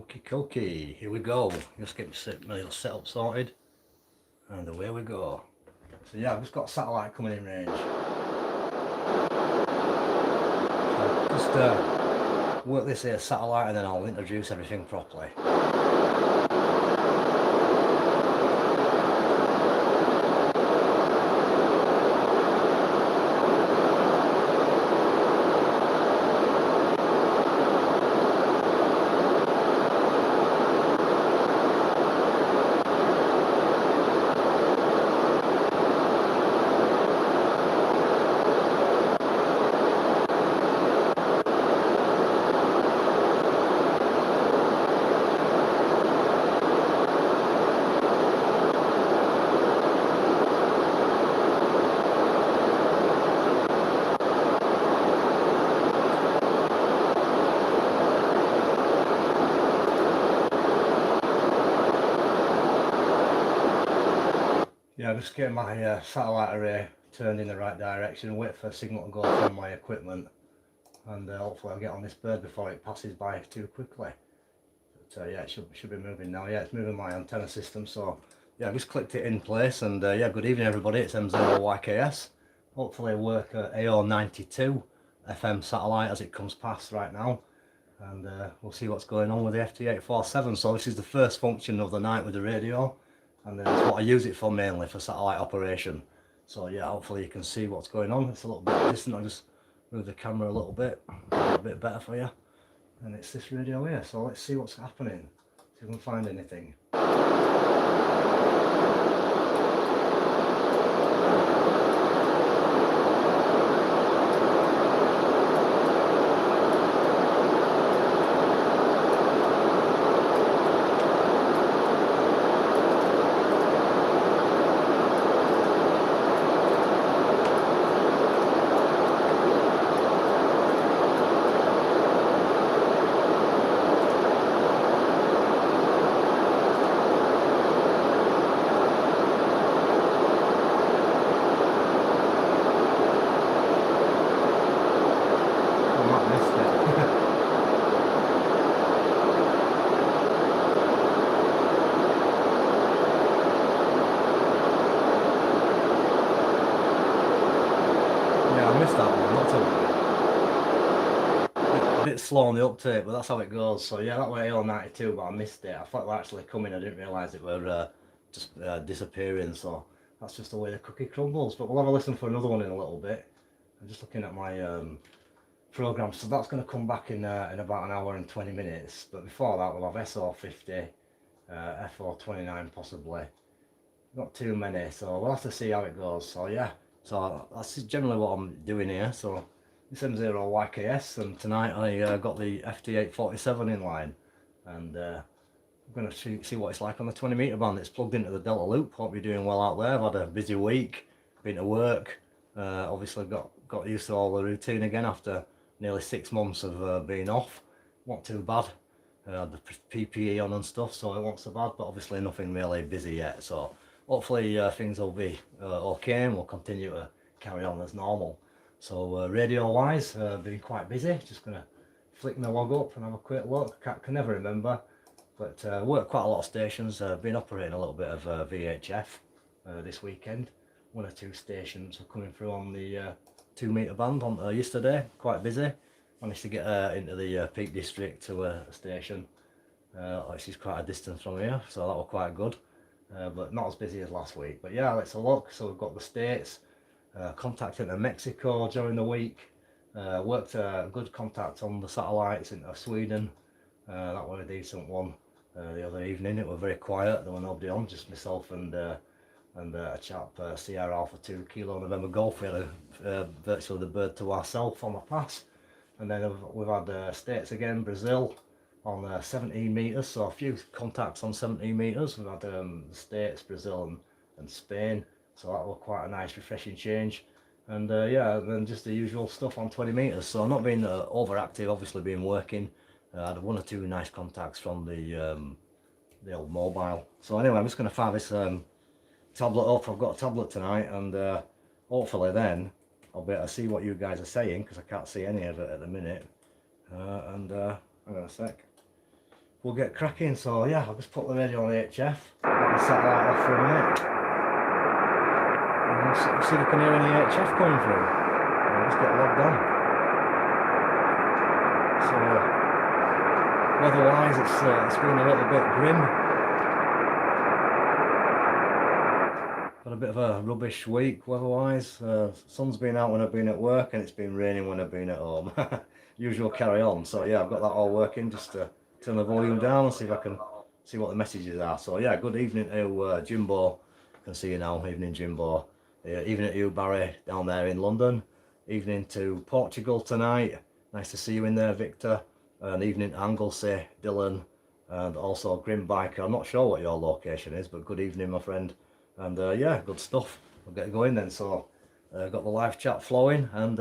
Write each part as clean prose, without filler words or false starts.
Okie dokie, here we go. Just get my little setup sorted, and away we go. So yeah, I've just got satellite coming in range. So just work this here satellite, and then I'll introduce everything properly. Yeah, just get my satellite array turned in the right direction, wait for a signal to go from my equipment, and hopefully I'll get on this bird before it passes by too quickly. But yeah, it should be moving now. Yeah, it's moving my antenna system, so yeah, I've just clicked it in place, and yeah, good evening everybody, it's M0YKS. Hopefully work at AO92 FM satellite as it comes past right now, and we'll see what's going on with the FT-847. So this is the first function of the night with the radio, and that's what I use it for mainly, for satellite operation. So yeah, hopefully you can see what's going on. It's a little bit distant, I'll just move the camera a little bit better for you. And it's this radio here, so let's see what's happening, see if we can find anything. A bit slow on the uptake, but that's how it goes. So yeah, that was AO92, but I missed it. I thought it was actually coming, I didn't realise it were just disappearing, so that's just the way the cookie crumbles. But we'll have a listen for another one in a little bit. I'm just looking at my program, so that's going to come back in about an hour and 20 minutes. But before that, we'll have SO50, FO29 possibly. Not too many, so we'll have to see how it goes. So yeah, so that's generally what I'm doing here. So it's M0YKS, and tonight I got the FT-847 in line, and I'm going to see what it's like on the 20 metre band. It's plugged into the Delta loop. Hope you're doing well out there. I've had a busy week, been to work, obviously got used to all the routine again after nearly 6 months of being off. Not too bad. The PPE on and stuff, so it wasn't so bad, but obviously nothing really busy yet. So hopefully things will be okay, and we'll continue to carry on as normal. So radio wise, been quite busy. Just gonna flick my log up and have a quick look. Can never remember, but worked quite a lot of stations. Been operating a little bit of VHF this weekend. 1 or 2 stations were coming through on the 2 metre band on yesterday. Quite busy. Managed to get into the Peak District to a station, which is quite a distance from here, so that was quite good. But not as busy as last week. But yeah, let's have a look. So we've got the States, contact into Mexico during the week, worked a good contact on the satellites into Sweden. That was a decent one. The other evening it was very quiet, there was nobody on, just myself and a chap, Sierra Alpha 2 Kilo November Golf. We had virtually the bird to ourselves on the pass. And then we've had States again, Brazil on 17 metres, so a few contacts on 17 metres. We've had States, Brazil and Spain, so that was quite a nice refreshing change. And yeah, and then just the usual stuff on 20 metres, so not being overactive, obviously been working. I had 1 or 2 nice contacts from the old mobile. So anyway, I'm just going to fire this tablet up. I've got a tablet tonight, and hopefully then I'll be able to see what you guys are saying, because I can't see any of it at the minute. Hang on a sec. we'll get cracking. So yeah, I'll just put the radio on HF, let the satellite off for a minute, and we'll see if we can hear any HF coming through. I'll just get logged on. So weather-wise, it's been a little bit grim. Had a bit of a rubbish week weather-wise. Sun's been out when I've been at work, and it's been raining when I've been at home. Usual carry on. So yeah, I've got that all working. Just to turn the volume down and see if I can see what the messages are. So yeah, good evening to Jimbo. I can see you now. Evening, Jimbo. Evening to you, Barry, down there in London. Evening to Portugal tonight. Nice to see you in there, Victor. And evening to Anglesey, Dylan, and also Grim Biker. I'm not sure what your location is, but good evening, my friend. And yeah, good stuff. We'll get going then. So got the live chat flowing, and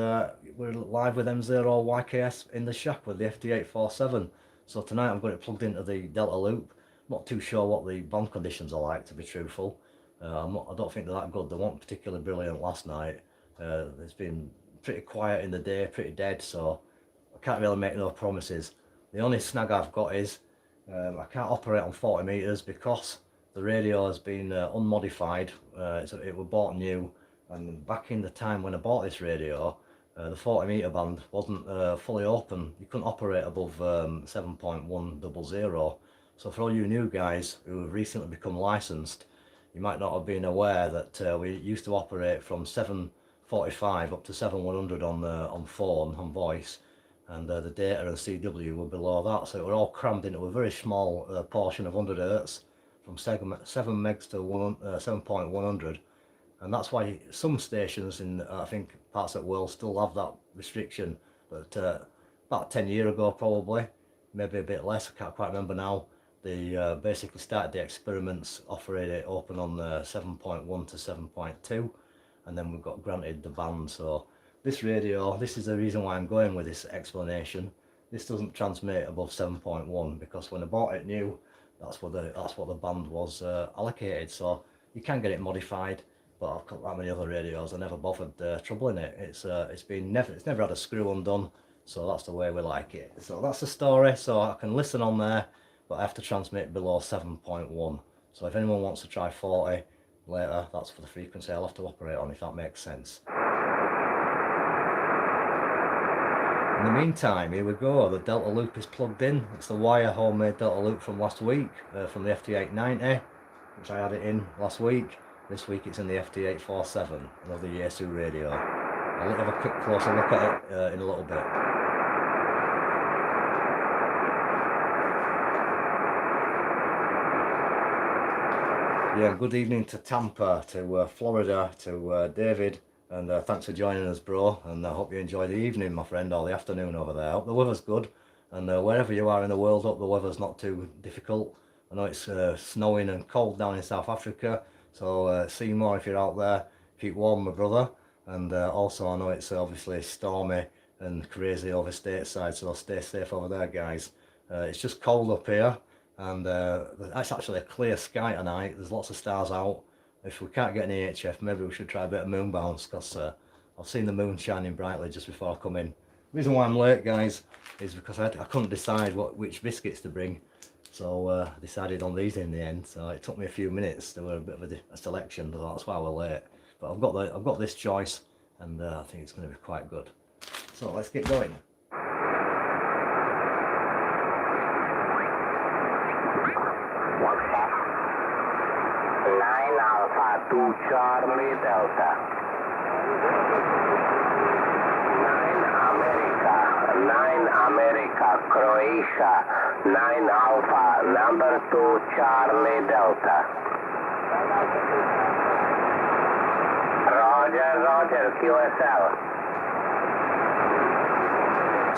we're live with M0YKS in the shack with the FT-847. So tonight I'm going to plug into the Delta Loop. Not too sure what the band conditions are like, to be truthful. I don't think they're that good. They weren't particularly brilliant last night. It's been pretty quiet in the day, pretty dead, so I can't really make no promises. The only snag I've got is I can't operate on 40 meters because the radio has been unmodified. It was bought new, and back in the time when I bought this radio, the 40 meter band wasn't fully open. You couldn't operate above 7.100. So for all you new guys who have recently become licensed, you might not have been aware that we used to operate from 745 up to 7100 on phone, on voice, and the data and CW were below that, so it were all crammed into a very small portion of 100 Hz, from 7 megs to 7.100, and that's why some stations in I think parts of the world still have that restriction. But about 10 years ago, probably, maybe a bit less, I can't quite remember now, they basically started the experiments offering it open on 7.1 to 7.2, and then we got granted the band. So this radio, this is the reason why I'm going with this explanation. This doesn't transmit above 7.1 because when I bought it new, that's what the band was allocated. So you can get it modified, but I've got that many other radios. I never bothered troubling it. It's never had a screw undone, so that's the way we like it. So that's the story. So I can listen on there, but I have to transmit below 7.1. So if anyone wants to try 40 later, that's for the frequency I'll have to operate on, if that makes sense. In the meantime, here we go. The Delta Loop is plugged in. It's the wire homemade Delta Loop from last week, from the FT-890, which I had it in last week. This week it's in the FT-847, another Yaesu radio. I'll have a quick closer look at it in a little bit. Yeah, good evening to Tampa, to Florida, to David, and thanks for joining us, bro, and I hope you enjoy the evening, my friend, or the afternoon over there. I hope the weather's good, and wherever you are in the world, hope the weather's not too difficult. I know it's snowing and cold down in South Africa, so see more if you're out there. Keep warm, my brother, and also I know it's obviously stormy and crazy over stateside, so stay safe over there, guys. It's just cold up here, and it's actually a clear sky tonight. There's lots of stars out. If we can't get any HF, maybe we should try a bit of moon bounce, because I've seen the moon shining brightly just before I come in. The reason why I'm late, guys, is because I couldn't decide which biscuits to bring, so I decided on these in the end. So it took me a few minutes. There were a bit of a selection, so that's why we're late. But I've got this choice, and I think it's going to be quite good. So let's get going. Charlie Delta 9 America Croatia 9 Alpha number 2 Charlie Delta. Roger QSL.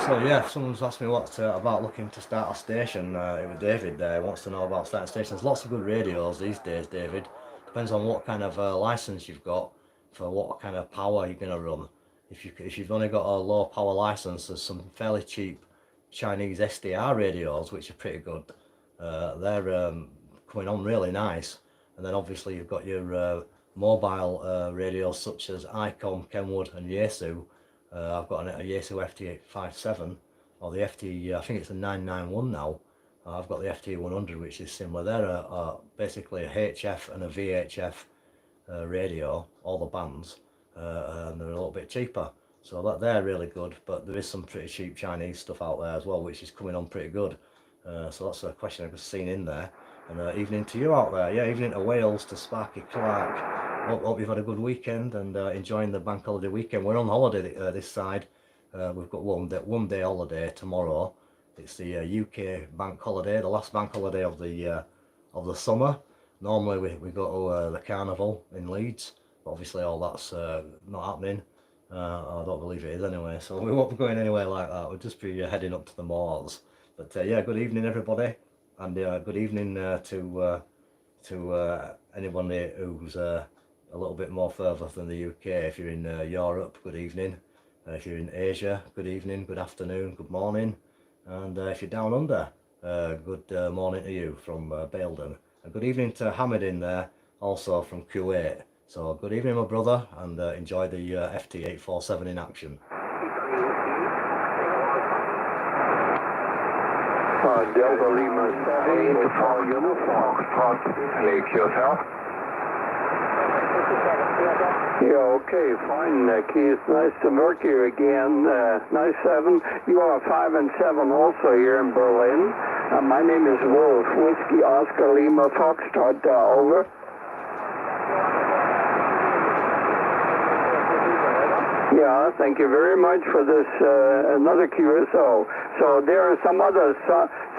So yeah, someone's asked me what about looking to start a station. It was David there, wants to know about starting stations. There's lots of good radios these days, David. Depends on what kind of license you've got for what kind of power you're going to run. If you've only got a low power license, there's some fairly cheap Chinese SDR radios which are pretty good. They're coming on really nice. And then obviously you've got your mobile radios such as ICOM, Kenwood and Yaesu. I've got a Yaesu FT-857, or the FT, I think it's a 991 now. I've got the FT-100, which is similar. They're basically a HF and a VHF radio, all the bands, and they're a little bit cheaper. So they're really good, but there is some pretty cheap Chinese stuff out there as well, which is coming on pretty good. So that's a question I've seen in there. And evening to you out there. Yeah, evening to Wales, to Sparky Clark. Hope you've had a good weekend and enjoying the bank holiday weekend. We're on holiday this side. We've got one day holiday tomorrow. It's the UK bank holiday, the last bank holiday of the summer. Normally we go to the carnival in Leeds, but obviously all that's not happening. I don't believe it is anyway, so we won't be going anywhere like that. We'll just be heading up to the moors. But yeah, good evening everybody, and good evening to anybody who's a little bit more further than the UK. If you're in Europe, good evening. If you're in Asia, good evening, good afternoon, good morning. And if you're down under, good morning to you from Baildon. And good evening to Hamid in there, also from Kuwait. So good evening, my brother, and enjoy the FT-847 in action. Delta Lima 7, Hotel Uniform, any QSL? Yeah, okay, fine, Keith. Nice to work you again. Nice 7. You are 5 and 7 also here in Berlin. My name is Wolf, Whiskey Oscar Lima Foxtrot, over. Yeah, thank you very much for this, another QSO. So there are some others,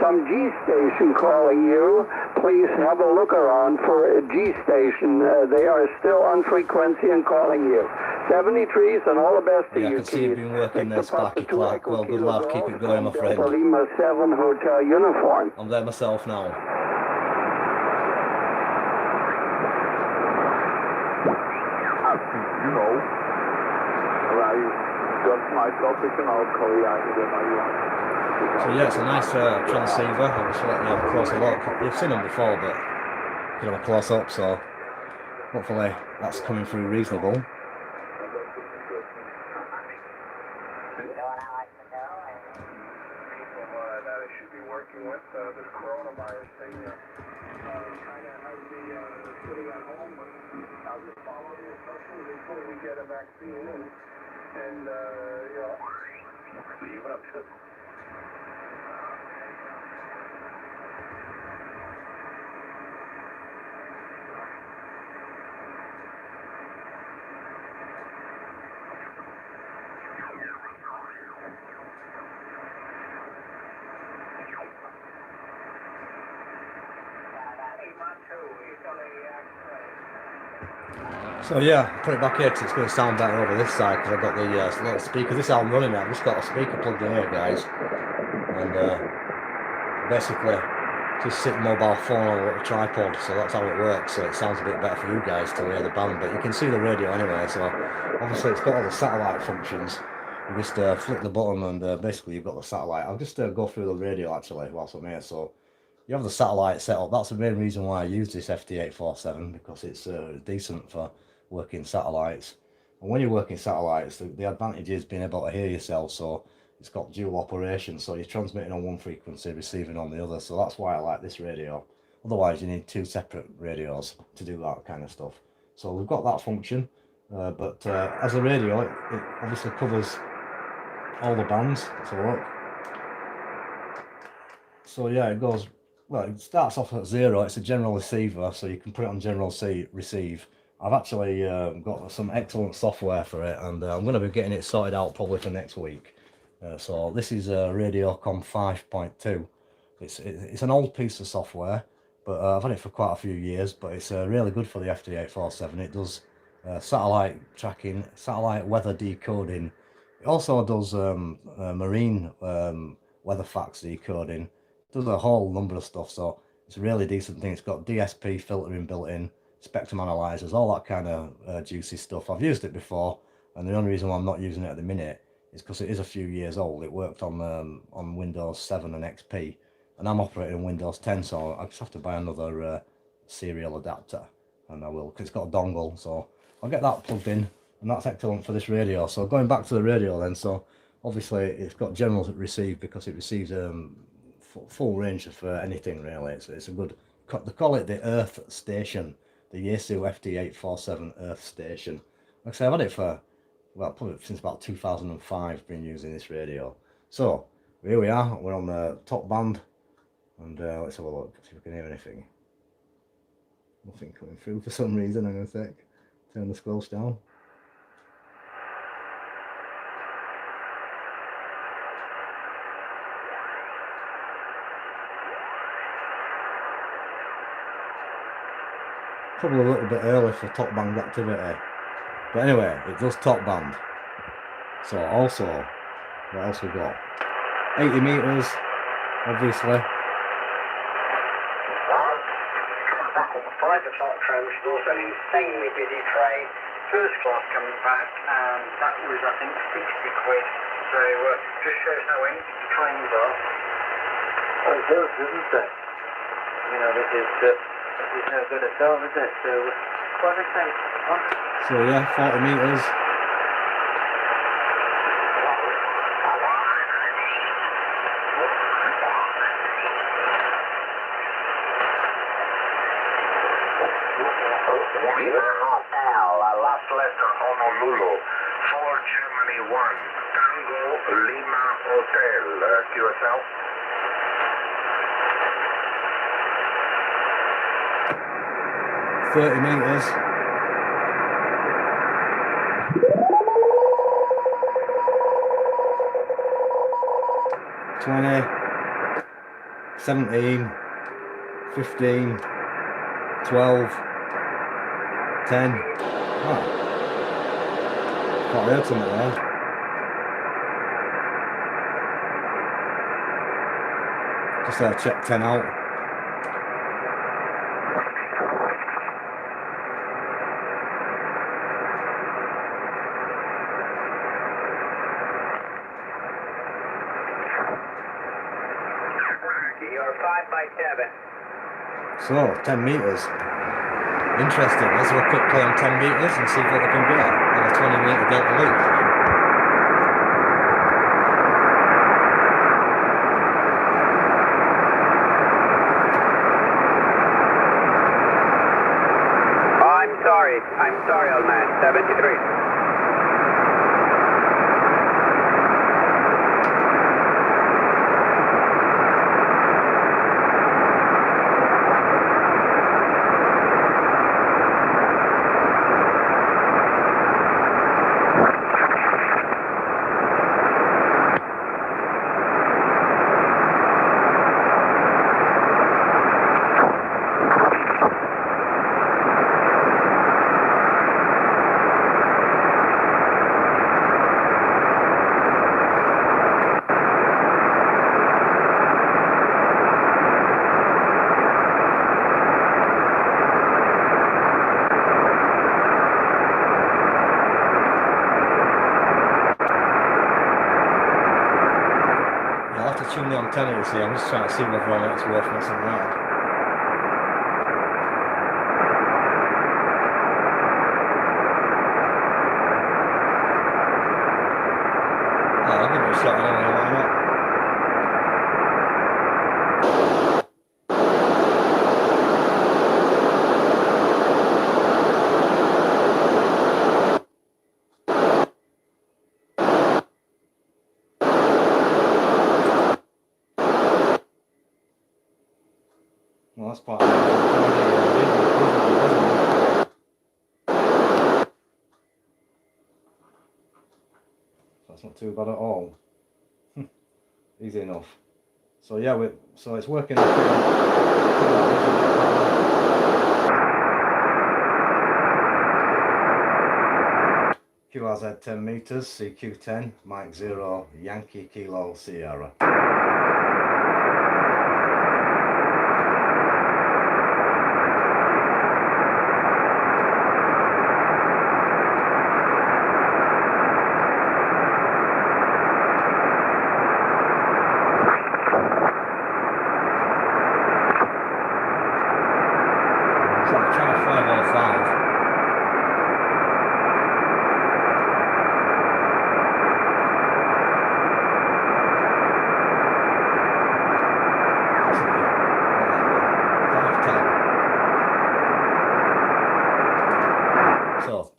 some G station calling you. Please have a look around for a G station. They are still on frequency and calling you. 73s and all the best to you, I can see you've been working there, Sparky Clark. Well, good lad, keep it going, my friend. Lima 7 Hotel Uniform. I'm there myself now. You know, myself, I'll call you out again. So yeah, it's a nice transceiver. I'll just let you have a closer look. You've seen them before, but you can have a close up, so hopefully that's coming through reasonable. And, So yeah, put it back here because it's going to sound better over this side because I've got the little speaker. This is how I'm running it. I've just got a speaker plugged in here, guys, and basically just sit mobile phone on a little tripod, so that's how it works. So it sounds a bit better for you guys to hear the band, but you can see the radio anyway. So obviously it's got all the satellite functions. You just flick the button and basically you've got the satellite. I'll just go through the radio actually whilst I'm here. So you have the satellite set up. That's the main reason why I use this FT-847, because it's decent for working satellites. And when you're working satellites, the advantage is being able to hear yourself. So it's got dual operation, so you're transmitting on one frequency, receiving on the other. So that's why I like this radio. Otherwise you need two separate radios to do that kind of stuff. So we've got that function, but as a radio it obviously covers all the bands. So look, so yeah, it goes, well, it starts off at 0. It's a general receiver, so you can put it on general receive. I've actually got some excellent software for it, and I'm going to be getting it sorted out probably for next week. So this is Radiocom 5.2. It's an old piece of software, but I've had it for quite a few years, but it's really good for the FT-847. It does satellite tracking, satellite weather decoding. It also does marine weather facts decoding. It does a whole number of stuff, so it's a really decent thing. It's got DSP filtering built in, spectrum analyzers, all that kind of juicy stuff. I've used it before, and the only reason why I'm not using it at the minute is because it is a few years old. It worked on Windows 7 and XP, and I'm operating on Windows 10, so I just have to buy another serial adapter, and I will, because it's got a dongle, so I'll get that plugged in, and that's excellent for this radio. So going back to the radio then, so obviously it's got general receive because it receives full range for anything really. It's a good. They call it the Earth Station, the Yaesu FT-847 Earth Station. Like I say, I've had it for well probably since about 2005. Been using this radio. So here we are. We're on the top band, and let's have a look. See if we can hear anything. Nothing coming through for some reason. I'm gonna turn the squelch down. Probably a little bit early for top band activity, but anyway, it does top band. So also, what else we got? 80 meters, obviously. 5 o'clock transport, an insanely busy train. First class coming back, and that was, I think, 60 quid. So just shows how empty the trains are. Oh, it does, doesn't it? You know, this is no good at all, is it? So, quite expensive. So yeah, 40 meters. Last letter, Honolulu, 4 Germany 1, Tango Lima Hotel, QSL. meters. $20, $17, $15, $12, $10. Oh, quite heard something there. Just check 10 out. You're 5 by 7. So 10 meters. Interesting. Let's have a quick play on 10 meters and see what we can get on a 20 meter delta loop. I'm sorry, old man. 73. Tune the antenna, you see. I'm just trying to see whether or not it's worth messing around. Oh, I'll give it a shot anyway, why not? Well, that's quite that's not too bad at all. Easy enough. So yeah, so it's working. QRZ 10 meters, CQ10, Mike 0, Yankee Kilo Sierra. Channel 505.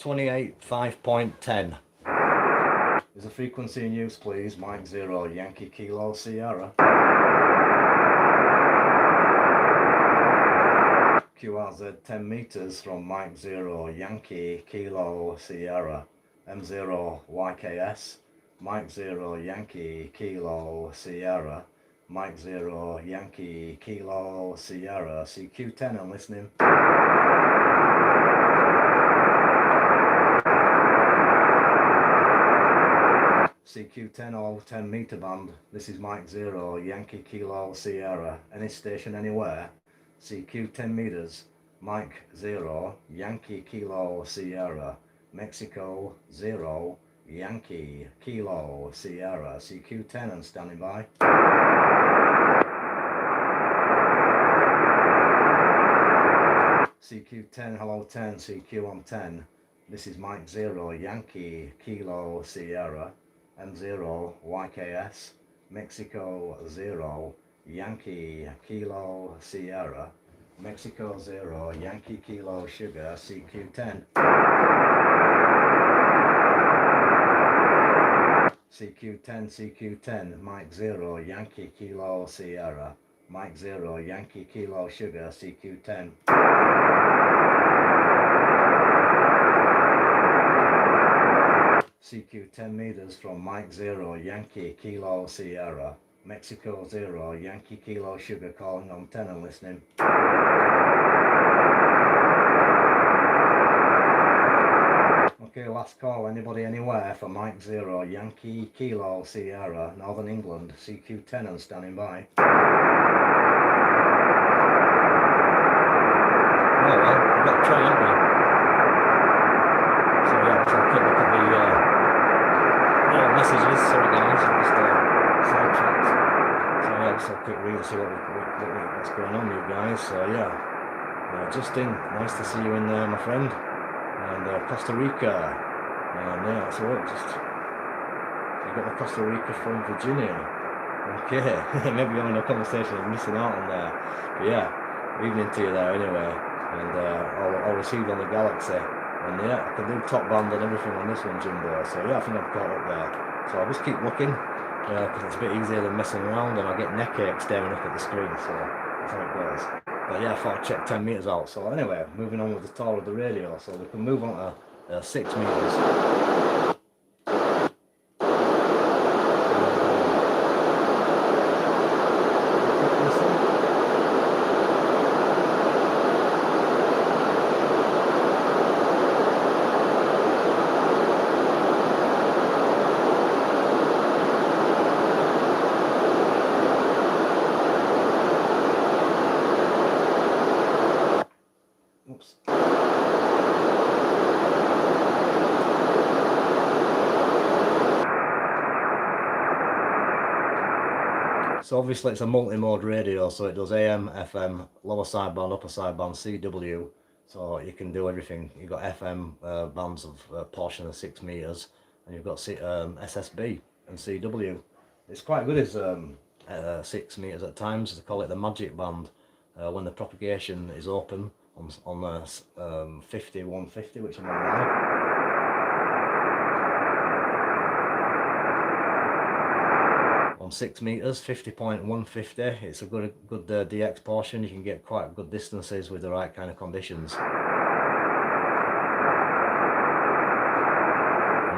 28.5.10. Is the frequency in use, please? Mike 0, Yankee Kilo Sierra. QRZ 10 meters from Mike 0, Yankee Kilo Sierra. M0 YKS. Mike 0, Yankee Kilo Sierra. Mike 0, Yankee Kilo Sierra. CQ10, I'm listening. CQ10 all 10 meter band. This is Mike 0, Yankee Kilo Sierra. Any station anywhere. CQ 10 meters. Mike 0, Yankee Kilo Sierra. Mexico 0, Yankee Kilo Sierra. CQ 10 and standing by. CQ 10, hello 10, CQ on 10. This is Mike 0, Yankee Kilo Sierra. M0 YKS, Mexico 0, Yankee Kilo Sierra, Mexico 0, Yankee Kilo Sugar, CQ10. CQ10, CQ10, Mike 0, Yankee Kilo Sierra, Mike 0, Yankee Kilo Sugar, CQ10. CQ 10 meters from Mike 0, Yankee Kilo Sierra, Mexico 0, Yankee Kilo Sugar calling on 10 and listening. Okay, last call, anybody anywhere for Mike 0, Yankee Kilo Sierra, Northern England, CQ 10 and standing by. Oh well, we've got to try, haven't we? So yeah, let's have a quick look at the messages. Sorry guys, I'm just sidetracked. So yeah, let's have a quick read to see what's going on with you guys. So yeah, Justin, nice to see you in there, my friend. And Costa Rica, and yeah, so what? Just you got the Costa Rica from Virginia. Okay, maybe you're having a conversation and missing out on there. But yeah, evening to you there anyway. And all received on the Galaxy. And yeah, I can do top band and everything on this one, Jimbo. So yeah, I think I'm caught up there. So I'll just keep looking, because it's a bit easier than messing around, and I get neck ache staring up at the screen. So that's how it goes. But yeah, I thought I'd check 10 meters out. So anyway, moving on with the tour of the radio. So we can move on to 6 meters. So obviously it's a multi-mode radio, so it does AM, FM, lower sideband, upper sideband, CW, so you can do everything. You've got FM bands of a portion of 6 meters, and you've got SSB and CW. It's quite good as 6 meters at times. They call it the magic band when the propagation is open on 50, 150, which I'm on now. On 6 meters, 50.150. It's a good DX portion. You can get quite good distances with the right kind of conditions. And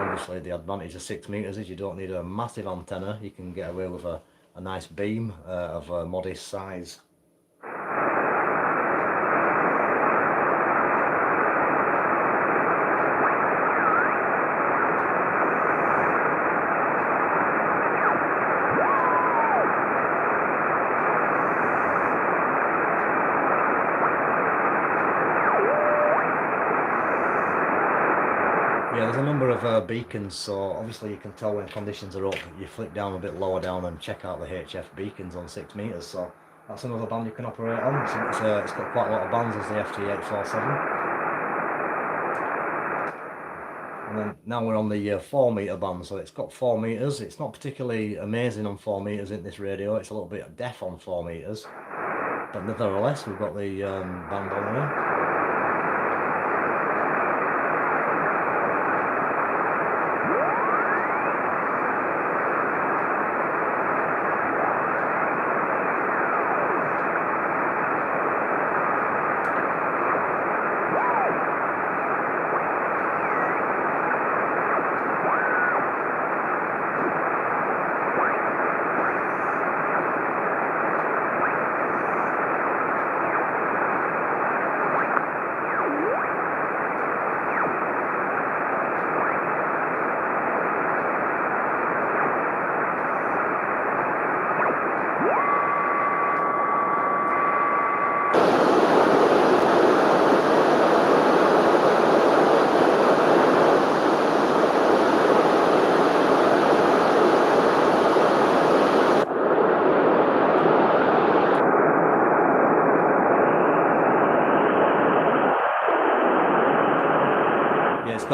obviously the advantage of 6 meters is you don't need a massive antenna. You can get away with a nice beam of a modest size. Yeah, there's a number of beacons, so obviously you can tell when conditions are up. You flick down a bit lower down and check out the HF beacons on 6 meters, so that's another band you can operate on. So it's got quite a lot of bands as the FT-847. And then now we're on the 4 meter band, so it's got 4 meters. It's not particularly amazing on 4 meters in this radio. It's a little bit deaf on 4 meters, but nevertheless we've got the band on here.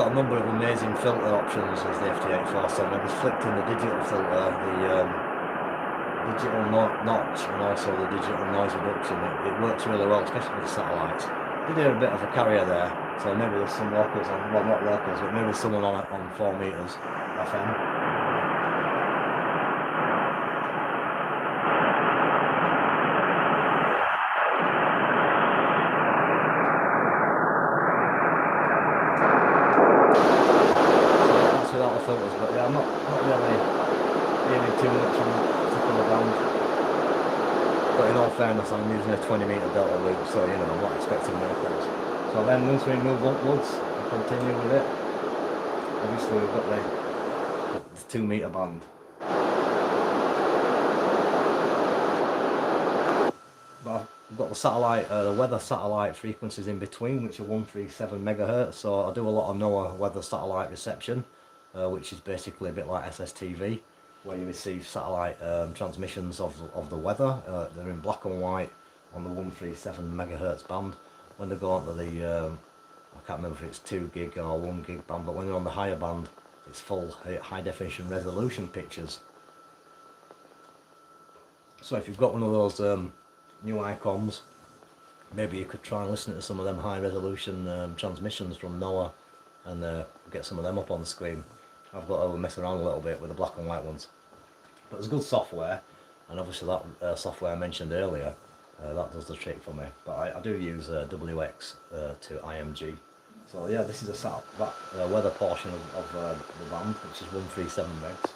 got a number of amazing filter options as the FT-847. I just flicked in the digital filter, the digital notch, and also the digital noise reduction. It works really well, especially with the satellites. Did hear a bit of a carrier there, so maybe there's some locals on, well, not locals, but maybe someone on 4 meters FM. Without the filters, but yeah, I'm not really hearing too much on that particular band. But in all fairness, I'm using a 20 meter delta loop, so you know, I'm not expecting miracles. So then once we move upwards and continue with it, obviously we've got the 2 meter band. But I've got the satellite, the weather satellite frequencies in between, which are 137 megahertz. So I do a lot of NOAA weather satellite reception, which is basically a bit like SSTV, where you receive satellite transmissions of the weather. They're in black and white on the 137 megahertz band. When they go onto the, I can't remember if it's 2 gig or 1 gig band, but when they're on the higher band, it's full high definition resolution pictures. So if you've got one of those new ICOMs, maybe you could try and listen to some of them high resolution transmissions from NOAA and get some of them up on the screen. I've got to mess around a little bit with the black and white ones. But there's good software, and obviously that software I mentioned earlier, that does the trick for me. But I do use WX to IMG. So yeah, this is that weather portion of the band, which is 137 megs.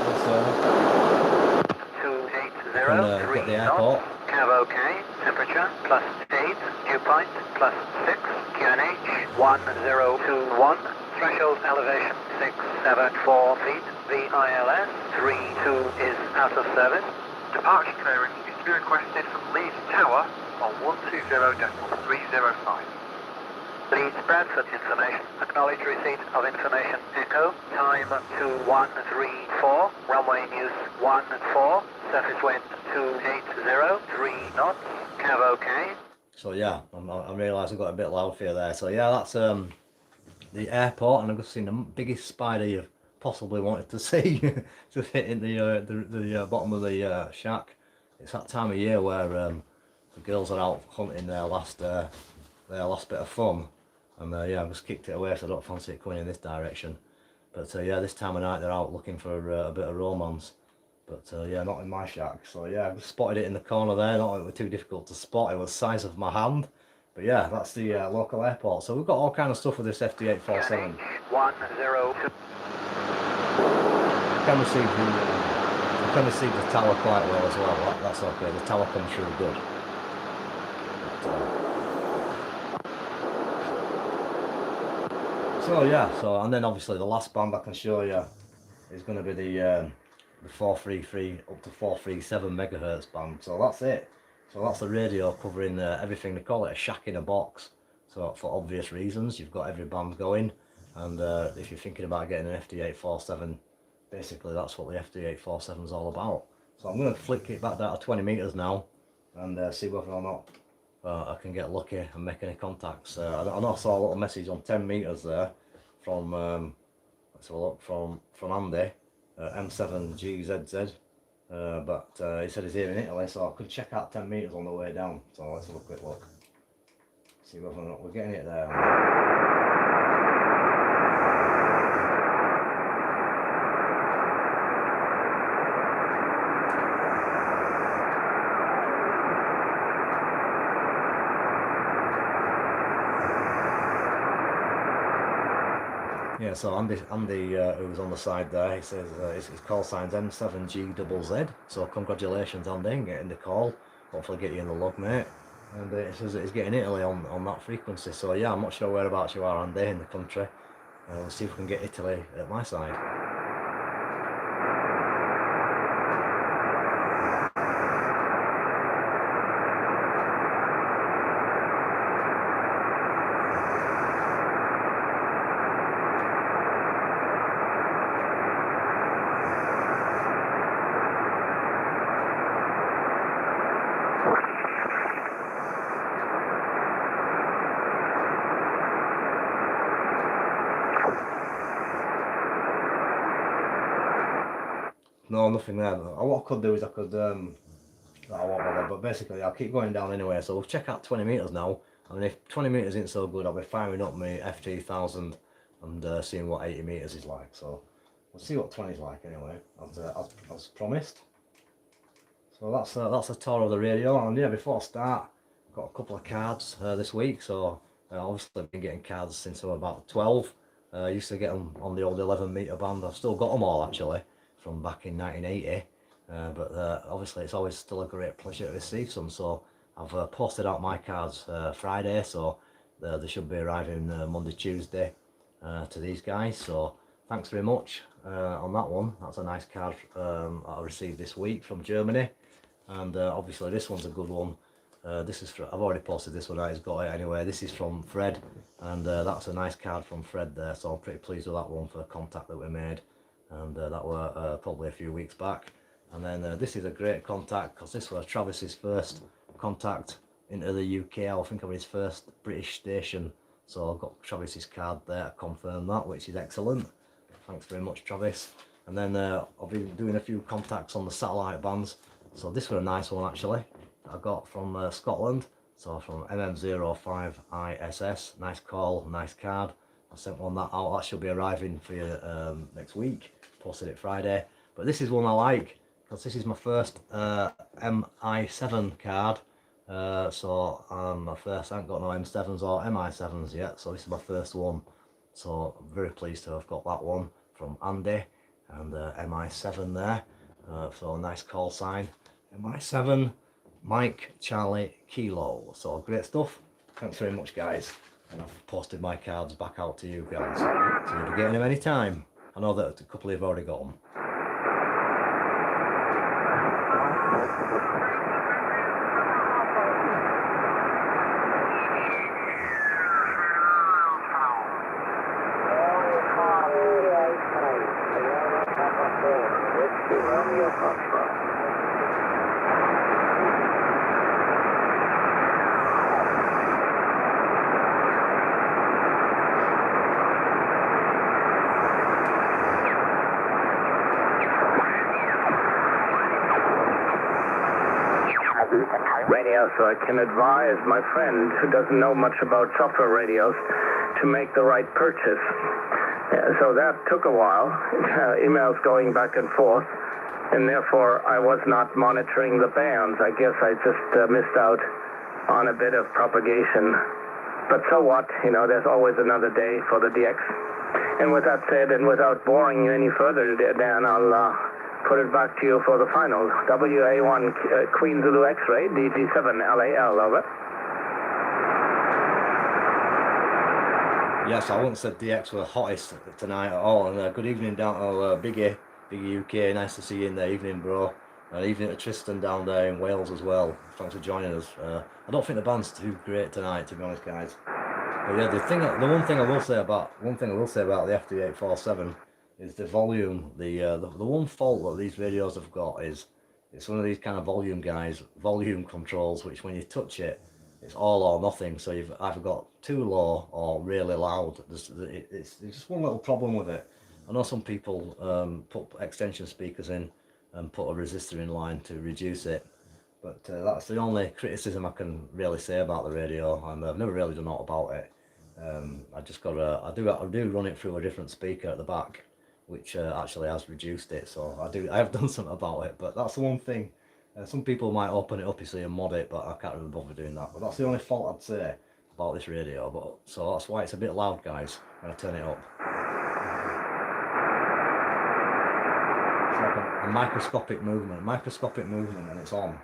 Also, 280, got the airport. Cav OK, temperature +8, dew point +6, QNH 1021, threshold elevation 674 feet, VILS 32 is out of service. Departure clearance is to be requested from Leeds Tower on 120.305. Leeds Bradford information. Acknowledge receipt of information. Echo. Time 2134. Runway news 14. Surface wind 280. 3 knots. Cav OK. So yeah, I realised I got a bit loud for you there. So yeah, that's the airport, and I've just seen the biggest spider you've possibly wanted to see to fit in the bottom of the shack. It's that time of year where the girls are out hunting their last bit of fun, and yeah, I've just kicked it away, so I don't fancy it coming in this direction. But yeah, this time of night they're out looking for a bit of romance. But yeah, not in my shack. So yeah, I've spotted it in the corner there. Not that it was too difficult to spot. It was the size of my hand. But yeah, that's the local airport. So we've got all kind of stuff with this FT-847. 102. I can receive the tower quite well as well. That's okay. The tower comes through good. But, so yeah, and then obviously the last band I can show you is going to be the 433 up to 437 megahertz band. So that's it. So that's the radio covering everything. They call it a shack in a box. So for obvious reasons, you've got every band going. And if you're thinking about getting an FT-847, basically that's what the FT-847 is all about. So I'm going to flick it back down to 20 meters now and see whether or not I can get lucky and make any contacts. I know I saw a little message on 10 meters there from let's have a look, from Andy, M7GZZ. But he said he's here in Italy, so I could check out 10 meters on the way down. So let's have a quick look, see whether or not we're getting it there. Yeah, so Andy who was on the side there, he says his call sign's M7GZZ. So congratulations, Andy, on getting the call. Hopefully get you in the log, mate. And it says that he's getting Italy on that frequency. So yeah, I'm not sure whereabouts you are, Andy, in the country. We'll see if we can get Italy at my side. No, nothing there. What I could do is I could, I won't bother, but basically I'll keep going down anyway. So we'll check out 20 metres now, and if 20 metres isn't so good, I'll be firing up my FT-1000 and seeing what 80 metres is like. So we'll see what 20 is like anyway, as promised. So that's a tour of the radio, and yeah, before I start, I've got a couple of cards this week. So obviously I've been getting cards since I was about 12. I used to get them on the old 11 metre band. I've still got them all actually from back in 1980. But obviously it's always still a great pleasure to receive some. So I've posted out my cards Friday, so they should be arriving Monday, Tuesday to these guys. So thanks very much on that one. That's a nice card I received this week from Germany. And obviously this one's a good one. This is I've already posted this one out, he's got it anyway. This is from Fred, and that's a nice card from Fred there, so I'm pretty pleased with that one for the contact that we made, and that were probably a few weeks back. And then this is a great contact, because this was Travis's first contact into the UK. I think of his first British station, so I've got Travis's card there to confirm that, which is excellent. Thanks very much, Travis. And then I've been doing a few contacts on the satellite bands. So this was a nice one actually that I got from Scotland. So from MM05ISS, nice call, nice card. I sent one that out. That should be arriving for you next week. Posted it Friday. But this is one I like, because this is my first MI7 card. So my first, I haven't got no M7s or MI7s yet. So this is my first one. So I'm very pleased to have got that one from Andy, and MI7 there. So a nice call sign. MI7, Mike Charlie Kilo. So great stuff. Thanks very much, guys. And I've posted my cards back out to you guys, so you'll be getting them anytime. I know that a couple of you have already got them. Radio, so I can advise my friend who doesn't know much about software radios to make the right purchase. So that took a while, emails going back and forth, and therefore I was not monitoring the bands. I guess I just missed out on a bit of propagation. But so what, you know, there's always another day for the DX. And with that said, and without boring you any further, Dan, I'll put it back to you for the final. WA1 Queen Zulu X-ray, DG7 LAL, over. Yes, I wouldn't say DX were hottest tonight at all. And good evening down to Biggie UK. Nice to see you in the evening, bro. And evening to Tristan down there in Wales as well. Thanks for joining us. I don't think the band's too great tonight, to be honest, guys. But yeah, the one thing I will say about the FT-847 is the volume. The one fault that these radios have got is it's one of these kind of volume controls, which when you touch it, it's all or nothing. So you've either got too low or really loud. It's just one little problem with it. I know some people put extension speakers in and put a resistor in line to reduce it, but that's the only criticism I can really say about the radio, and I've never really done aught about it. I just got I do run it through a different speaker at the back, which actually has reduced it. So I have done something about it, but that's the one thing. Some people might open it up, you see, and mod it, but I can't really bother doing that. But that's the only fault I'd say about this radio. But so that's why it's a bit loud, guys, when I turn it up. It's like a microscopic movement, and it's on.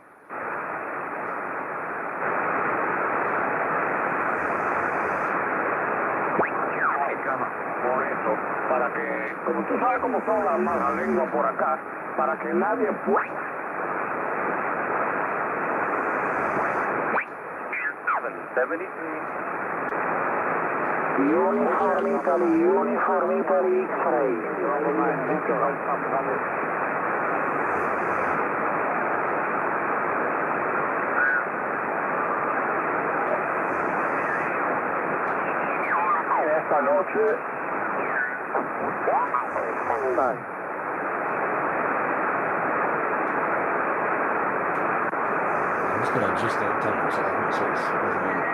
Por eso, para que, como tú sabes cómo son las malas lenguas por acá, para que nadie pueda. 73. Uniform Italy, X-ray. Esta noche just going to adjust the temperature a bit so it's resonant.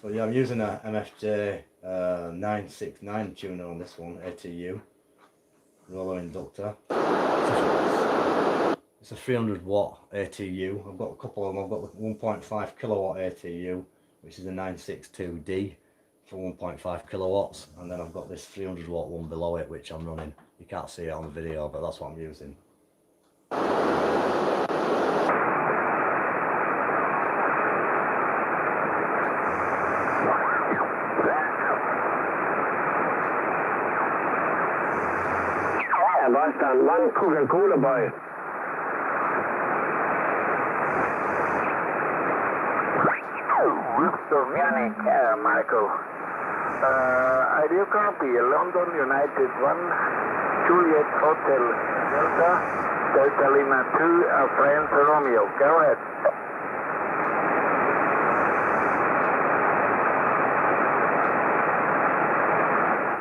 So yeah, I'm using a MFJ 969 tuner on this one, ATU, roller inductor. It's a 300 watt ATU. I've got a couple of them. I've got the 1.5 kilowatt ATU, which is a 962D for 1.5 kilowatts, and then I've got this 300 watt one below it, which I'm running. You can't see it on the video, but that's what I'm using. Was dann One Coca-Cola Boy. Munich, Marco. Ideal copy, London United 1, Juliet Hotel Delta Lima 2, France Romeo. Go ahead.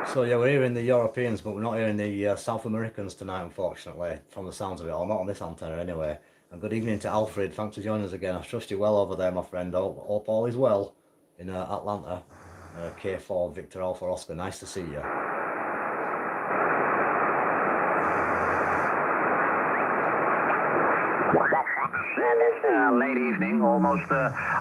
So yeah, we're hearing the Europeans, but we're not hearing the South Americans tonight, unfortunately, from the sounds of it, or not on this antenna anyway. And good evening to Alfred, thanks for joining us again. I trust you well over there, my friend. Hope all is well in Atlanta. K4 Victor Alpha Oscar, nice to see you. And it's late evening, almost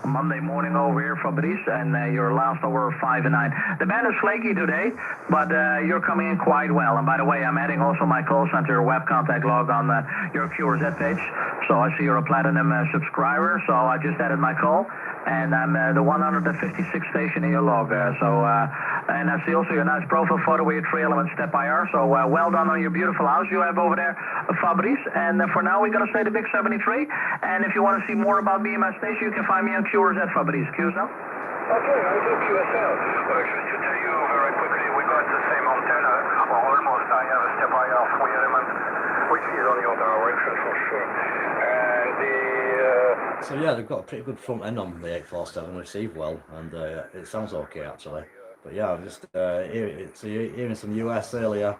Monday morning over here, Fabrice, and your last over 5 and 9. The band is flaky today, but you're coming in quite well. And by the way, I'm adding also my call center web contact log on your QRZ page. So I see you're a platinum subscriber, so I just added my call. And I'm the 156th station in your log. And I see also your nice profile photo with your 3-element step IR. So well done on your beautiful house you have over there, Fabrice. And for now, we're going to say the big 73. And if you want to see more about me and my station, you can find me on QRZ, Fabrice. QSL? Okay, I do QSL. Just to tell you very quickly, we got the same antenna, or almost. I have a step IR 3-element, which is on your direction for sure. So yeah, they've got a pretty good front end on the 847, receive well, and it sounds okay actually. But yeah, I'm just hearing some US earlier,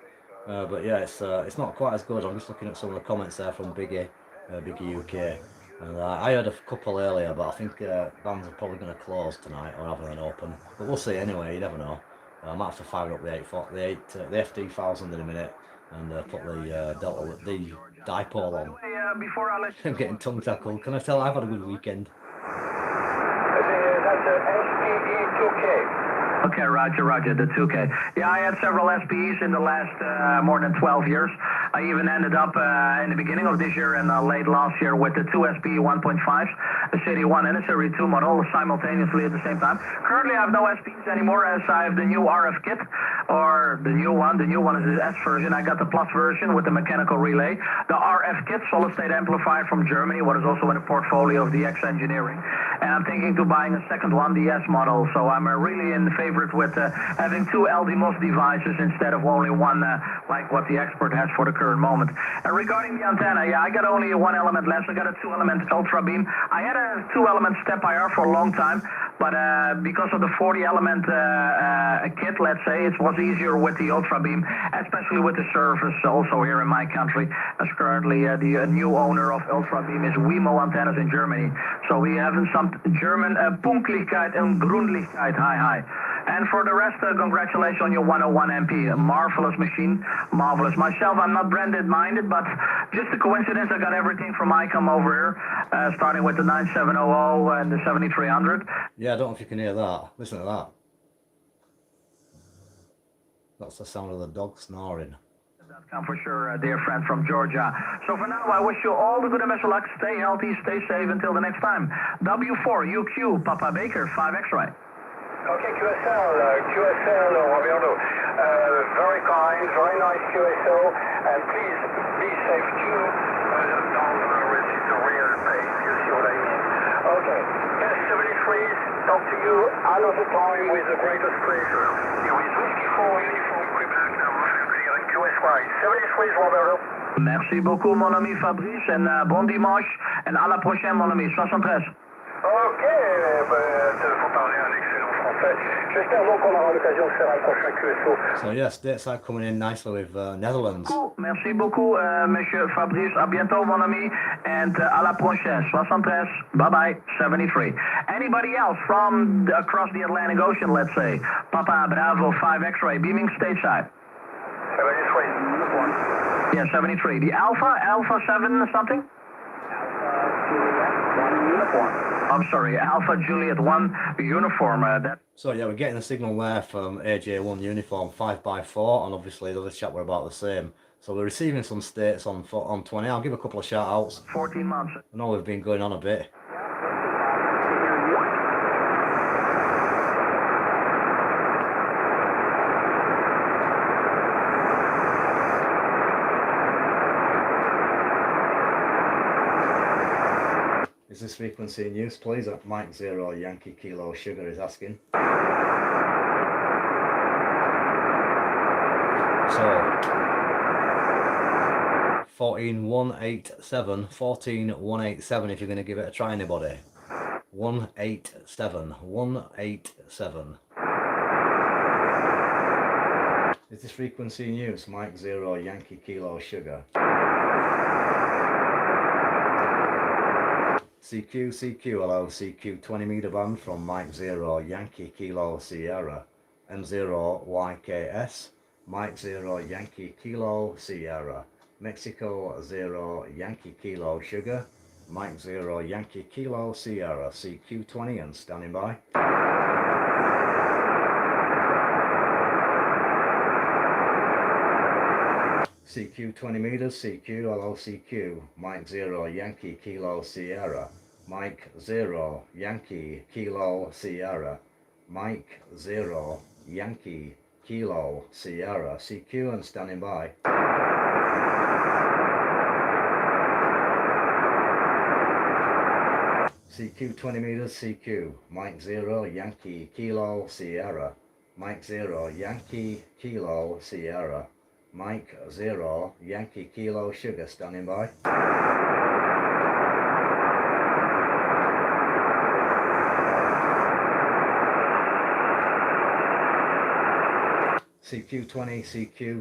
but yeah, it's not quite as good. I'm just looking at some of the comments there from Biggie UK, and I heard a couple earlier, but I think bands are probably going to close tonight or have an open. But we'll see anyway. You never know. I might have to fire up the FT-847 in a minute and put the the dipole on. Before I let I'm getting tongue tackled. Can I tell I've had a good weekend? That's an SPE 2K. Okay, roger, the 2K. Yeah, I had several SPEs in the last more than 12 years. I even ended up in the beginning of this year and late last year with the two SPE 1.5s, a Series 1 and a Series 2 model simultaneously at the same time. Currently, I have no SPEs anymore as I have the new RF kit, or the new one. The new one is the S version. I got the Plus version with the mechanical relay. The RF kit, solid state amplifier from Germany, what is also in the portfolio of the X Engineering. And I'm thinking to buying a second one, the S model. So I'm really in favorite with having two LDMOS devices instead of only one, like what the expert has for the current moment. And regarding the antenna, yeah, I got only a 1-element lens. I got a 2-element ultra beam. I had a 2-element step IR for a long time, but because of the 40-element kit, let's say, it was easier with the ultra beam, especially with the service also here in my country, as currently the new owner of ultra beam is Wemo Antennas in Germany. So we have some German Punktlichkeit and Grundlichkeit. Hi. And for the rest, congratulations on your 101 MP. A marvelous machine, marvelous. Myself, I'm not branded minded, but just a coincidence, I got everything from ICOM over here, starting with the 9700 and the 7300. Yeah, I don't know if you can hear that. Listen to that. That's the sound of the dog snoring. For sure, dear friend from Georgia. So for now, I wish you all the good and best of luck. Stay healthy, stay safe until the next time. W4UQ, Papa Baker, 5 X-ray. Okay, QSL, Roberto. Very kind, very nice QSO, and please be safe too. Don't receive the real pay, you see what I mean. Okay, S73s, talk to you another time with the greatest pleasure. Here is Whiskey 4, Uniform Quebec, clearing QSY. 73s, Roberto. Merci beaucoup, mon ami Fabrice, and bon dimanche, and à la prochaine, mon ami, 73. Ok, faut parler un excellent français. parfait. J'espère donc qu'on aura l'occasion de faire un prochain QSO. So yeah, stateside coming in nicely with Netherlands. Cool. Merci beaucoup, Monsieur Fabrice. À bientôt, mon ami. And à la prochaine. 73. Bye-bye. 73. Anybody else from across the Atlantic Ocean, let's say? Papa Bravo 5 X-ray, beaming stateside. 73. Yeah, 73. The Alpha 7 something? I'm sorry, Alpha Juliet 1 uniform. So yeah, we're getting a signal there from AJ1 uniform 5x4, and obviously the other chat were about the same. So we're receiving some states on 20. I'll give a couple of shout outs. 14 months. I know we've been going on a bit. Is this frequency in use, please? Mike 0 Yankee Kilo Sugar is asking. So 14187 if you're going to give it a try, anybody. 187. Is this frequency in use? Mike 0 Yankee Kilo Sugar. CQ, hello, CQ 20 meter band from Mike 0 Yankee Kilo Sierra, M0 YKS, Mike 0 Yankee Kilo Sierra, Mexico 0 Yankee Kilo Sugar, Mike 0 Yankee Kilo Sierra, CQ 20 and standing by. CQ 20 meters, CQ, hello CQ, Mike 0 Yankee Kilo Sierra, Mike 0 Yankee Kilo Sierra, Mike 0 Yankee Kilo Sierra, CQ and standing by. CQ 20 meters, CQ, Mike 0 Yankee Kilo Sierra, Mike 0 Yankee Kilo Sierra, Mike 0 Yankee Kilo Sugar standing by. CQ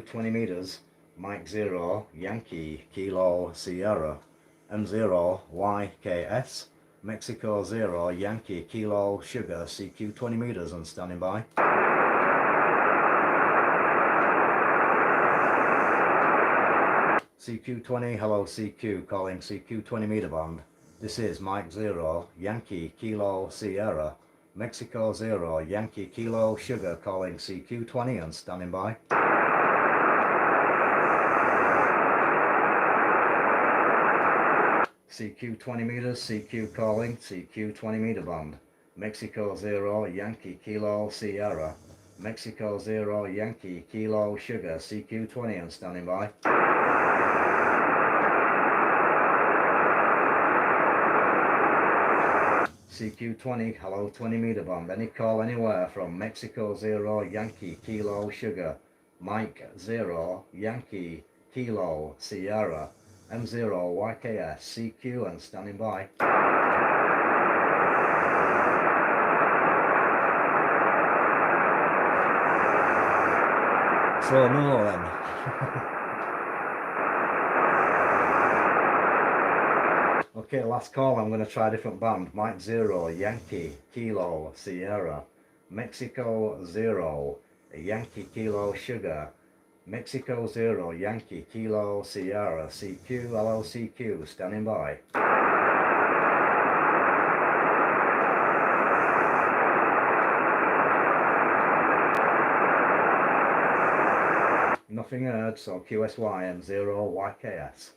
20 meters, Mike 0 Yankee Kilo Sierra, M0 YKS, Mexico 0 Yankee Kilo Sugar, CQ 20 meters and standing by. CQ 20, hello CQ, calling CQ 20 meter band. This is Mike 0 Yankee Kilo Sierra, Mexico 0 Yankee Kilo Sugar, calling CQ 20 and standing by. CQ 20 meters, CQ calling, CQ 20 meter band. Mexico 0 Yankee Kilo Sierra, Mexico 0 Yankee Kilo Sugar, CQ 20 and standing by. CQ 20, hello 20 meter band. Any call anywhere from Mexico 0 Yankee Kilo Sugar, Mike 0 Yankee Kilo Sierra, M0 YKS, CQ and standing by. So no then. Okay, last call, I'm going to try a different band. Mike 0 Yankee Kilo Sierra, Mexico 0 Yankee Kilo Sugar, Mexico 0 Yankee Kilo Sierra, CQ, hello CQ, standing by. Nothing heard, so QSY M0 YKS.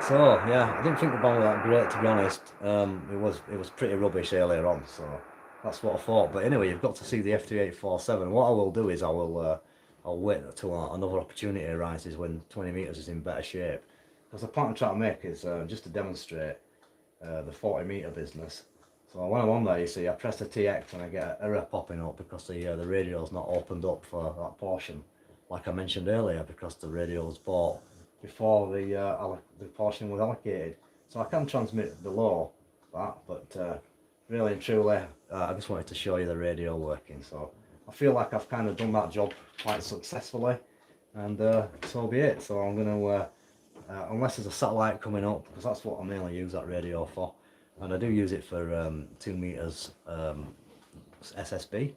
So yeah, I didn't think the band was that great, to be honest. It was pretty rubbish earlier on, so that's what I thought. But anyway, you've got to see the FT-847. What I will do is I'll wait till another opportunity arises when 20 meters is in better shape. Because the point I'm trying to make is just to demonstrate the 40 meter business. So when I'm on there, you see, I press the TX and I get an error popping up because the radio's not opened up for that portion, like I mentioned earlier, because the radio was bought before the portion was allocated. So I can transmit below that, but really and truly, I just wanted to show you the radio working. So I feel like I've kind of done that job quite successfully, and so be it. So I'm going to, unless there's a satellite coming up, because that's what I mainly use that radio for, and I do use it for 2 meters SSB,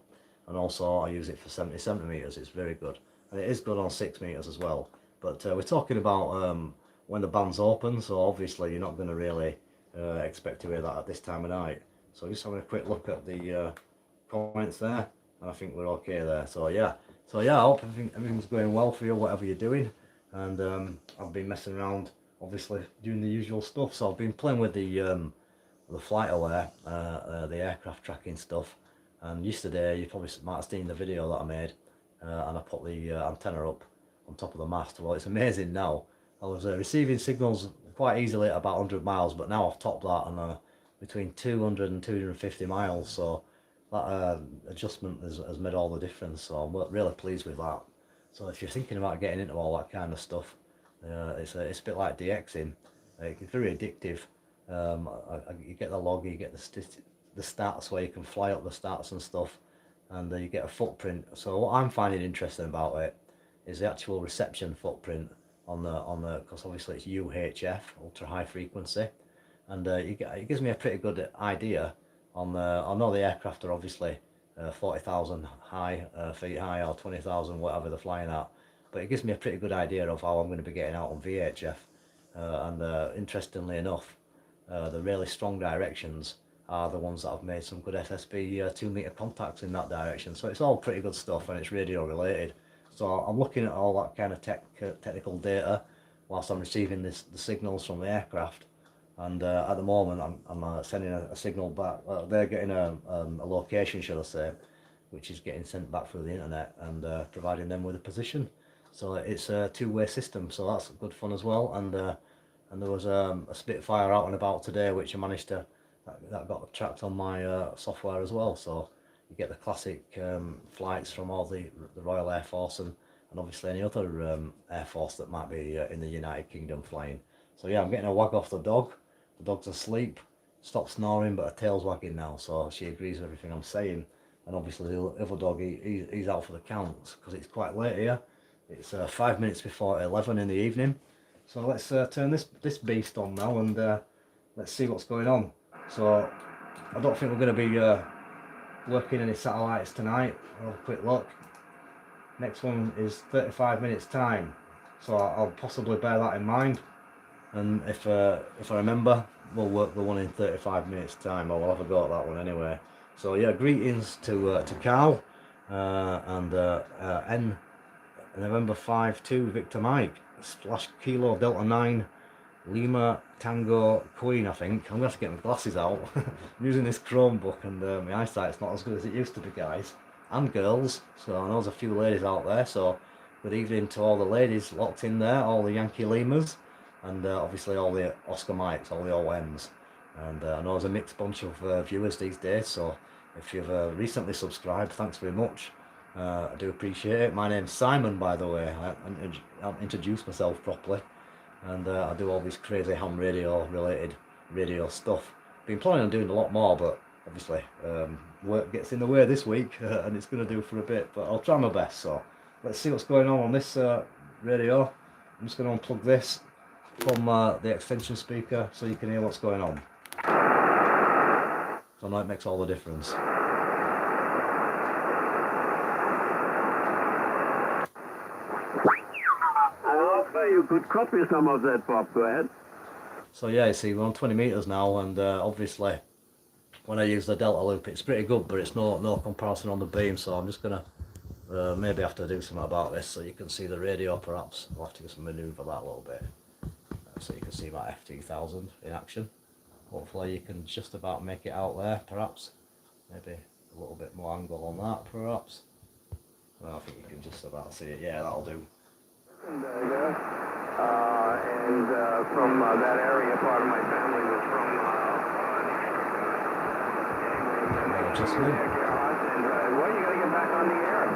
and also I use it for 70 centimeters. It's very good, and it is good on 6 meters as well. But we're talking about when the band's open, so obviously you're not going to really expect to hear that at this time of night. So just having a quick look at the comments there, and I think we're okay there. So yeah, I hope everything's going well for you, whatever you're doing. And I've been messing around, obviously doing the usual stuff. So I've been playing with the flight aware, the aircraft tracking stuff. And yesterday, you probably might have seen the video that I made, and I put the antenna up on top of the mast. Well, it's amazing now. I was receiving signals quite easily at about 100 miles, but now I've topped that on between 200 and 250 miles. So that adjustment has made all the difference. So I'm really pleased with that. So if you're thinking about getting into all that kind of stuff, it's a bit like DXing. It's very addictive. You get the log, you get the stats where you can fly up the stats and stuff, and you get a footprint. So what I'm finding interesting about it is the actual reception footprint on the because obviously it's UHF, ultra high frequency, and it gives me a pretty good idea on the. I know the aircraft are obviously 40,000 feet high, or 20,000, whatever they're flying at, but it gives me a pretty good idea of how I'm going to be getting out on VHF. And interestingly enough, the really strong directions are the ones that have made some good SSB 2 meter contacts in that direction. So it's all pretty good stuff, and it's radio related. So I'm looking at all that kind of technical data whilst I'm receiving the signals from the aircraft. And at the moment, I'm sending a signal back. They're getting a location, should I say, which is getting sent back through the internet, and providing them with a position. So it's a two-way system. So that's good fun as well. And there was a Spitfire out and about today, which I managed to that got tracked on my software as well. So you get the classic flights from all the Royal Air Force and obviously any other Air Force that might be in the United Kingdom flying. So yeah, I'm getting a wag off the dog. The dog's asleep, stopped snoring, but her tail's wagging now, so she agrees with everything I'm saying. And obviously the other dog, he's out for the counts because it's quite late here. It's 5 minutes before 11 in the evening. So let's turn this beast on now, and let's see what's going on. So I don't think we're going to be working any satellites tonight. I'll have a quick look. Next one is 35 minutes time, so I'll possibly bear that in mind. And if I remember, we'll work the one in 35 minutes time, or we'll have a go at that one anyway. So yeah, greetings to Carl, and N November 5-2 Victor Mike / Kilo Delta 9 Lima Tango Queen. I think I'm gonna have to get my glasses out. I'm using this Chromebook, and my eyesight's not as good as it used to be, guys and girls. So I know there's a few ladies out there, so good evening to all the ladies locked in there, all the Yankee Limas, and obviously all the Oscar Mikes, all the OMs. And I know there's a mixed bunch of viewers these days, so if you've recently subscribed, thanks very much. I do appreciate it. My name's Simon, by the way. I'll introduce myself properly, and I do all this crazy ham radio related radio stuff. Been planning on doing a lot more, but obviously work gets in the way this week, and it's going to do for a bit, but I'll try my best. So let's see what's going on this radio. I'm just going to unplug this from the extension speaker so you can hear what's going on. So now it makes all the difference. You could copy some of that, Bob. Go ahead. So yeah, you see, we're on 20 meters now, and obviously when I use the Delta loop, it's pretty good, but it's no comparison on the beam. So I'm just gonna maybe have to do something about this so you can see the radio. Perhaps I'll have to just maneuver that a little bit so you can see my FT-847 in action. Hopefully you can just about make it out there. Perhaps maybe a little bit more angle on that. Perhaps. Well, I think you can just about see it. Yeah, that'll do. And from that area, part of my family was from Adjustment. and well, you got to get back on the air.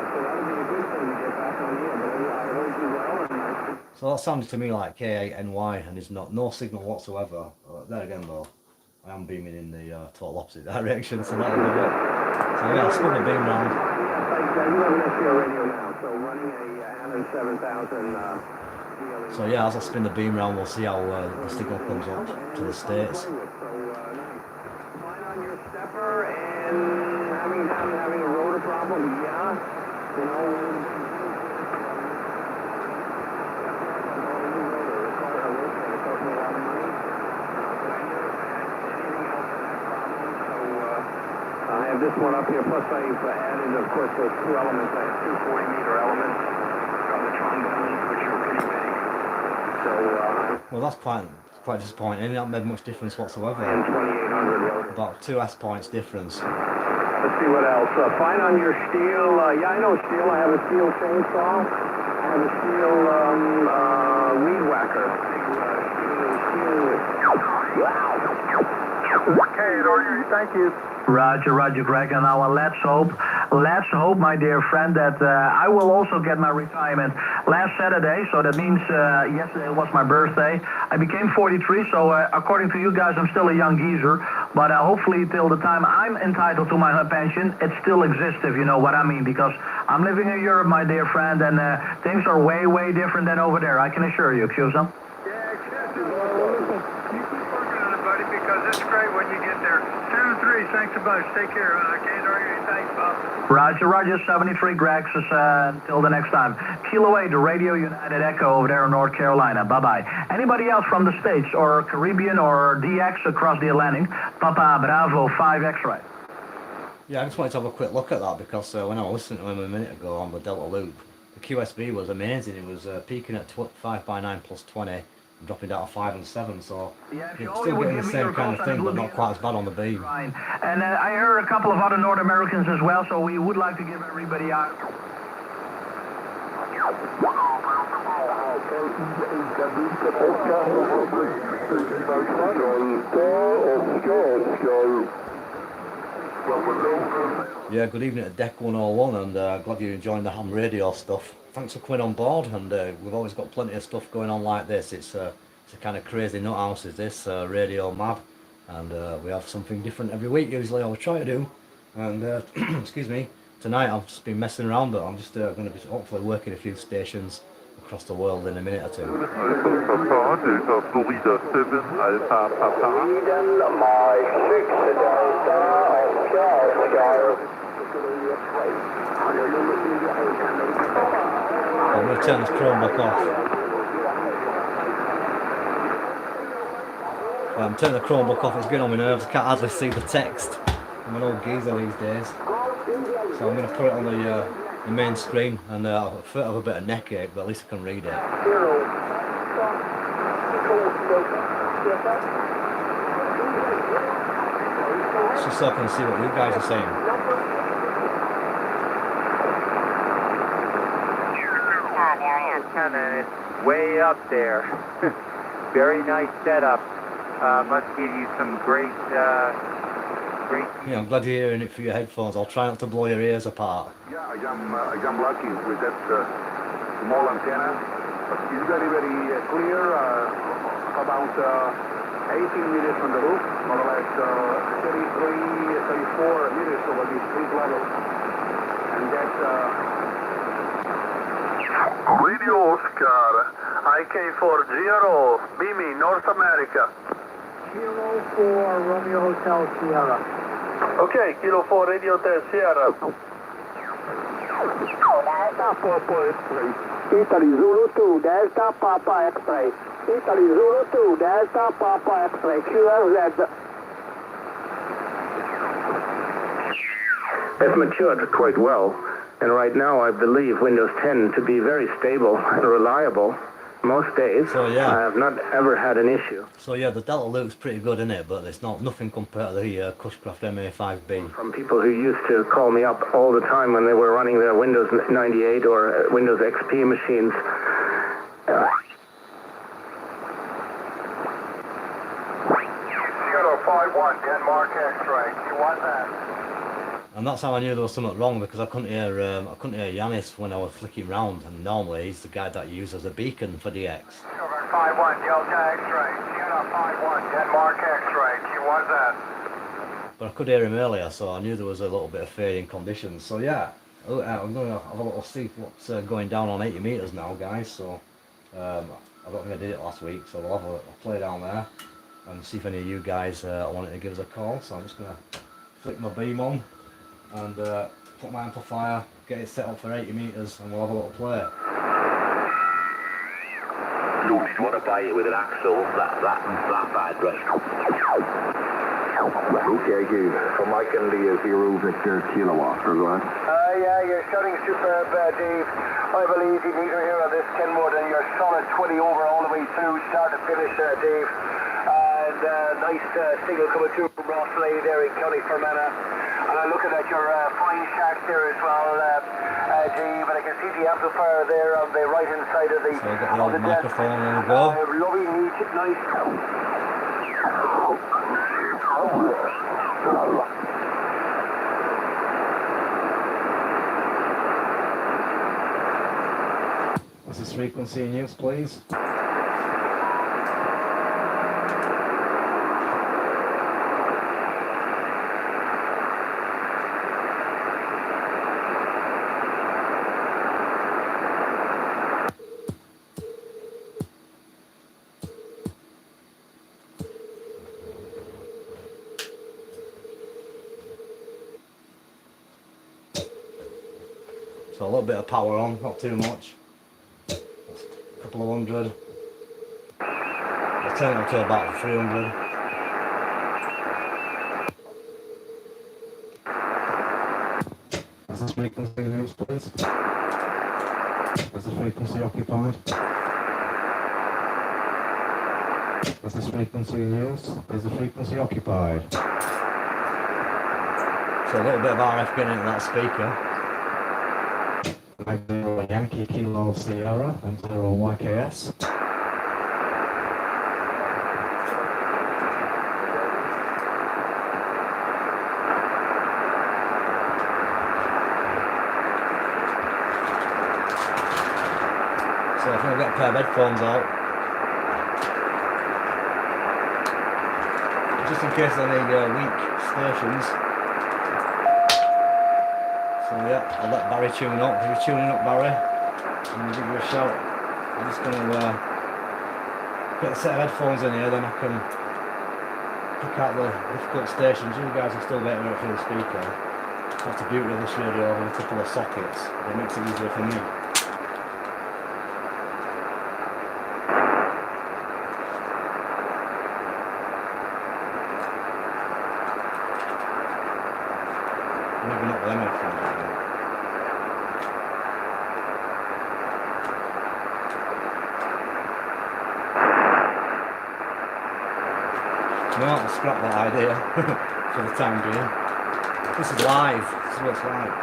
So that would be a good thing to get back on the air. But I heard you well, and So that sounded to me like K8NY, and there's no signal whatsoever. There again though, I am beaming in the total opposite direction, so that'll do it. So yeah, I'll spin the beam round. Yes, I do have an SPO radio now, so running a Allen 7000. So yeah, as I spin the beam round, we'll see how the signal comes up to the States. So nice. Fine on your stepper and having a rotor problem, yeah. You know. I have this one up here, plus I've added, of course, those two elements. I have two 40-meter elements on the trombones, which are pretty big. So, well, that's quite disappointing. It hasn't made much difference whatsoever. and 2800 rotor. About 2 S points difference. Let's see what else. Fine on your steel. Yeah, I know steel. I have a steel chainsaw. I have a steel weed whacker. Wow. Okay, thank you. Roger, Greg, and now let's hope, my dear friend, that I will also get my retirement last Saturday, so that means yesterday was my birthday. I became 43, so according to you guys, I'm still a young geezer, but hopefully till the time I'm entitled to my pension, it still exists, if you know what I mean, because I'm living in Europe, my dear friend, and things are way, way different than over there, I can assure you, Cusa. Yeah, exactly. You keep working on it, buddy, because it's great when you get there. 7-3, thanks a bunch. Take care. Can't argue. Thanks, Bob. Roger, 73 Greg, until the next time. Kilo 8, the Radio United Echo over there in North Carolina. Bye-bye. Anybody else from the States or Caribbean or DX across the Atlantic? Papa Bravo 5 X-ray. Yeah, I just wanted to have a quick look at that because when I was listening to him a minute ago on the Delta Loop, the QSB was amazing. It was peaking at 5x9 plus 20. Dropping down to 5 and 7, so yeah, it's still getting the same kind of thing, but not quite as bad on the beam. Fine. And I heard a couple of other North Americans as well, so we would like to give everybody out. Yeah, good evening to Deck 101, and glad you're enjoying the ham radio stuff. Thanks for coming on board, and we've always got plenty of stuff going on like this. It's a kind of crazy nut house is this, Radio Mad, and we have something different every week usually, or we try to do. And excuse me, tonight I've just been messing around, but I'm just going to be hopefully working a few stations across the world in a minute or two. I'm going to turn this Chromebook off. I'm turning the Chromebook off, it's getting on my nerves. I can't hardly see the text. I'm an old geezer these days. So I'm going to put it on the main screen, and I have a bit of neck ache, but at least I can read it. Just so I can see what you guys are saying. Antenna is way up there. Very nice setup. Must give you some great. Yeah, I'm glad you're hearing it through your headphones. I'll try not to blow your ears apart. Yeah, I'm lucky with that small antenna. But it's very, very clear. About 18 meters from the roof, more or less 33, 34 meters over the street level. And that's. Radio Oscar, IK40, beaming North America. Kilo 4, Romeo Hotel Sierra. Okay, Kilo 4, Radio 10, Sierra. Delta Papa X-ray. Italy Zulu 2, Delta Papa X-ray. Italy Zulu 2, Delta Papa X-ray. QRZ. It's matured quite well, and right now I believe Windows 10 to be very stable and reliable most days. So yeah, I have not ever had an issue. So yeah, the Delta Loop's pretty good, isn't it? But it's nothing compared to the Cushcraft MA5B. From people who used to call me up all the time when they were running their Windows 98 or Windows XP machines. 051, Denmark X-ray. You want that? And that's how I knew there was something wrong, because I couldn't hear Yanis when I was flicking round, and normally he's the guy that uses a beacon for DX. 51, Delta X-ray. 51, Denmark X-ray. Q was that. But I could hear him earlier, so I knew there was a little bit of fading conditions. So yeah, I'm going to have a little see what's going down on 80 metres now, guys. So I don't think I did it last week, so we'll have a play down there and see if any of you guys wanted to give us a call. So I'm just going to flick my beam on and put my amplifier, get it set up for 80 metres, and we'll have a little play. Luke, did you want to buy it with an axle that bad, right? Okay, Gabe. From Mike and Lee, 0 Victor kilowatt. Go on. Yeah, you're shouting superb, Dave. I believe you need to hear on this Kenwood, and you're solid 20 over all the way through, start to finish, Dave. And nice signal coming through from Rossley there in County Fermanagh. And I'm looking at your fine shack there as well, Dave. And I can see the amplifier there on the right hand side of the. So I've got the old microphone on the go. Lovely, neat, nice. This is frequency in use, please. So a little bit of power on, not too much. A couple of hundred. I'll turn it up to about 300. Is this frequency in use, please? Is this frequency occupied? Is this frequency in use? Is the frequency occupied? So a little bit of RF getting into that speaker. Yankee Kilo Sierra and 0 YKS. So I think I've got a pair of headphones out. Just in case I need weak stations. So yeah, I'll let Barry tune up. If you're tuning up, Barry, I'm going to give you a shout. I'm just going to get a set of headphones in here, then I can pick out the difficult stations. You guys will still be able to hear it through the speaker. That's the beauty of this radio, having a couple of sockets. It makes it easier for me. Maybe not them headphones. No, I'll scrap that idea for the time being. This is live. This is what's live.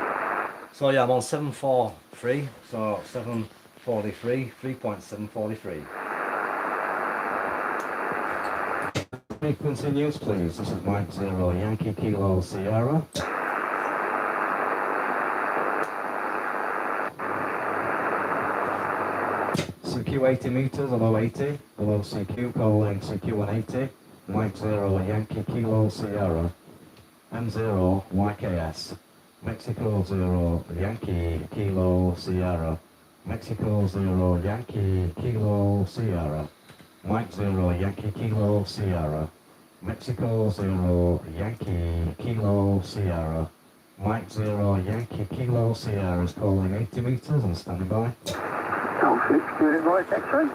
So yeah, I'm on 743. So 743, 3.743. Frequency news, please. This is Mike 0 Yankee Kilo Sierra. CQ 80 meters, below 80. Below CQ, calling CQ 180. Mike 0 Yankee Kilo Sierra. M0 YKS. Mexico 0 Yankee Kilo Sierra. Mexico 0 Yankee Kilo Sierra. Mike 0 Yankee Kilo Sierra. Mexico 0 Yankee Kilo Sierra. Mike 0 Yankee Kilo Sierra is calling 80 meters and standing by. Golf 6, Juliet Mike X-ray.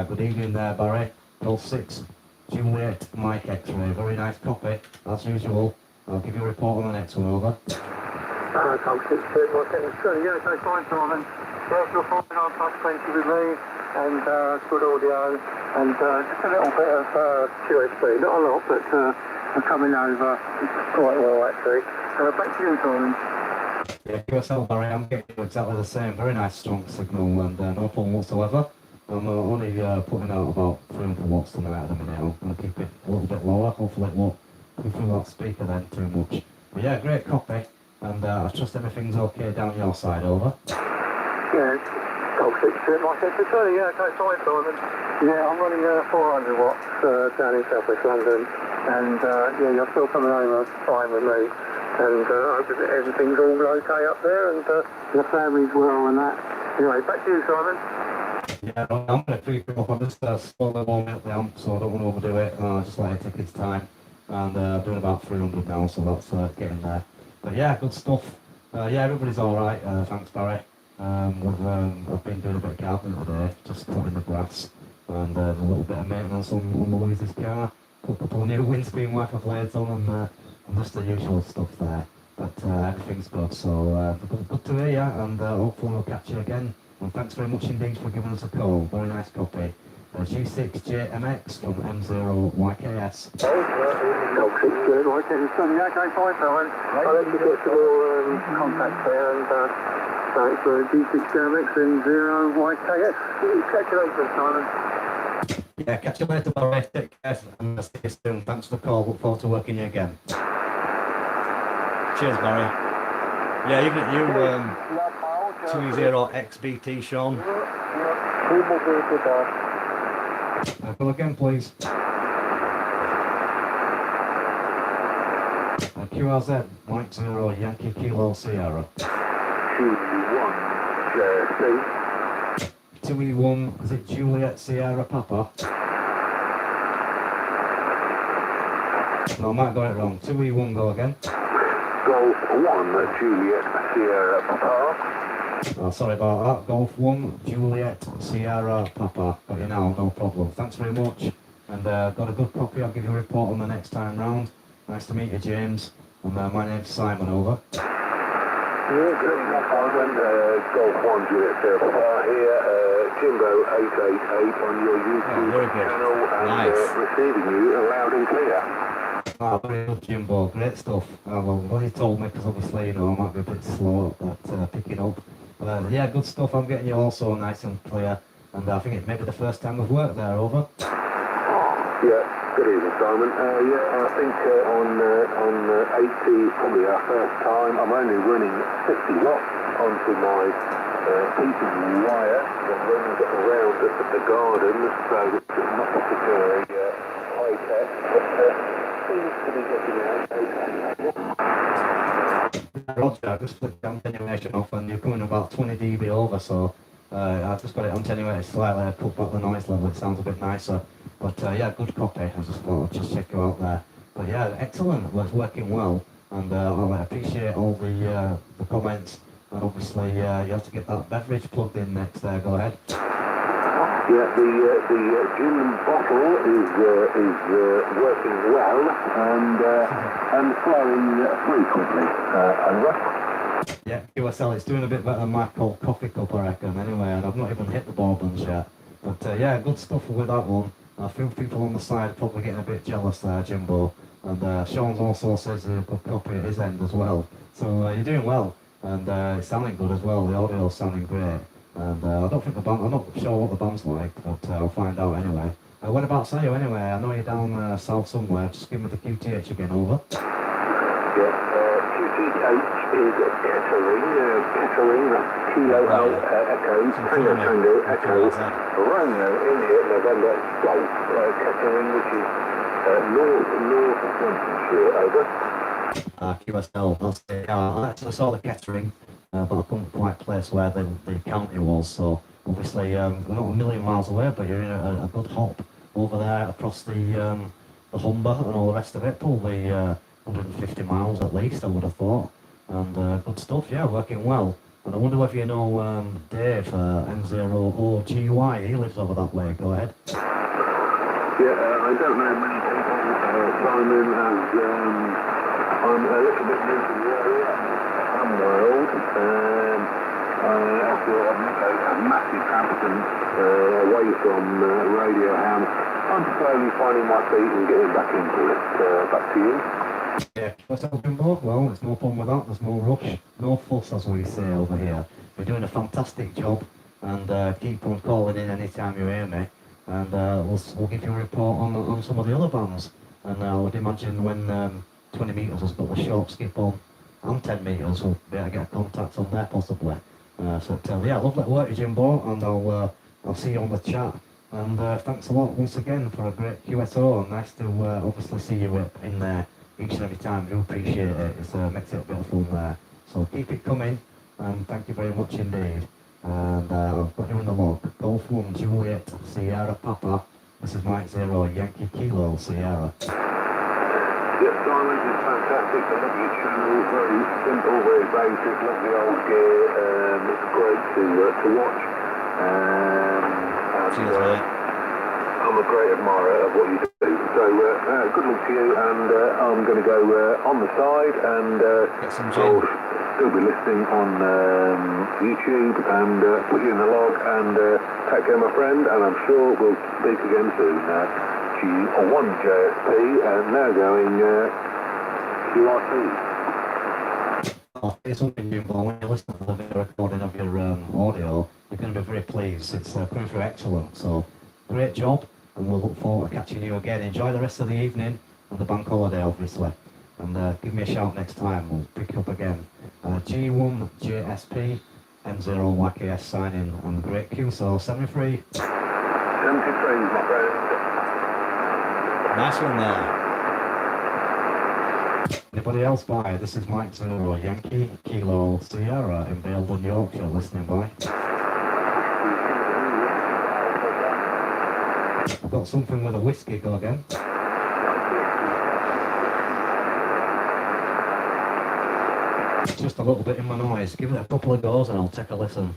Good evening there, Barry. Golf 6, Juliet Mike X-ray. Very nice copy, as usual. I'll give you a report on the next one, over. Golf 6, Juliet Mike X-ray. Yeah, so fine, Simon. Yes, you're fine on plus 20 with me, and good audio, and just a little bit of QSB. Not a lot, but coming over quite well, actually. Back to you, Simon. Yeah, QSL, Barry, I'm getting exactly the same. Very nice, strong signal, and no problem whatsoever. I'm only putting out about 300 watts tonight at the minute. I'm going to keep it a little bit lower. Hopefully it won't go through that speaker then too much. But yeah, great copy, and I trust everything's okay down your side, over. Yeah, Golf 6, Stuart, Mike FT-847, yeah, okay, fine, Simon. Yeah, I'm running 400 watts down in South West London, and yeah, you're still coming home fine with me. And I hope that everything's all okay up there, and the family's well and that. Anyway, back to you, Simon. Yeah, I'm going to creep it up. I'm just slowly warming up the amp, so I don't want to overdo it. Just let it take its time. And doing about 300 now, so that's getting there. But yeah, good stuff. Yeah, everybody's alright. Thanks, Barry. I've been doing a bit of gardening today, just cutting the grass, and a little bit of maintenance on Louise's car. Put a couple of new windscreen wiper blades on, and just the usual stuff there. But everything's good, so good to hear you, and hopefully we'll catch you again. And thanks very much indeed for giving us a call. Very nice copy. G6JMX from M0YKS. G6JMX, yeah, okay, fine, Simon. I'll let you get some more contacts there, and thanks for G6JMX and M0YKS. Catch you later, Simon. Yeah, catch you later, Barry. Take care, and see you soon. Thanks for the call. Look forward to working you again. Cheers, Barry. Yeah, you 20XBT, Sean. Go again, please. QRZ, Mike 0, Yankee Kilo Sierra. 2E1, is it Juliet Sierra Papa? No, I might got it wrong. 2E1, go again. Golf 1, Juliet Sierra Papa. Oh, sorry about that. Golf 1, Juliet Sierra Papa. Got you now, no problem. Thanks very much. And got a good copy. I'll give you a report on the next time round. Nice to meet you, James. And my name's Simon, over. Yeah, good. Golf 1, Juliet Sierra Papa here. Jimbo 888 on your YouTube channel, and nice. Receiving you loud and clear. Ah, very good, Jimbo. Great stuff. Well, what he told me, because obviously, you know, I might be a bit slow at picking up. But yeah, good stuff. I'm getting you also nice and clear. And I think it may be the first time we've worked there, over. Yeah, good evening, Simon. Yeah, I think on 80 is probably our first time. I'm only running 50 watts onto my piece of wire that runs around the garden, so it's not particularly high-tech, but seems to be getting out. Roger, I just put the attenuation off, and you're coming about 20 dB over, so I've just got it attenuated slightly, cut back the noise level, it sounds a bit nicer. But yeah, good copy. I just thought I'd just check you out there. But yeah, excellent. Well, it's working well, and I appreciate all the comments. And obviously, you have to get that beverage plugged in next. There, go ahead. Yeah, the gin bottle is working well and flowing frequently. Over. Yeah, QSL, it's doing a bit better than my cold coffee cup, I reckon. Anyway, and I've not even hit the bourbons yet. But yeah, good stuff with that one. I feel people on the side are probably getting a bit jealous there, Jimbo. And Sean's also says a good copy at his end as well. So you're doing well, and it's sounding good as well. The audio's sounding great. And I don't think the band, I'm not sure what the band's like, but I'll find out anyway. Whereabouts are you anyway? I know you're down south somewhere. Just give me the QTH again, over. Yeah, QTH is Kettering, that's Kilo Echo, Tango Echo, Romeo, India, November, Golf, Kettering, which is north Lincolnshire, over. QSL, that's it. I actually saw the Kettering, but I couldn't quite place where the county was, so obviously we're not a million miles away, but you're in a good hop over there across the Humber and all the rest of it, probably 150 miles at least, I would have thought. And good stuff, yeah, working well. And I wonder if you know Dave, M0OGY, he lives over that way, go ahead. Yeah, I don't know many people, Simon, as I'm a little bit new to the area, I'm world, after a massive absence away from Radio Ham, I'm slowly finding my feet and getting back into it. Back to you. Yeah, well, there's no problem with that, there's no rush, no fuss as we say over here. You're doing a fantastic job, and keep on calling in anytime you hear me, and we'll give you a report on some of the other bands. And I would imagine when 20 metres has got the short skip on, and 10 metres, we'll be able to get a contact on there possibly. Yeah, lovely work, Jimbo, and I'll see you on the chat. And thanks a lot once again for a great QSO. Nice to obviously see you in there each and every time. Do appreciate it. It makes it a bit of fun there. So keep it coming, and thank you very much indeed. And I've got you in the log. Golf 1 Juliet Sierra Papa. This is Mike 0 Yankee Kilo Sierra. Yes, Simon, it's fantastic. I love your channel. Very simple, very basic. Love the old gear. It's great to watch. Cheers, mate. I'm a great admirer of what you do. So good luck to you. And I'm going to go on the side and get some I'll still be listening on YouTube and put you in the log and take care, my friend. And I'm sure we'll speak again soon. G1 JSP and now going QRT. I'll say something, Jimbo. When you listen to the video recording of your audio, you're going to be very pleased. It's coming through excellent. So, great job, and we'll look forward to catching you again. Enjoy the rest of the evening and the bank holiday, obviously. And give me a shout next time. We'll pick you up again. G1 JSP M0 YKS signing and great Q. So 73. 73, my friend. Nice one there. Anybody else by? This is Mike 0 Yankee Kilo Sierra in Baildon, Yorkshire, listening by. I've got something with a whiskey, go again. Just a little bit in my noise. Give it a couple of goes and I'll take a listen.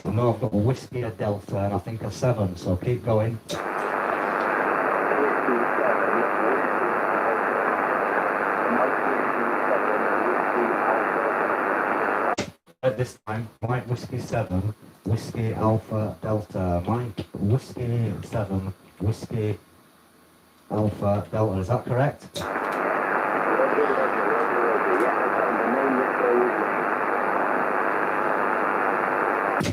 I know I've got a whiskey, a Delta, and I think a 7, so keep going. At this time, Mike Whiskey 7, Whiskey Alpha Delta. Mike Whiskey 7, Whiskey Alpha Delta. Is that correct?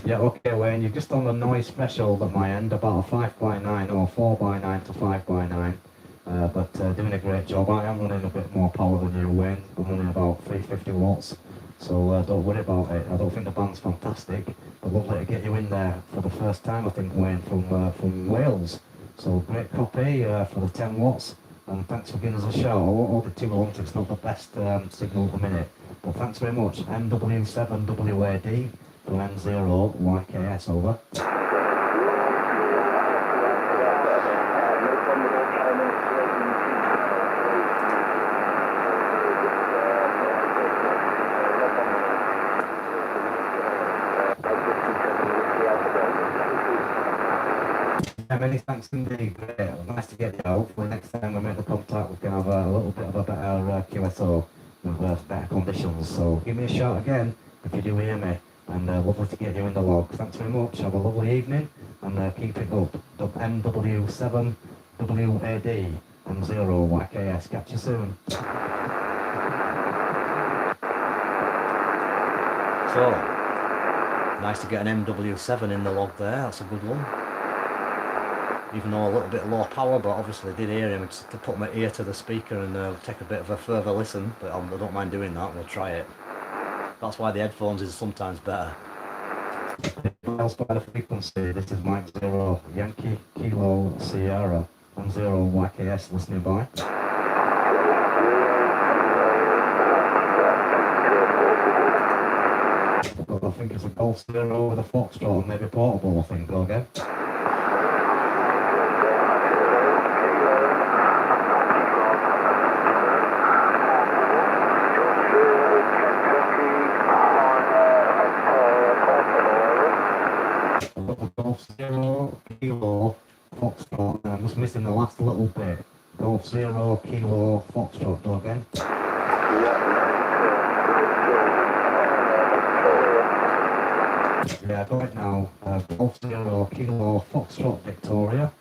Yeah, okay, Wayne, you're just on the noise threshold at my end, about a 5x9 or 4x9 to 5x9. But doing a great job. I am running a bit more power than you, Wayne. I'm running about 350 watts. So don't worry about it. I don't think the band's fantastic, but lovely to get you in there for the first time, I think, Wayne, from Wales. So great copy for the 10 watts, and thanks for giving us a shout. I won't hold it too long, it's not the best signal at the minute, but thanks very much. MW7WAD from M0 YKS, over. Many thanks indeed, great. Nice to get you out. Hopefully next time we make the contact we can have a little bit of a better QSO with better conditions. So give me a shout again if you do hear me, and lovely to get you in the log. Thanks very much, have a lovely evening, and keep it up. MW7WAD and 0 YKS. Catch you soon. So, nice to get an MW7 in the log there, that's a good one. Even though a little bit low power, but obviously did hear him to put my ear to the speaker and take a bit of a further listen, but I don't mind doing that, we'll try it. That's why the headphones is sometimes better. Else by the frequency, this is Mike 0 Yankee Kilo Sierra and 0 YKS listening by. I think it's a Golf 0 with a Foxtrot, maybe portable, I think, go again. Golf 0 Kilo Foxtrot, I'm just missing the last little bit. Golf 0 Kilo Foxtrot, go again. Yeah, go ahead now. Golf 0 Kilo Foxtrot Victoria.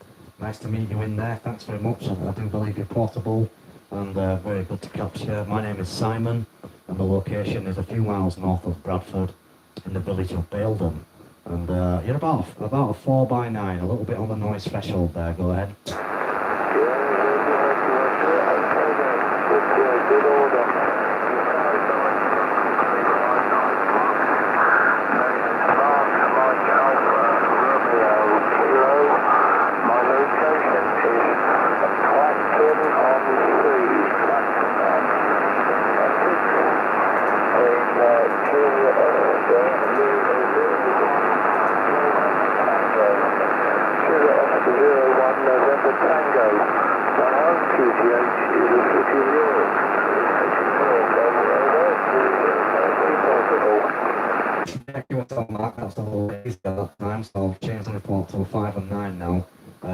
Nice to meet you in there, thanks very much. I do believe you're portable and very good to capture. My name is Simon and the location is a few miles north of Bradford in the village of Baildon. And you're about a 4x9, a little bit on the noise threshold there, go ahead. QSL mark, that's a little bit easier that time, so I've changed the report to a 5 and 9 now.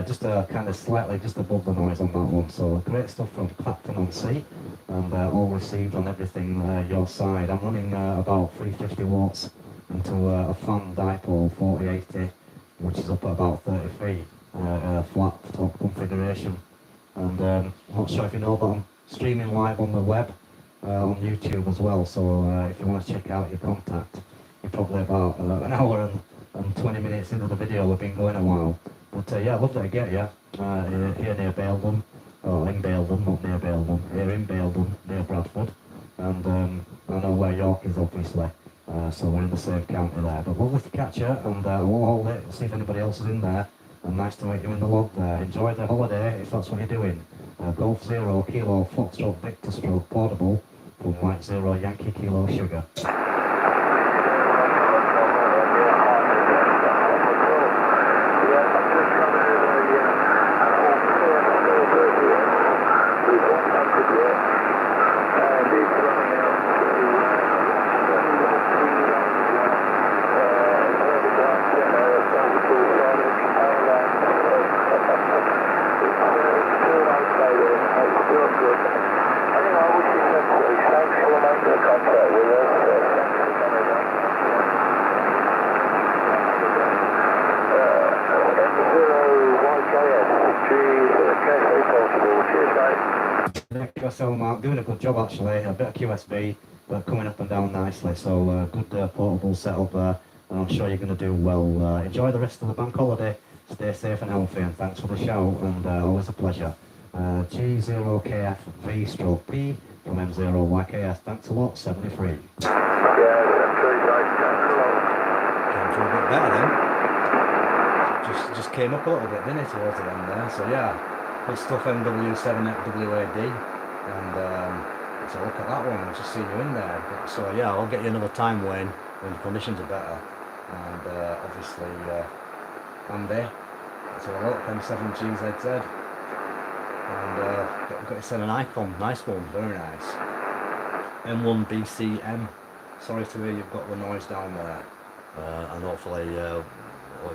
Just kind of slightly just above the noise on that one, so great stuff from Clapton on C, and all received on everything your side. I'm running about 350 watts into a fan dipole 4080, which is up at about 30 feet, flat top configuration. And I'm not sure if you know, but I'm streaming live on the web, on YouTube as well, so if you want to check out your contact, you're probably about an hour and 20 minutes into the video. We've been going a while. But yeah, lovely to get you here near Baildon, or in Baildon, not near Baildon, here in Baildon, near Bradford. And I know where York is, obviously, so we're in the same county there. But lovely to catch you, and we'll hold it, see if anybody else is in there. And nice to meet you in the log there. Enjoy the holiday, if that's what you're doing. Golf 0, Kilo, Foxtrot, Victor Stroke, Portable, from White 0, Yankee Kilo, Sugar. QSL Mark, doing a good job actually, a bit of QSB, but coming up and down nicely, so good portable setup there, and I'm sure you're going to do well. Enjoy the rest of the bank holiday, stay safe and healthy, and thanks for the shout, and always a pleasure. G0KFV/P from M0YKS, thanks a lot, 73. Yeah, that's very nice. Came through a bit better then. Just came up a little bit, didn't it, towards the end there, so yeah. Good stuff, MW7FWAD, and so look at that one, I've just seen you in there. But, so yeah, I'll get you another time, Wayne, when the conditions are better. And obviously, Andy, so look, M7GZZ, and got to send an icon, nice one, very nice. M1BCM, sorry to hear you've got the noise down there, and hopefully,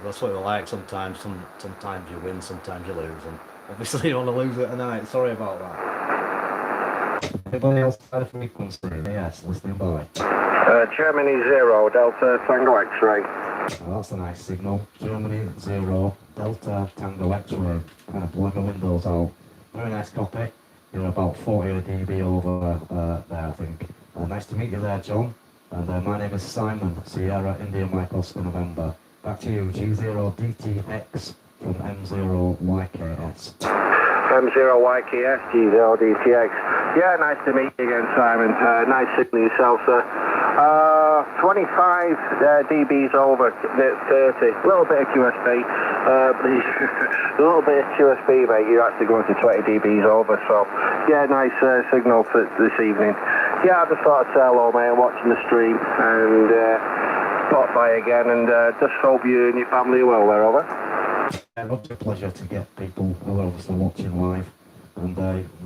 that's what we like sometimes, sometimes you win, sometimes you lose, and obviously you don't want to lose it tonight, sorry about that. Anybody else had a frequency? Yes, listening by. Germany 0, Delta Tango X-ray. Oh, that's a nice signal. Germany 0, Delta Tango X-ray. Kind of blowing the windows out. Very nice copy. You're about 40 dB over there, I think. Nice to meet you there, John. And my name is Simon, Sierra India Mike Oscar November. Back to you, G0DTX from M0YKS. M0YKS, G0DTX. Yeah, nice to meet you again, Simon. Nice signal yourself, sir. 25 dBs over 30. A little bit of QSB. A little bit of QSB, mate. You're actually going to 20 dBs over, so yeah, nice signal for this evening. Yeah, I just thought I'd say hello, mate. I'm watching the stream and stop by again, and just hope you and your family are well there, over. It's a pleasure to get people who are obviously watching live, and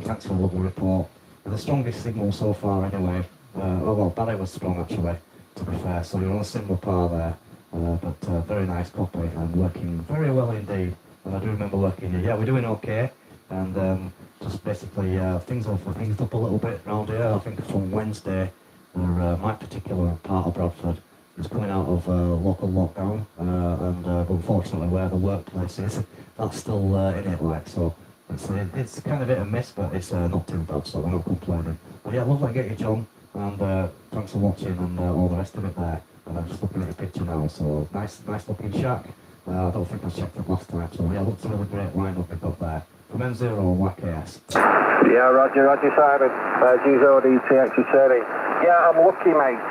thanks for the lovely report. The strongest signal so far anyway. Well, Barry was strong actually, to be fair, so you're on a similar par there, but very nice copy and working very well indeed. And I do remember working here. Yeah, we're doing okay, and just basically things have eased up a little bit around here. I think from Wednesday, where my particular part of Bradford is coming out of local lockdown, and unfortunately where the workplace is, that's still in it, like, so it's kind of hit and miss, but it's not too bad, so I'm not complaining. But yeah, lovely to get you, John, and thanks for watching and all the rest of it there. And I'm just looking at the picture now, so nice looking shack. I don't think I checked it last time, so yeah, looks a really great lineup we've got there. From M0YKS. Yeah, Roger, Simon. G0DTX returning. Yeah, I'm lucky, mate.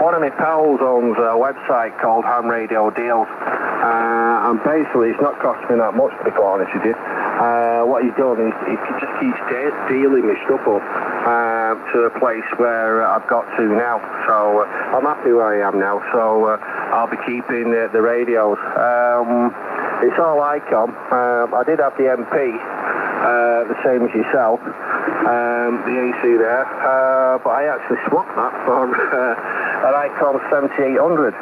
One of my pals owns a website called Ham Radio Deals, and basically it's not costing me that much, to be quite honest with you. What he's done is he just keeps dealing my stuff up to a place where I've got to now. So I'm happy where I am now, so I'll be keeping the radios. It's all ICOM. I did have the MP, the same as yourself, the AC there, but I actually swapped that for an ICOM 7800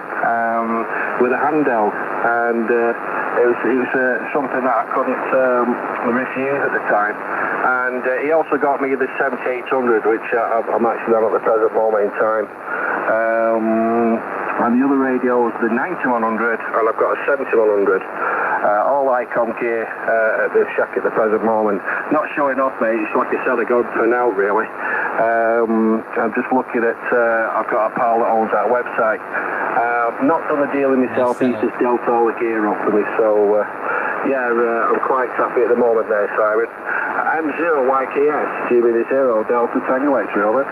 with a handheld, and it was something that I couldn't refuse at the time. And he also got me the 7800, which I'm actually on at the present moment in time. And the other radio is the 9100, and I've got a 7100. All ICOM gear at the shack at the present moment. Not showing off, mate. It's like I said, I got for now, really. I'm just looking at, I've got a pal that owns that website. Not done the dealing myself, he's just dealt all the gear up for me, so yeah, I'm quite happy at the moment there, Simon. M0YKS, Jimmy 0, Delta Tango X-Ray,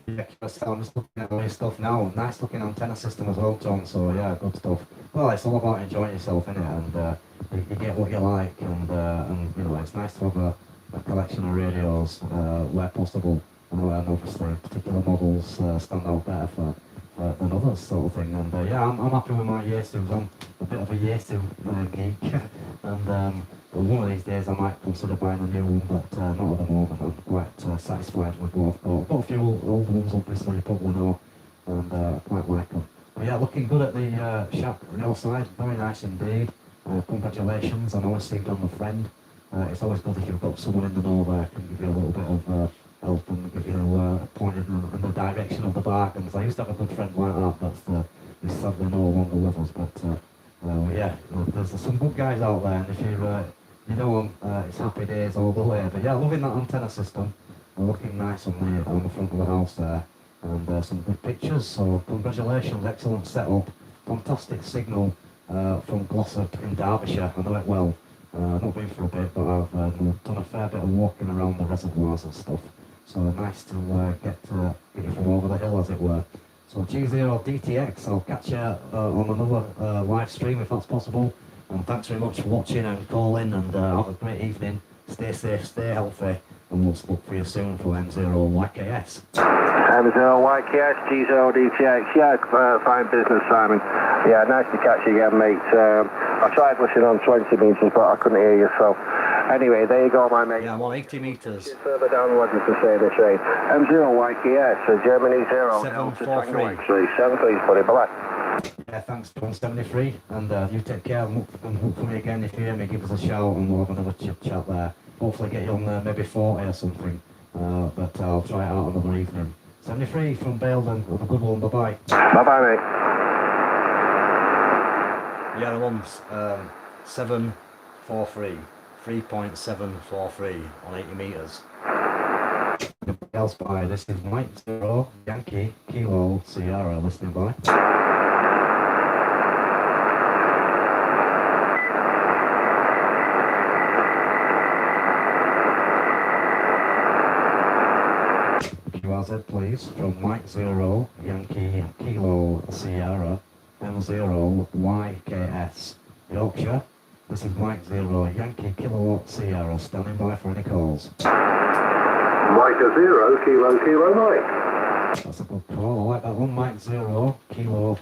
Yeah, I'm just looking at all this stuff now. Nice looking antenna system as well, John, so yeah, good stuff. Well, it's all about enjoying yourself, innit, and you get what you like, and you know, it's nice to have a collection of radios where possible, and obviously particular models stand out better than others, sort of thing. And yeah, I'm happy with my Yaesus. I'm a bit of a Yaesu geek, and one of these days I might consider buying a new one, but not at the moment. I'm quite satisfied with what I've got. I've got a few old ones, obviously, you probably know, and I quite like them. But yeah, looking good at the shack on your side, very nice indeed. Congratulations, I know I received on the friend. It's always good if you've got someone in the know there who can give you a little bit of help and give you a point in the direction of the bargains. I used to have a good friend like that, he's sadly no longer with us, but yeah, there's some good guys out there, and if you know them, it's happy days all the way. But yeah, loving that antenna system, looking nice on the front of the house there, and some good pictures, so congratulations, excellent setup, fantastic signal from Glossop in Derbyshire. I know it well. Not been for a bit, but I've done a fair bit of walking around the reservoirs and stuff. So nice to get you from over the hill, as it were. So G0 DTX, I'll catch you on another live stream if that's possible. And thanks very much for watching and calling, and have a great evening. Stay safe, stay healthy, and we'll look for you soon for M0YKS. M0YKS, G0 DTX, yeah, fine business, Simon. Yeah, nice to catch you again, mate. I tried listening on 20 metres, but I couldn't hear you, so... Anyway, there you go, my mate. Yeah, I'm on 80 metres. Further down, what does it say the train? M0YKS, Germany 0. 743. 7, please, buddy. Bye-bye. Yeah, thanks, John 73. And you take care and look for me again. If you hear me, give us a shout and we'll have another chat there. Hopefully get you on maybe 40 or something. But I'll try it out another evening. 73 from Baildon. Have a good one. Bye-bye. Bye-bye, mate. Yeah, I'm on 743. 3.743 on 80 metres. Everybody else by, this is Mike 0, Yankee, Kilo, Sierra, listening by. QRZ please, from Mike 0, Yankee, Kilo, Sierra, M0, YKS, Yorkshire. This is Mike 0, Yankee Kilowatt Sierra, standing by for any calls. Mike 0, Kilo Mike. That's a good call, I like that one, Mike 0, Kilo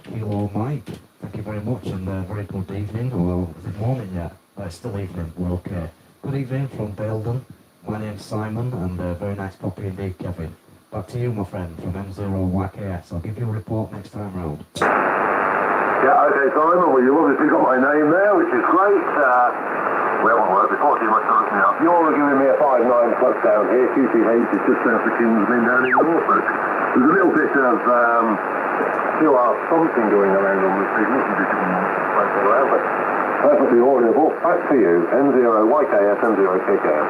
Mike. Thank you very much, and very good evening. Well, is it morning yet? It's still evening, we're okay. Good evening from Baildon. My name's Simon, and very nice copy indeed, Kevin. Back to you, my friend, from M0YKS. I'll give you a report next time round. Yeah, okay, Simon, well, you've obviously got my name there, which is great. We haven't worked before too much to look me up. You're giving me a 5-9 plus down here. QTH is just south of Kingsland down in Norfolk. There's a little bit of QR something going around on the signal, which is around, but perfectly audible. Back to you, M0YKS, M0KKS.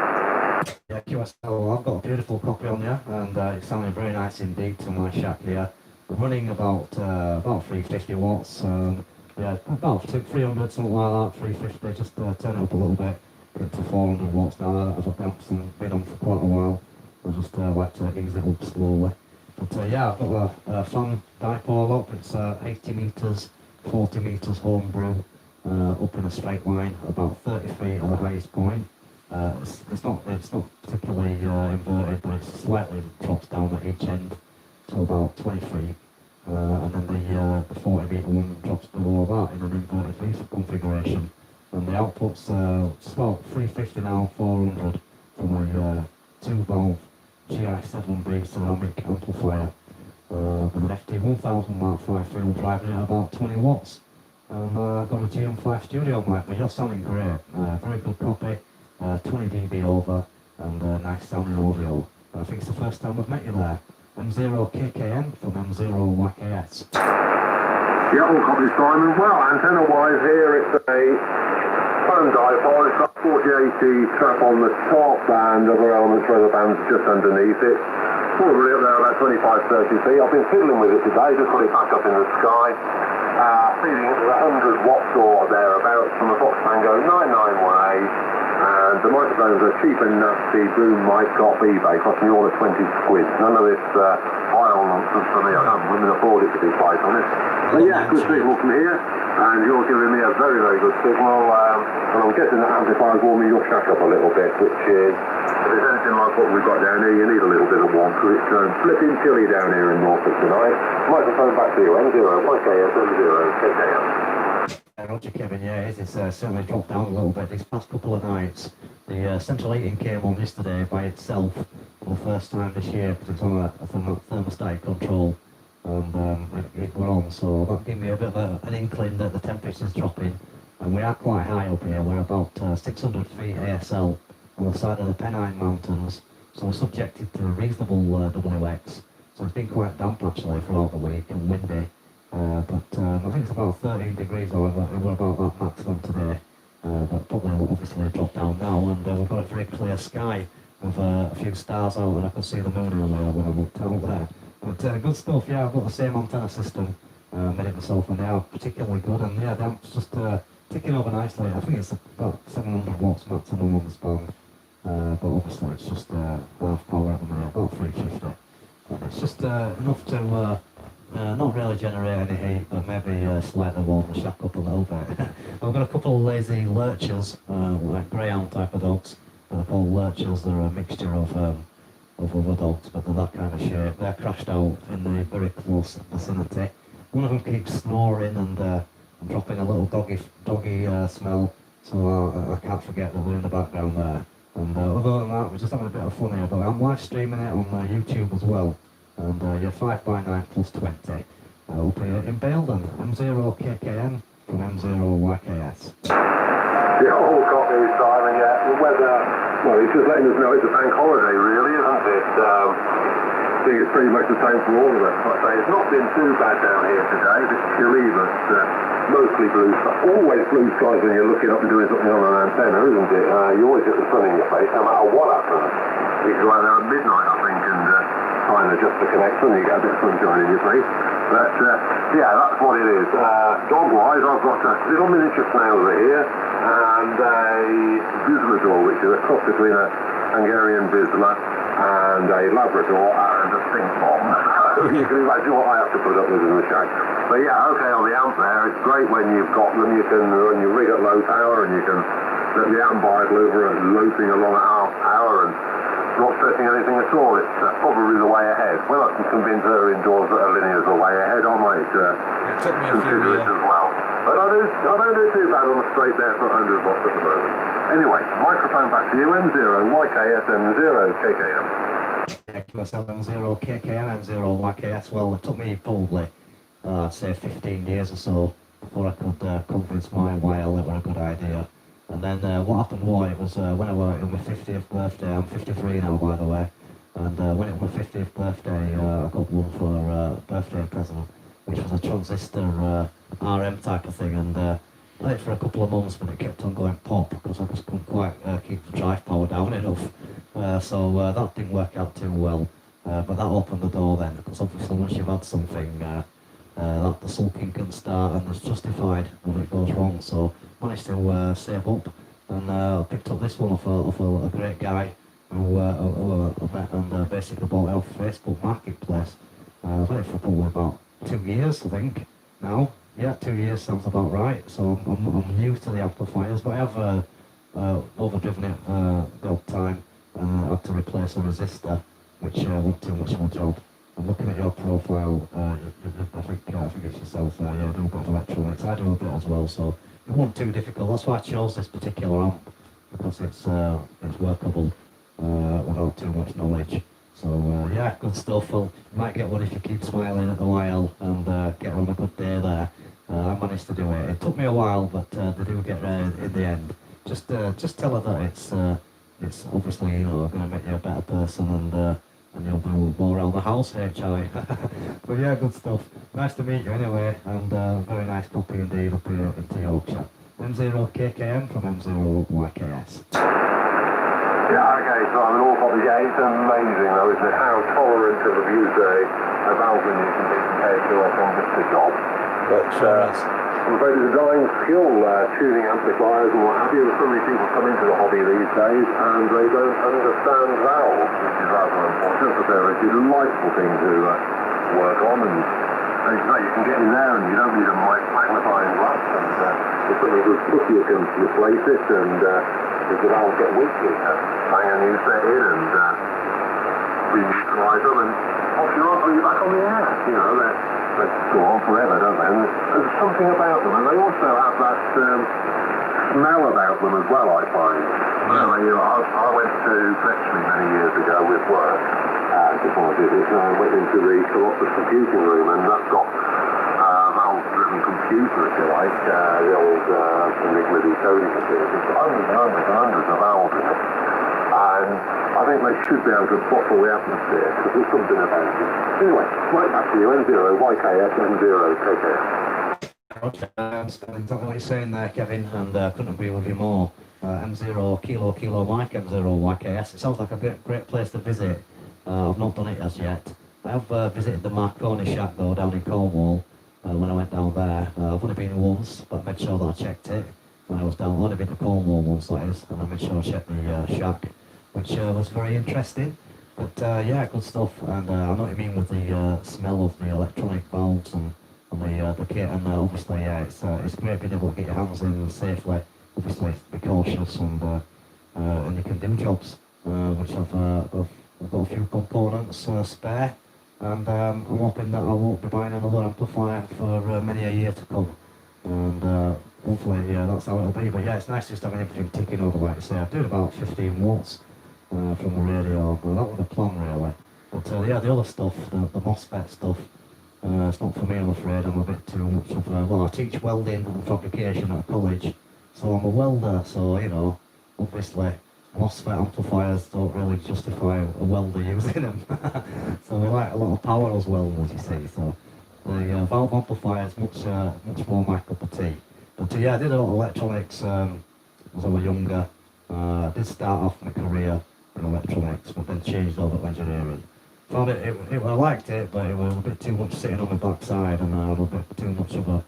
Yeah, QSL, I've got a beautiful copy on you, and it's sounding very nice indeed to my shack here. We're running about 350 watts, yeah, about 300, something like that, 350, just turn it up a little bit, get to 400 watts now. I've been on for quite a while, I just like to ease it up slowly. But yeah, I've got a fan dipole up, it's 80 metres, 40 metres homebrew, up in a straight line, about 30 feet at the highest point. It's not particularly inverted, but it slightly drops down at each end to about 20 feet, and then the 40 metre one drops below that in an inverted V configuration. And the output's it's about 350 now, 400 from a 2-valve GI7B ceramic amplifier with an FT-1000 Mark 5 field driving at about 20 watts. And got a GM5 studio mic, but you're sounding great. Very good copy, 20 dB over, and nice sounding audio. I think it's the first time I've met you there. M0KKN from M0YKS. Yeah, all copy, Simon. Well, antenna-wise here, it's a phone dipole. It's got 4080 strap on the top and other elements for other bands just underneath it. Probably up there about 25-30 feet. I've been fiddling with it today, just got it back up in the sky. Feeding it with 100 watts or thereabouts from a Fox Tango 991A. And the microphone's a cheap and nasty boom mic off eBay, costing me all of 20 quid. None of this file nonsense for me. I can't even afford it, to be quite honest. But yeah, good signal from here, and you're giving me a very, very good signal. And I'm guessing that amplifier's warming your shack up a little bit, which is, if it's anything like what we've got down here, you need a little bit of warmth, because it's flipping chilly down here in Norfolk tonight. Microphone back to you, M0, YKS, M0, KKM. Roger Kevin, yeah, it's certainly dropped down a little bit these past couple of nights. The central heating came on yesterday by itself for the first time this year because it's on a thermostatic control, and it went on, so that gave me a bit of an inkling that the temperature's dropping, and we are quite high up here. We're about 600 feet ASL on the side of the Pennine Mountains, so we're subjected to reasonable WX, so it's been quite damp actually throughout the week and windy. But I think it's about 13 degrees however, and we're about that maximum today. But probably will obviously drop down now, and we've got a very clear sky with a few stars out, and I can see the moon earlier when I looked out there. But good stuff, yeah, I've got the same antenna system, made it myself, and they are particularly good, and yeah, they're just ticking over nicely. I think it's about 700 watts maximum on the span, but obviously it's just half power at the minute, about 350. And it's just enough to not really generate any heat, but maybe slightly warm the shack up a little bit. I've got a couple of lazy lurchers, like greyhound type of dogs. They're called lurchers. They're a mixture of other dogs, but they're that kind of shape. They're crashed out in the very close vicinity. One of them keeps snoring and dropping a little doggy smell, so I can't forget that we're in the background there. And other than that, we're just having a bit of fun here, but I'm live streaming it on YouTube as well. And you're 5x9 plus 20. Up here in Baildon, M0KKN from M0YKS. Yeah, all copy, Simon, yeah. The weather, well, it's just letting us know it's a bank holiday, really, isn't it? I think it's pretty much the same for all of us. Like I say, it's not been too bad down here today. It's chilly, but mostly blue skies. Always blue skies when you're looking up and doing something on an antenna, isn't it? You always get the sun in your face, no matter what happens. It's right there at midnight, I think, and trying to adjust the connection, you get a bit of sunshine in your face. But yeah, that's what it is. Dog-wise, I've got a little miniature schnauzer here and a Vizsla, which is a cross between a Hungarian Vizsla and a Labrador and a stink bomb. You can imagine what I have to put up with in the shack. But yeah, okay, on the amp there, it's great when you've got them. You can run your rig at low power and you can let the amp idle over and looping along at half power and not stressing anything at all. It's probably the way ahead. Well, I can convince her indoors that a linear's the way ahead, I might consider it as well. But I don't do too bad on the straight barefoot 100 watts at the moment. Anyway, microphone back to you, M0, YKS, M0, KKM. M0KKM, M0YKS, well, it took me probably, I'd say 15 years or so before I could convince my YL it was a good idea. And then what happened was, when I was on my 50th birthday, I'm 53 now by the way, and when it was my 50th birthday, I got one for a birthday present, which was a transistor RM type of thing, and I had it for a couple of months, but it kept on going pop, because I just couldn't quite keep the drive power down enough, so that didn't work out too well, but that opened the door then, because obviously once you've had something, that the sulking can start, and it's justified when it goes wrong, so managed to save up and picked up this one off a great guy who I met and basically bought it off Facebook Marketplace. I've had it for probably about 2 years, I think, now. Yeah, 2 years sounds about right, so I'm new to the amplifiers, but I have overdriven it the odd time, had to replace a resistor, which wasn't too much of a job. And looking at your profile, I think it's yourself there, yeah, do a bit of electronics, I do a bit as well, so it wasn't too difficult. That's why I chose this particular amp, because it's workable without too much knowledge. So yeah, good stuff. Well, you might get one if you keep smiling at the while and get on a good day there. I managed to do it. It took me a while, but they do get there in the end. Just tell her that it's obviously, you know, going to make you a better person, and you'll do more around the house here, Charlie. But yeah, good stuff. Nice to meet you anyway, and very nice copy indeed up here into Yorkshire. M0KKM from M0YKS. Yeah, okay, so I'm an awful yeah, it's amazing though, isn't it, how tolerant of abuse a valve you can be compared to, I think, just a job. But I'm afraid it's a dying skill, tuning amplifiers and what have you. So many people come into the hobby these days and they don't understand valves, which is rather unfortunate, but they're a delightful thing to work on. And as you say, you can get in there and you don't need a magnifying glass, and if something goes crooked you can replace it, and if the valves get weak you bang a new set in and re-neutralise them, and off you're on, you're back on the air. You know, they go on forever, don't they? And there's something about them, and they also have that smell about them as well, I find. You know, I went to Bletchley many years ago with work, before I did it, and I went into the Colossus computing room, and that's got valve-driven computer, if you like, the old Enigma decoding machine. There's hundreds and hundreds and hundreds of valves in it. And I think they should be able to bottle the atmosphere, because there's something about it. Anyway, right back to you, M0YKS, M0KKS. Okay, I understand exactly what you're saying there, Kevin, and couldn't agree with you more. M0 Kilo Mike, M0YKS. It sounds like a great place to visit. I've not done it as yet. I have visited the Marconi shack though down in Cornwall when I went down there. I've only been once, but I made sure that I checked it when I was down. I've only been to Cornwall once, that is, and I made sure I checked the shack, which was very interesting. But yeah, good stuff. And I know what you mean with the smell of the electronic valves and the kit, and obviously yeah, it's great being able to get your hands in safely. Obviously, be cautious, and you can do jobs, which I've got a few components spare, and I'm hoping that I won't be buying another amplifier for many a year to come, and hopefully that's how it'll be. But yeah, it's nice just having everything ticking over, like I say. I'm doing about 15 watts from the radio, but that was the plan really. But yeah, the other stuff, the MOSFET stuff, it's not for me, I'm afraid. I'm a bit too much of well, I teach welding and fabrication at college, so I'm a welder, so you know, obviously MOSFET amplifiers don't really justify a welder using them. So we like a lot of power as welders, you see. So the valve amplifier is much more my cup of tea. But yeah, I did a lot of electronics as I was younger. I did start off my career in electronics, but then changed over to engineering. Found I liked it, but it was a bit too much sitting on my backside, and I was a bit too much of a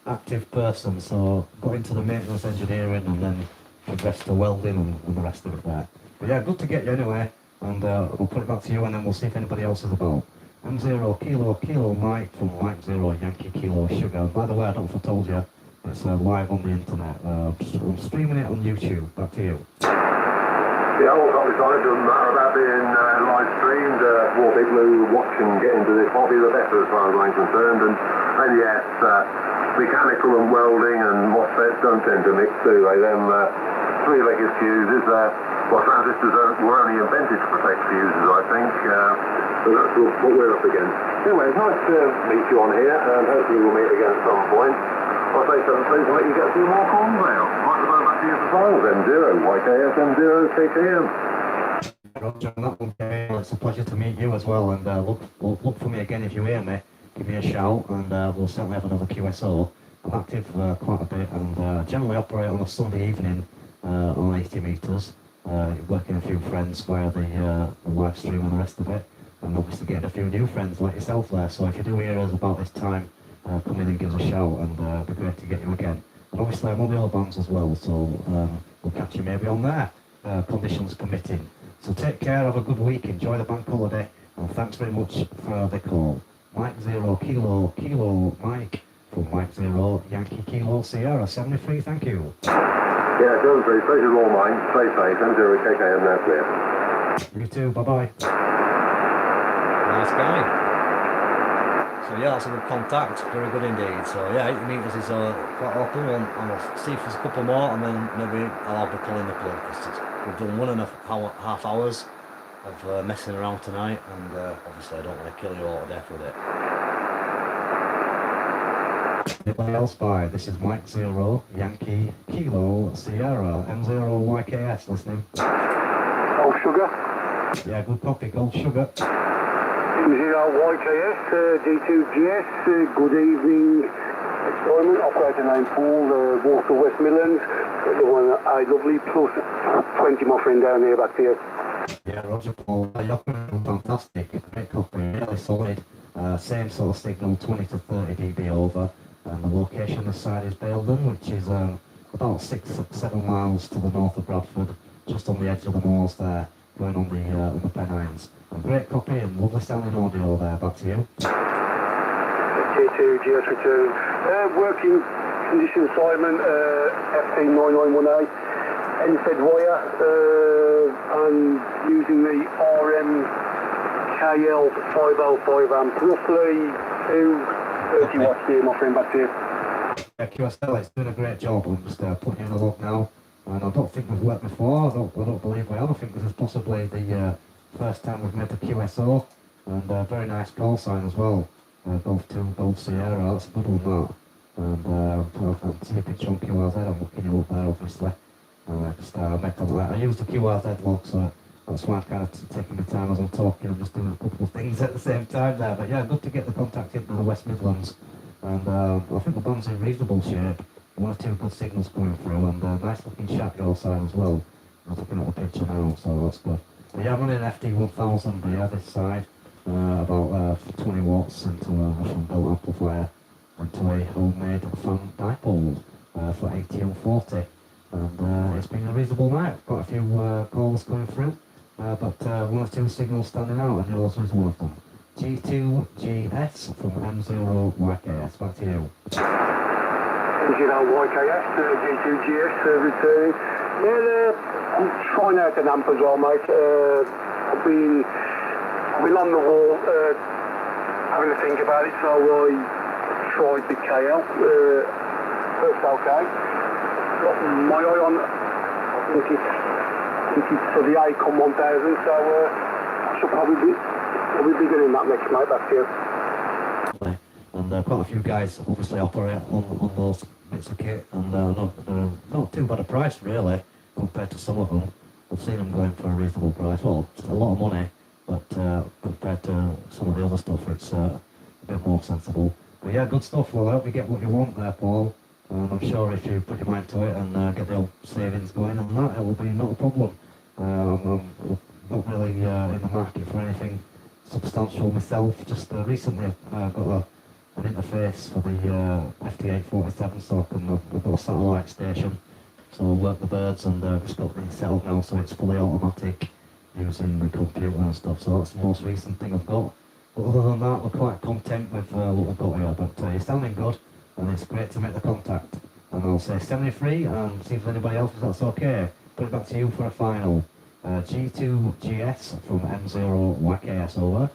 active person. So got into the maintenance engineering, and then progressed to welding and the rest of it there. But yeah, good to get you anyway, and we'll put it back to you, and then we'll see if anybody else is about. M0 Kilo Mike from Mike 0 Yankee Kilo Sugar. And by the way, I don't know if I told you, it's live on the internet. I'm streaming it on YouTube. Back to you. Yeah, well, obviously it doesn't matter about being live streamed. The more people who watch and get into this hobby, the better as far as I'm concerned. And yes, mechanical and welding and MOSFETs don't tend to mix, do they? Them three-legged fuses, well, transistors were only invented to protect fuses, I think. So that's what we're up against. Anyway, it's nice to meet you on here, and hopefully we'll meet again at some point. I'll say something, please let you get a few more calls now. Microphone back to you for files. M0, YKS, M0, KKM. Roger, that one, it's a pleasure to meet you as well, and look for me again if you hear me. Give me a shout, and we'll certainly have another QSO. I'm active quite a bit, and generally operate on a Sunday evening on 80 metres, working a few friends via the live stream and the rest of it, and obviously getting a few new friends like yourself there. So if you do hear us about this time, come in and give us a shout, and it'd be great to get you again. And obviously I'm on the other bands as well, so we'll catch you maybe on there, conditions permitting. So take care, have a good week, enjoy the bank holiday, and thanks very much for the call. Mike 0 Kilo Mike from Mike 0 Yankee Kilo Sierra 73, thank you. Yeah, don't be, pleasure's all mine. Stay safe, M0 KKM now clear. You too, bye-bye. Nice guy. So yeah, that's a good contact, very good indeed. So yeah, 80 metres is quite open, and I'll see if there's a couple more, and then maybe I'll be pulling the plug, because we've done 1.5 hours, of messing around tonight, and obviously I don't want to kill you all to death with it. Anybody else by? This is Mike 0, Yankee, Kilo, Sierra, M0YKS listening. Golf Sugar. Yeah, good copy, Gold Sugar. M0YKS, D2GS, good evening. Simon, operator name Paul, Warsaw West Midlands. The one I lovely plus 20 my friend down here back to you. Yeah, Roger Paul, you're fantastic, great copy, really solid. Same sort of signal, 20 to 30 dB over. And the location this side is Baildon, which is about 6-7 miles to the north of Bradford, just on the edge of the moors there, going on the Pennines. And great copy and lovely sounding audio there, back to you. T2 GS return. Working condition Simon, FT-991A, NFED wire, and using the RMKL 505 amp, roughly 230 watts here, my friend, back to you. Yeah, QSL, it's doing a great job. I'm just putting in a log now, and I don't think we've worked before. I don't believe we have. I think this is possibly the first time we've made the QSO, and very nice call sign as well. Golf 2, Golf Sierra, that's a good one that. And perfect. See a picture on QRZ, I'm looking you up there obviously. Just met on that. I used the QRZ log, so that's why I'm kind of taking my time as I'm talking. I'm just doing a couple of things at the same time there. But yeah, good to get the contact into the West Midlands. And I think the band's in reasonable shape. One or two good signals coming through, and nice looking shot your side as well. I'm looking at the picture now, so that's good. But yeah, I'm running an FT-1000, but yeah, this side. About 20 watts into a built amplifier into a homemade fan dipole for 80-40, and it's been a reasonable night. Quite a few calls coming through, but one or two signals standing out, and yours was one of them. G2GS from M0YKS, back to you. M0YKS, G2GS returning. Yeah, I'm trying out an amp as well, mate. I've been on the wall having to think about it, so I tried the KL. First okay. Got my eye on, I think it's for the Acom 1000, so I should probably be doing that next night, back to you. And quite a few guys obviously operate on those bits of kit, and not too bad a price really compared to some of them. I've seen them going for a reasonable price. Well, it's a lot of money, but compared to some of the other stuff, it's a bit more sensible. But yeah, good stuff. Well, I hope you get what you want there, Paul. And I'm sure if you put your mind to it and get the old savings going on that, it will be not a problem. I'm not really in the market for anything substantial myself. Just recently I've got an interface for the FT-847 stock, and I've got a satellite station. So I'll work the birds, and just got things set up now, so it's fully automatic using the computer and stuff. So that's the most recent thing I've got. But other than that, we're quite content with what we've got here. But you're sounding good, and it's great to make the contact. And I'll say 73 and see if anybody else, if that's okay. Put it back to you for a final. G2GS from M0YKS, over.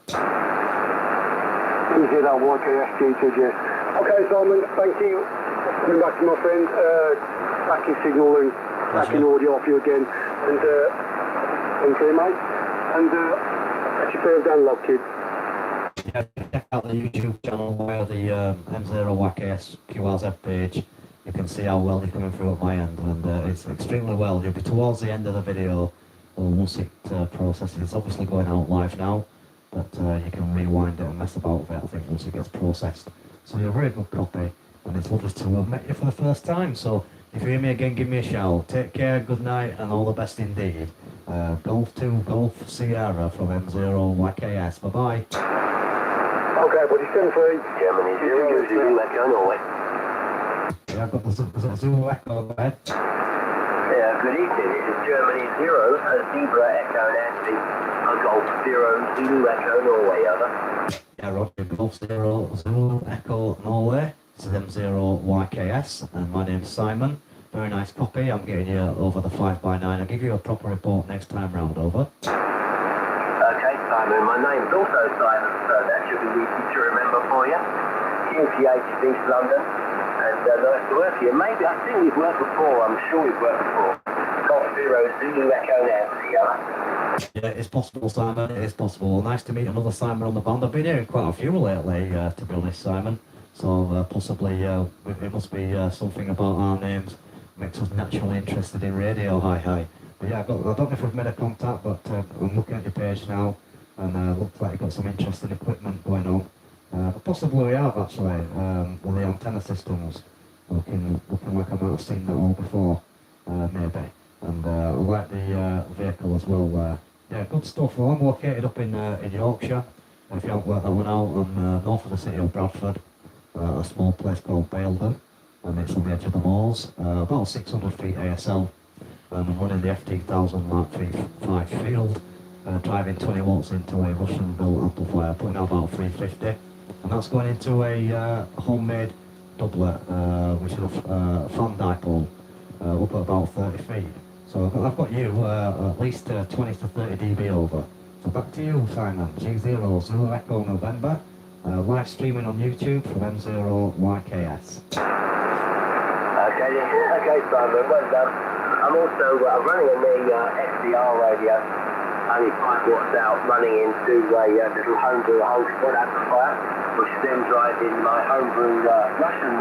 M0YKS, G2GS. Okay, Simon, thank you. Coming back to my friend, back in signal and back in audio off you again. And thank you, mate. And that's your first download, kid. Yeah, check out the YouTube channel via the M0YKS QRZ page. You can see how well they're coming through at my end, and it's extremely well. You'll be towards the end of the video once it processes. It's obviously going out live now, but you can rewind it and mess about with it, I think, once it gets processed. So you're a very good copy, and it's lovely to have met you for the first time. So if you hear me again, give me a shout. Take care, good night, and all the best indeed. Golf 2, Golf Sierra from M0YKS. Bye-bye. Okay, buddy, 73. Germany 0, Zulu Echo, Norway. Yeah, I've got the Zulu Echo there. Yeah, good evening. This is Germany 0, Zebra Echo Nancy, Golf 0, Zulu Echo, Norway, over. Yeah, Roger, Golf 0, Zulu Echo, Norway. This is M0YKS, and my name's Simon. Very nice copy. I'm getting you over the 5x9. I'll give you a proper report next time round, over. Okay, Simon, my name's also Simon, so that should be easy to remember for you. QTH East London, and nice to work here. Maybe, I think we've worked before, I'm sure we've worked before. Golf 0, Zulu Echo Nancy, Yeah, it's possible, Simon. It is possible. Nice to meet another Simon on the band. I've been hearing quite a few lately, to be honest, Simon. So possibly it must be something about our names makes us naturally interested in radio. Hi. But yeah, I don't know if we've made a contact, but I'm looking at your page now, and looks like you've got some interesting equipment going on. But possibly we have actually with the antenna systems. Looking like I might have seen that all before, maybe. And I like the vehicle as well. Yeah, good stuff. Well, I'm located up in Yorkshire. If you haven't worked that one out, I'm north of the city of Bradford, a small place called Baildon, and it's on the edge of the moors. About 600 feet ASL, and I'm running the FT-847 Mark V5 field, driving 20 watts into a Russian-built amplifier, putting out about 350, and that's going into a homemade doublet, which is a fan dipole, up at about 30 feet. So I've got you at least 20 to 30 dB over. So back to you, Simon. G0 Zulu Echo November, live streaming on YouTube from M0YKS. Okay, Simon, well done. I'm also running a new SDR radio, only 5 watts out, running into a little homebrew 100-watt amplifier, which is then driving my homebrew Russian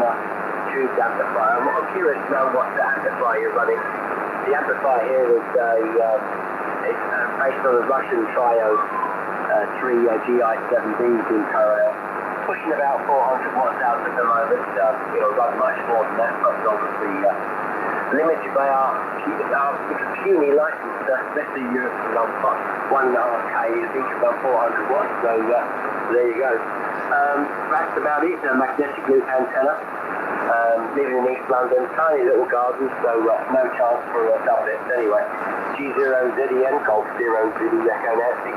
tube amplifier. I'm curious to know what the amplifier you're running. The amplifier here is it's based on a Russian Trio 3 GI7Bs in parallel, pushing about 400 watts out at the moment. It'll run much more than that, but obviously limited by our puny license, especially Europe from 1.5K, is each about 400 watts, so there you go. That's about it, a magnetic loop antenna. Living in East London, tiny little garden, so no chance for a doublet. Anyway, G0ZEN, Golf 0 Zulu Echo Nancy.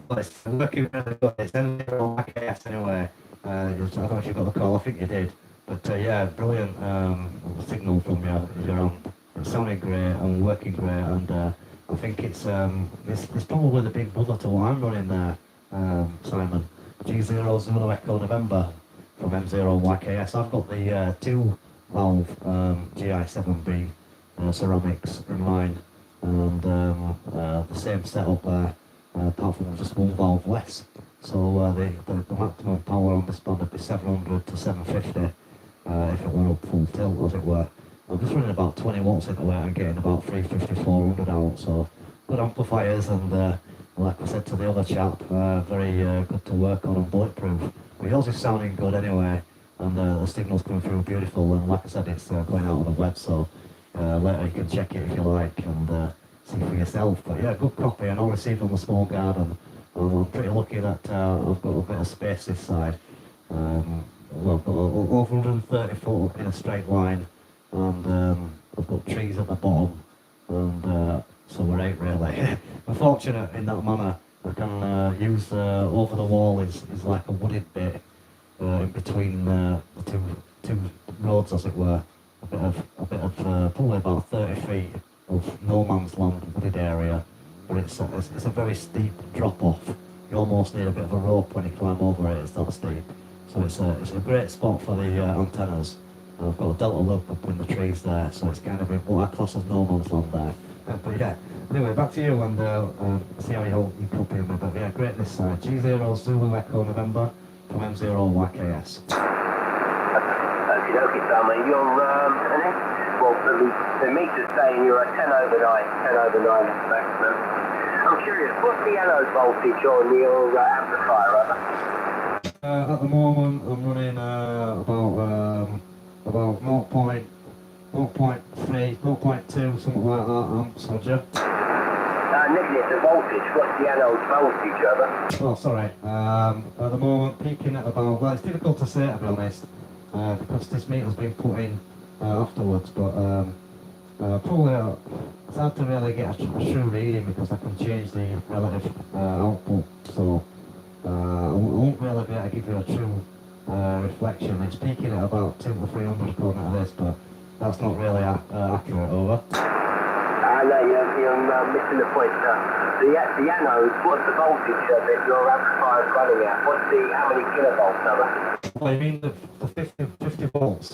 Well, it's working really good. It's M0YKS anyway. I don't know if you got the call, I think you did. But yeah, brilliant signal from your own. It's sounding great and working great, and I think it's probably the big brother to what I'm running there, Simon. G0 Zulu Echo November from M0YKS. I've got the 2-valve GI7B ceramics in line, and the same setup there, apart from just 1 valve less. So the maximum power on this band would be 700 to 750 if it were up full tilt, as it were. I'm just running about 20 watts into it and getting about 350, 400 out, so good amplifiers, and like I said to the other chap, very good to work on and bulletproof. But yours is sounding good anyway, and the signal's coming through beautiful, and like I said, it's going out on the web, so later you can check it if you like and see for yourself. But yeah, good copy, and all received on the small garden. I'm pretty lucky that I've got a bit of space this side. Well, I've got over 130 foot in a straight line, and I've got trees at the bottom, and so we're out really. I'm fortunate in that manner. I can use over the wall is like a wooded bit in between the two roads, as it were. A bit of probably about 30 feet of no man's land wooded area, but it's a very steep drop off. You almost need a bit of a rope when you climb over it. It's that steep. So it's a great spot for the antennas. And I've got a delta loop up in the trees there, so it's kind of what I class as no man's land there. But yeah, anyway, back to you, and see how you copy me. But yeah, great this side. G0 Zulu Echo November from M0YKS. Okie dokie, Simon. You're, well, the meter's saying you're at 10 over 9 maximum. I'm curious, what's the anode voltage on your amplifier, at the moment, I'm running about 0.3, 0.2, something like that, amps, Roger. Negative, the voltage, what's the anode voltage, Oh, sorry. At the moment, peaking at about, well, it's difficult to say, to be honest, because this meter's been put in afterwards, but probably it's hard to really get a true reading because I can change the relative output, so I won't really be able to give you a true reflection. It's peaking at about 200 to 300 according to this, but that's not really accurate, over. No, you're missing the point. The anode, what's the voltage that your amplifier is running at? How many kilovolts, Well, I mean the 50 volts.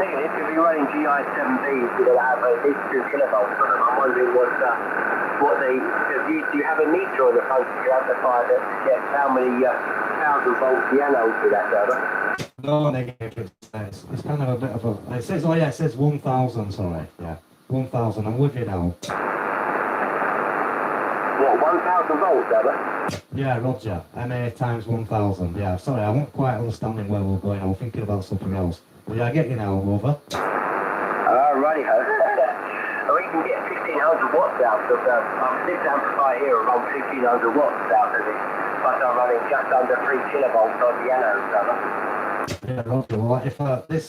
Negative, you're running GI7Bs that have at least 2 kilovolts on them. I'm wondering what they... Do you have a meter on the front of your amplifier that checks how many 1,000 volts the anode to that server? No, negative. It's kind of a bit of a... It says, oh yeah, it says 1,000, sorry. Yeah, 1,000. I'm with you now. What, 1,000 volts, server? Yeah, Roger. MA times 1,000. Yeah, sorry, I wasn't quite understanding where we were going. I was thinking about something else. But yeah, I get you now, over. Righty ho. We can get 1,500 watts out of this amplifier here, around 1,500 watts out of it. But I'm running just under 3 kilovolts on the anode server. Yeah, Roger. Well, if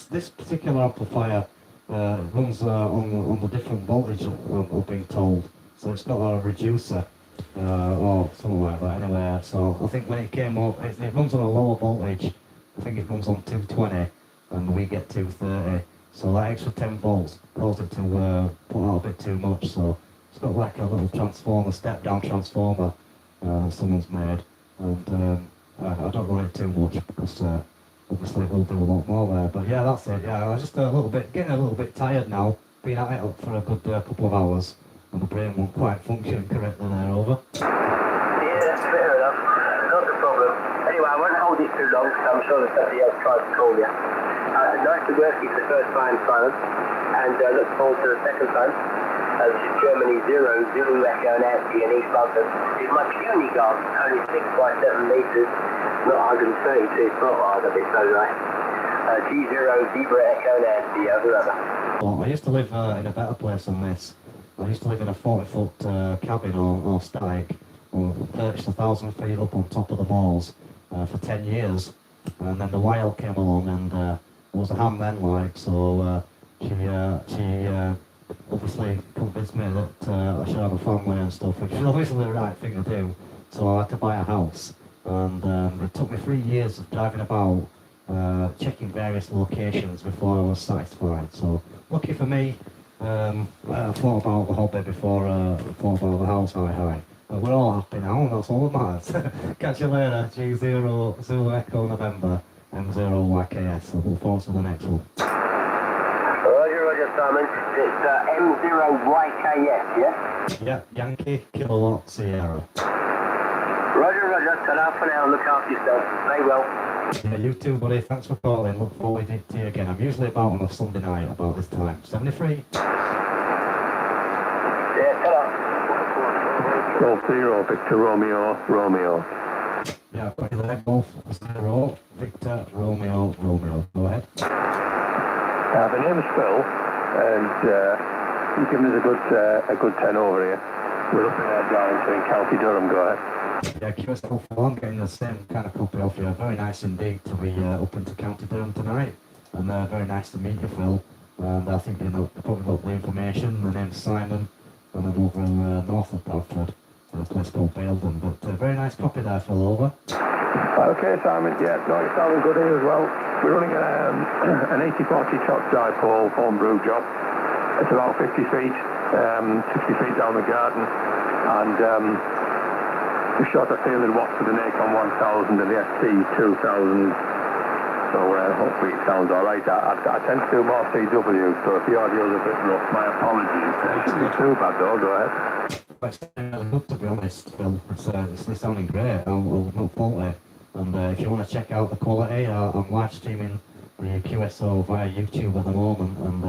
this particular amplifier runs on the different voltage, I've been told. So it's got a reducer or something like that. Anyway, so I think when it came up, it runs on a lower voltage. I think it runs on 220, and we get 230. So that extra 10 volts caused it to put out a bit too much. So it's got like a little transformer, step-down transformer someone's made, and I don't run it too much because obviously we'll do a lot more there. But yeah, that's it. Yeah, I was just getting a little bit tired now. Been at it for a good couple of hours, and the brain won't quite function correctly there, over. Yeah, that's fair enough. Not a problem. Anyway, I won't hold it too long, because I'm sure that somebody else tries to call you. Nice to work you for the first time, Simon, and look forward to the second time. This is Germany 0, Zulu Echo Nancy in East London. This is my puny gun, only 6 by 7 metres, not 132 foot wide, I'll be so right. G0 Zebra Echo Nancy, over. Well, I used to live in a better place than this. I used to live in a 40-foot cabin or stag, perched 1,000 feet up on top of the walls for 10 years. And then the wild came along, and there was a ham then, like, so she obviously convinced me that I should have a family and stuff, which is obviously the right thing to do. So I had to buy a house, and it took me 3 years of driving about, checking various locations before I was satisfied. So lucky for me, I thought about the hobby before I thought about the house. Hi. But we're all happy now, and that's all that matters. Catch you later. G0 Zulu Echo November M0 YKS. So look forward to the next one. Roger, Simon. It's M0 YKS, yeah? Yeah, Yankee Kilowatt Sierra. Roger. Ta-ra for now. Look after yourself. Stay well. Yeah, you too, buddy. Thanks for calling. Look forward to you again. I'm usually about on a Sunday night about this time. 73. Yeah, ta-ra. Golf 0, Victor Romeo. Yeah, I've got you there. Golf 0, Victor Romeo. Go ahead. My name is Phil, and you've given us a good 10 over here. We're up in Darlington, County Durham. Go ahead. Yeah, QSL Phil, I'm getting the same kind of copy off you. Very nice indeed to be up into County Durham tonight, and very nice to meet you, Phil. And I think you know probably got the information. The name's Simon, and I'm over in north of Bradford, in a place called Baildon. But very nice copy there, Phil. Over. Okay, Simon. Yeah, no, it's sounding good here as well. We're running an 8040 chock dipole homebrew job. It's about 50 feet, 60 feet down the garden, and we shot a tailored watts for the Nacon 1000 and the FT-847. So hopefully it sounds all right. I tend to do more CW, so if the audio's a bit rough, my apologies. It shouldn't be too bad though. Go ahead. It's good, to be honest, Phil. It's sounding great. I'll not fault it. And if you want to check out the quality, I'm live streaming the QSO via YouTube at the moment, and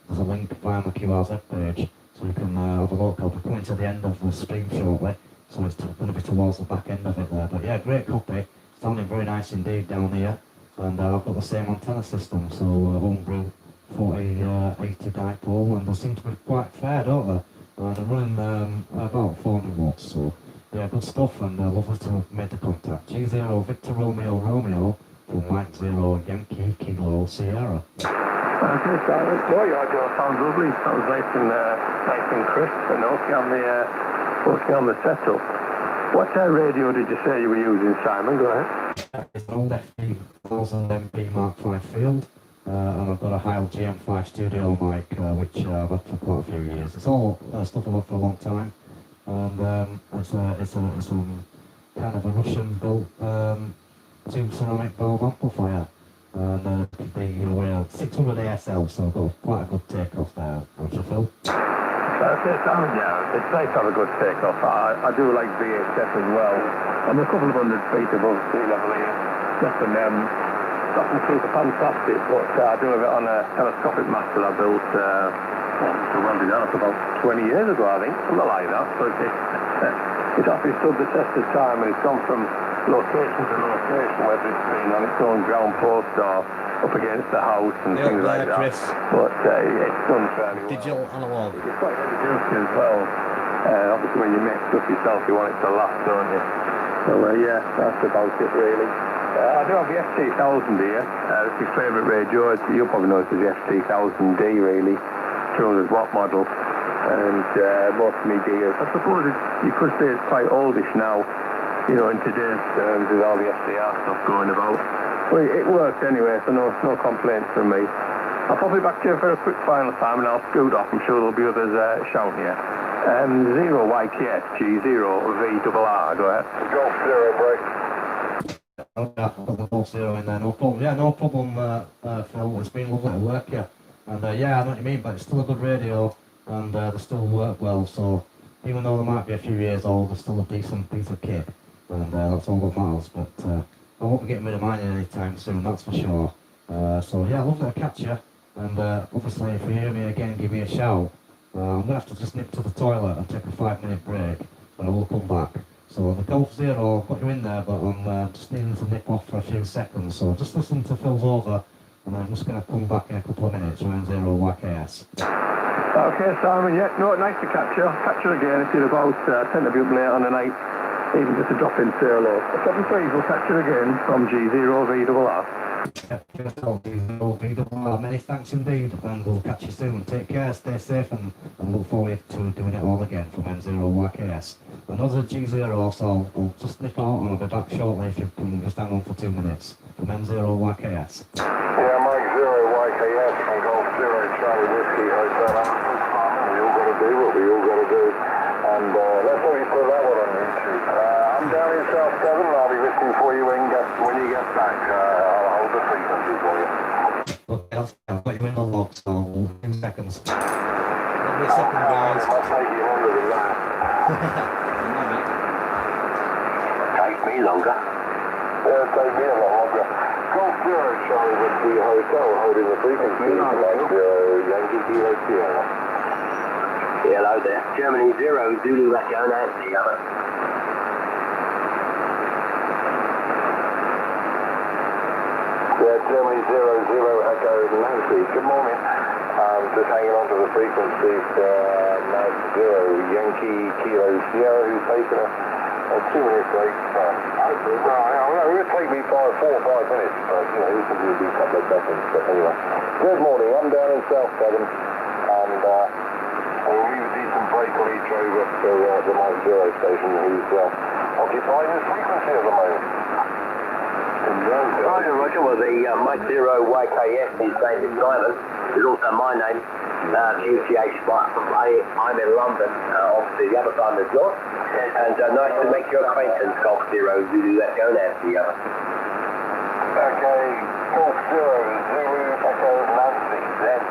there's a link via my QRZ page, so you can have a look. I'll be coming to the end of the stream shortly, so it's going to be towards the back end of it there. But yeah, great copy. Sounding very nice indeed down here. And I've got the same antenna system, so homebrew 4080 dipole, and they seem to be quite fair, don't they? They're running about 400 watts, so yeah, good stuff, and lovely to have made the contact. G0 Victor Romeo from Mike 0 Yankee Kilo Sierra. Okay, Simon. Boy, your audio sounds lovely. Sounds nice and crisp, and okay on the setup. What radio did you say you were using, Simon? Go ahead. It's an old FT-847 MP Mark V field, and I've got a Heil GM5 studio mic, which I've had for quite a few years. It's all stuff I've had for a long time, and it's a kind of a Russian-built tube ceramic valve amplifier. and the 600 ASL, so I've got quite a good takeoff there, don't you, Phil? Yeah, it's nice to have a good takeoff. I do like VHF as well. I'm a couple of 100 feet above sea level here. Nothing super fantastic, but I do have it on a telescopic mast that I built, about 20 years ago, I think, something like that. So it's actually stood the test of time, and it's gone from location to location, whether it's been on its own ground post or up against the house and things like that. Chris. But it's done fairly well. Digital analog. It's quite heavy duty as well. Obviously, when you make stuff yourself, you want it to last, don't you? So yeah, that's about it really. I do have the FT-1000 here. It's my favourite radio. You'll probably know it's the FT-1000D really, 200 watt model. And most of my gear, I suppose you could say it's quite oldish now, you know, in today's terms with all the FDR stuff going about. Well, it works anyway, so no complaints from me. I'll pop it back to you for a quick final time and I'll scoot off. I'm sure there'll be others shouting here. 0YKS G0VRR, go ahead. Golf 0 break. Okay, I've got the Golf 0 in there, no problem. Yeah, no problem, Phil. It's been lovely to work here. And yeah, I know what you mean, but it's still a good radio and they still work well. So even though they might be a few years old, they're still a decent piece of kit. And that's all that matters. But I won't be getting rid of mine anytime soon, that's for sure. So yeah, lovely to catch you. And obviously, if you hear me again, give me a shout. I'm going to have to just nip to the toilet and take a 5-minute break, but I will come back. So the Golf 0, I've got you in there, but I'm just needing to nip off for a few seconds. So just listen to Phil's over, and I'm just going to come back in a couple of minutes around 0YKS. Okay, Simon, yeah, no, nice to catch you. I'll catch you again if you're about, tend to be up late on the night, even just to drop in say hello. 7-3, we'll catch you again from G0VRR. Many thanks indeed, and we'll catch you soon. Take care, stay safe, and look forward to doing it all again from M0YKS. Another G0, so we'll just nip out and I'll be back shortly if you can just hang on for 2 minutes from M0YKS. Yeah, Mike 0YKS from Golf 0 Charlie Whiskey Hotel. We all got to do what we all got to do. And let's hope you put that one on YouTube. I'm down in South Devon and I'll be listening for you when you get back. I'll hold the frequency for you. Okay, I've got you in the log, so in seconds. Every second, guys. It might take you longer than that. Take me longer. Yeah, it'll take me a lot longer. Golf 0 Charlie Whiskey Hotel holding the frequency. Mike 0 Yankee Kilo Sierra. Hello there. Germany 0, Zulu Echo, Nancy, over. Yeah, Germany 0, Echo, Nancy. Good morning. Just hanging on to the frequency for Mike 0, Yankee Kilo Sierra, who's taken a 2-minute break. It would take me 4 or 5 minutes, but you know, it would be a couple of seconds. But anyway, good morning. I'm down in South Devon, and we'll leave a decent break on each over for the Mike 0 station, who's occupying this frequency at the moment. Roger, Roger. Well, the Mike 0 YKS, his name is Simon, is also my name. UTH Spot. I'm in London, obviously the other time is yours. And nice to make your acquaintance, Golf 0 Zulu Echo Nancy. Okay, Golf 0 Zulu Echo Nancy. Then,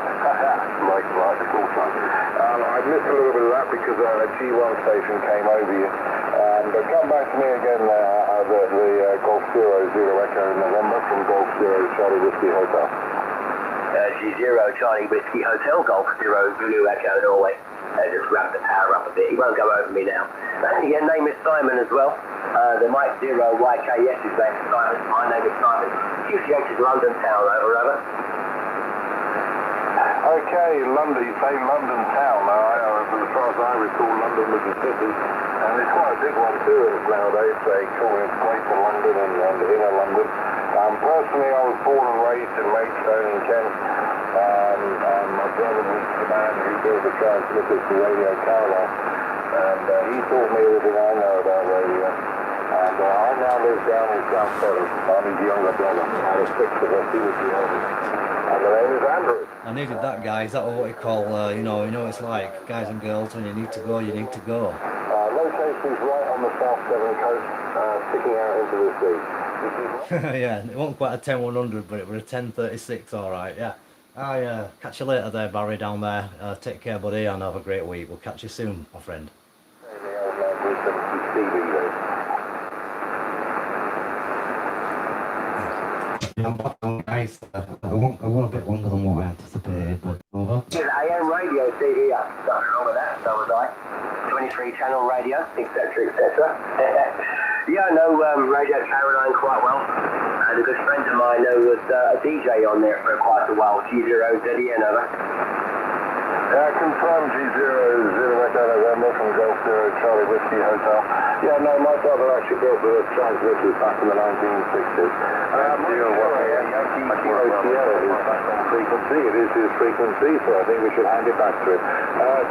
like the call sign. I missed a little bit of that because a G1 station came over you. But come back to me again, the Golf 0 Zulu Echo November from Golf 0 Charlie Whiskey Hotel. G0 Charlie Whiskey Hotel, Golf 0 Zulu Echo Norway. Just wrap the power up a bit. He won't go over me now. Your name is Simon as well. The Mike 0 YKS, his name is Simon. My name is Simon. QCH is London Town, over. Okay, London, you say London Town. As far as I recall, London was a city. And it's quite a big one too nowadays. They call it Greater London and Inner London. Personally, I was born and raised in Maidstone in Kent. And my brother was the man who built the transmitters for Radio Caroline. And he taught me everything I know about radio. And I now live down in South Devon. I'm his younger brother. Out of 6 of us, he was the oldest. And the name is Andrew. I needed that, guys. That was what we call, you know it's like, guys and girls, when you need to go, you need to go. Location is right on the South Devon coast, sticking out into the sea. Yeah, it wasn't quite a 10-100, but it was a 10-36, all right, yeah. I catch you later there, Barry, down there. Take care, buddy, and have a great week. We'll catch you soon, my friend. Yeah, I'm back on, guys. A little bit longer than what I anticipated, but over. AM radio, see here. Nothing wrong with that, so was I. 23 channel radio, etc., etc. Yeah, I know Radio Caroline quite well. I had a good friend of mine who was a DJ on there for quite a while. G0ZN, over. Confirm G00 Echo November from Golf Zero Charlie Whiskey Hotel. Yeah, no, my father actually built the transmitters back in the 1960s. Yankee Kilo Sierra is back on frequency. It is his frequency, so I think we should hand it back to him.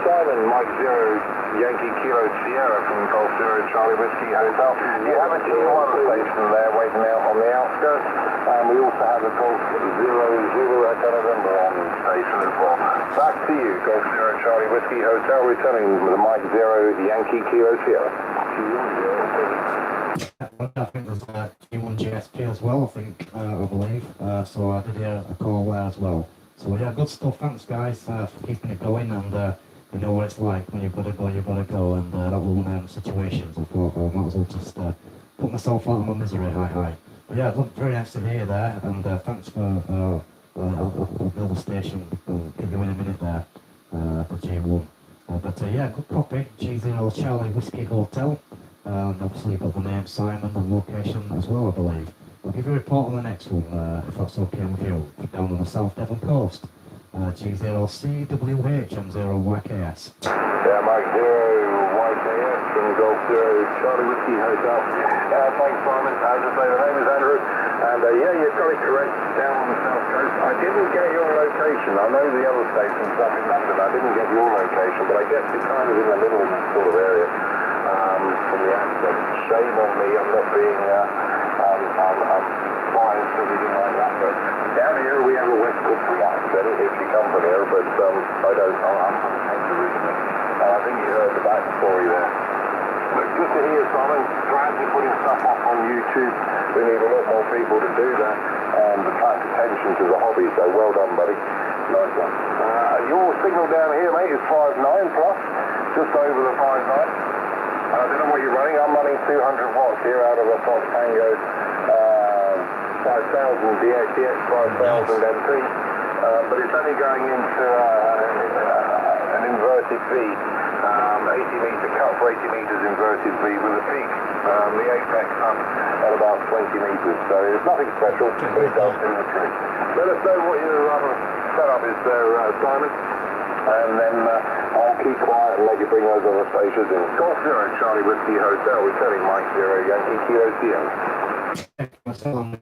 Simon, Mike Zero, Yankee Kilo Sierra from Golf Zero Charlie Whiskey Hotel. You have a T1 station there waiting out on the outskirts, and we also have a Golf Zero Echo November on station as well. Back to you, Golf Zero Charlie Whiskey Hotel, returning with the Mike Zero Yankee Kilo Sierra. I think there's G1 GSP as well, I believe. So I did hear a call there as well. So yeah, good stuff. Thanks, guys, for keeping it going. And you know what it's like when you've got to go, you've got to go. And that was one of them situations. I thought, I might as well just put myself out of my misery. Hi. But yeah, look, very nice to hear there. And thanks for I'll build a station. I'll give you in a minute there for G1. But yeah, good copy. G0 Charlie Whiskey Hotel. Obviously you've got the name Simon and location as well, I believe. I'll give you a report on the next one, if that's okay with you. Down on the South Devon coast. G0CWH and 0YKS. Yeah, Mike 0YKS from Golf Zero Charlie Whiskey Hotel. Thanks, Simon. As I say, the name is Andrew. And yeah, you've got it correct down on the South Coast. I didn't get your location. I know the other stations up in London. I didn't get your location, but I guess you're kind of in the middle sort of area. From the accent. Shame on me, I'm not being biased or anything like that, but down here we have a West Country accent if you come from here, but I don't know, I'm from Kent originally. I think you heard the backstory there. But good to hear, Simon. Glad you're putting stuff up on YouTube. We need a lot more people to do that and attract attention to the hobby, so well done, buddy. Nice one. Your signal down here, mate, is 5.9 plus, just over the 5.9. I don't know what you're running. I'm running 200 watts here out of a Fox Tango 5000 DXDX 5000 MP, but it's only going into an inverted V, 80 meter cut for 80 meters inverted V with a peak. The apex up at about 20 meters, so it's nothing special, but it does in the tree. Let us know what your setup is there, Simon. And then I'll keep quiet and let you bring those other stations in. Golf Zero Charlie Whiskey Hotel, returning Mike Zero Yankee Kilo Sierra.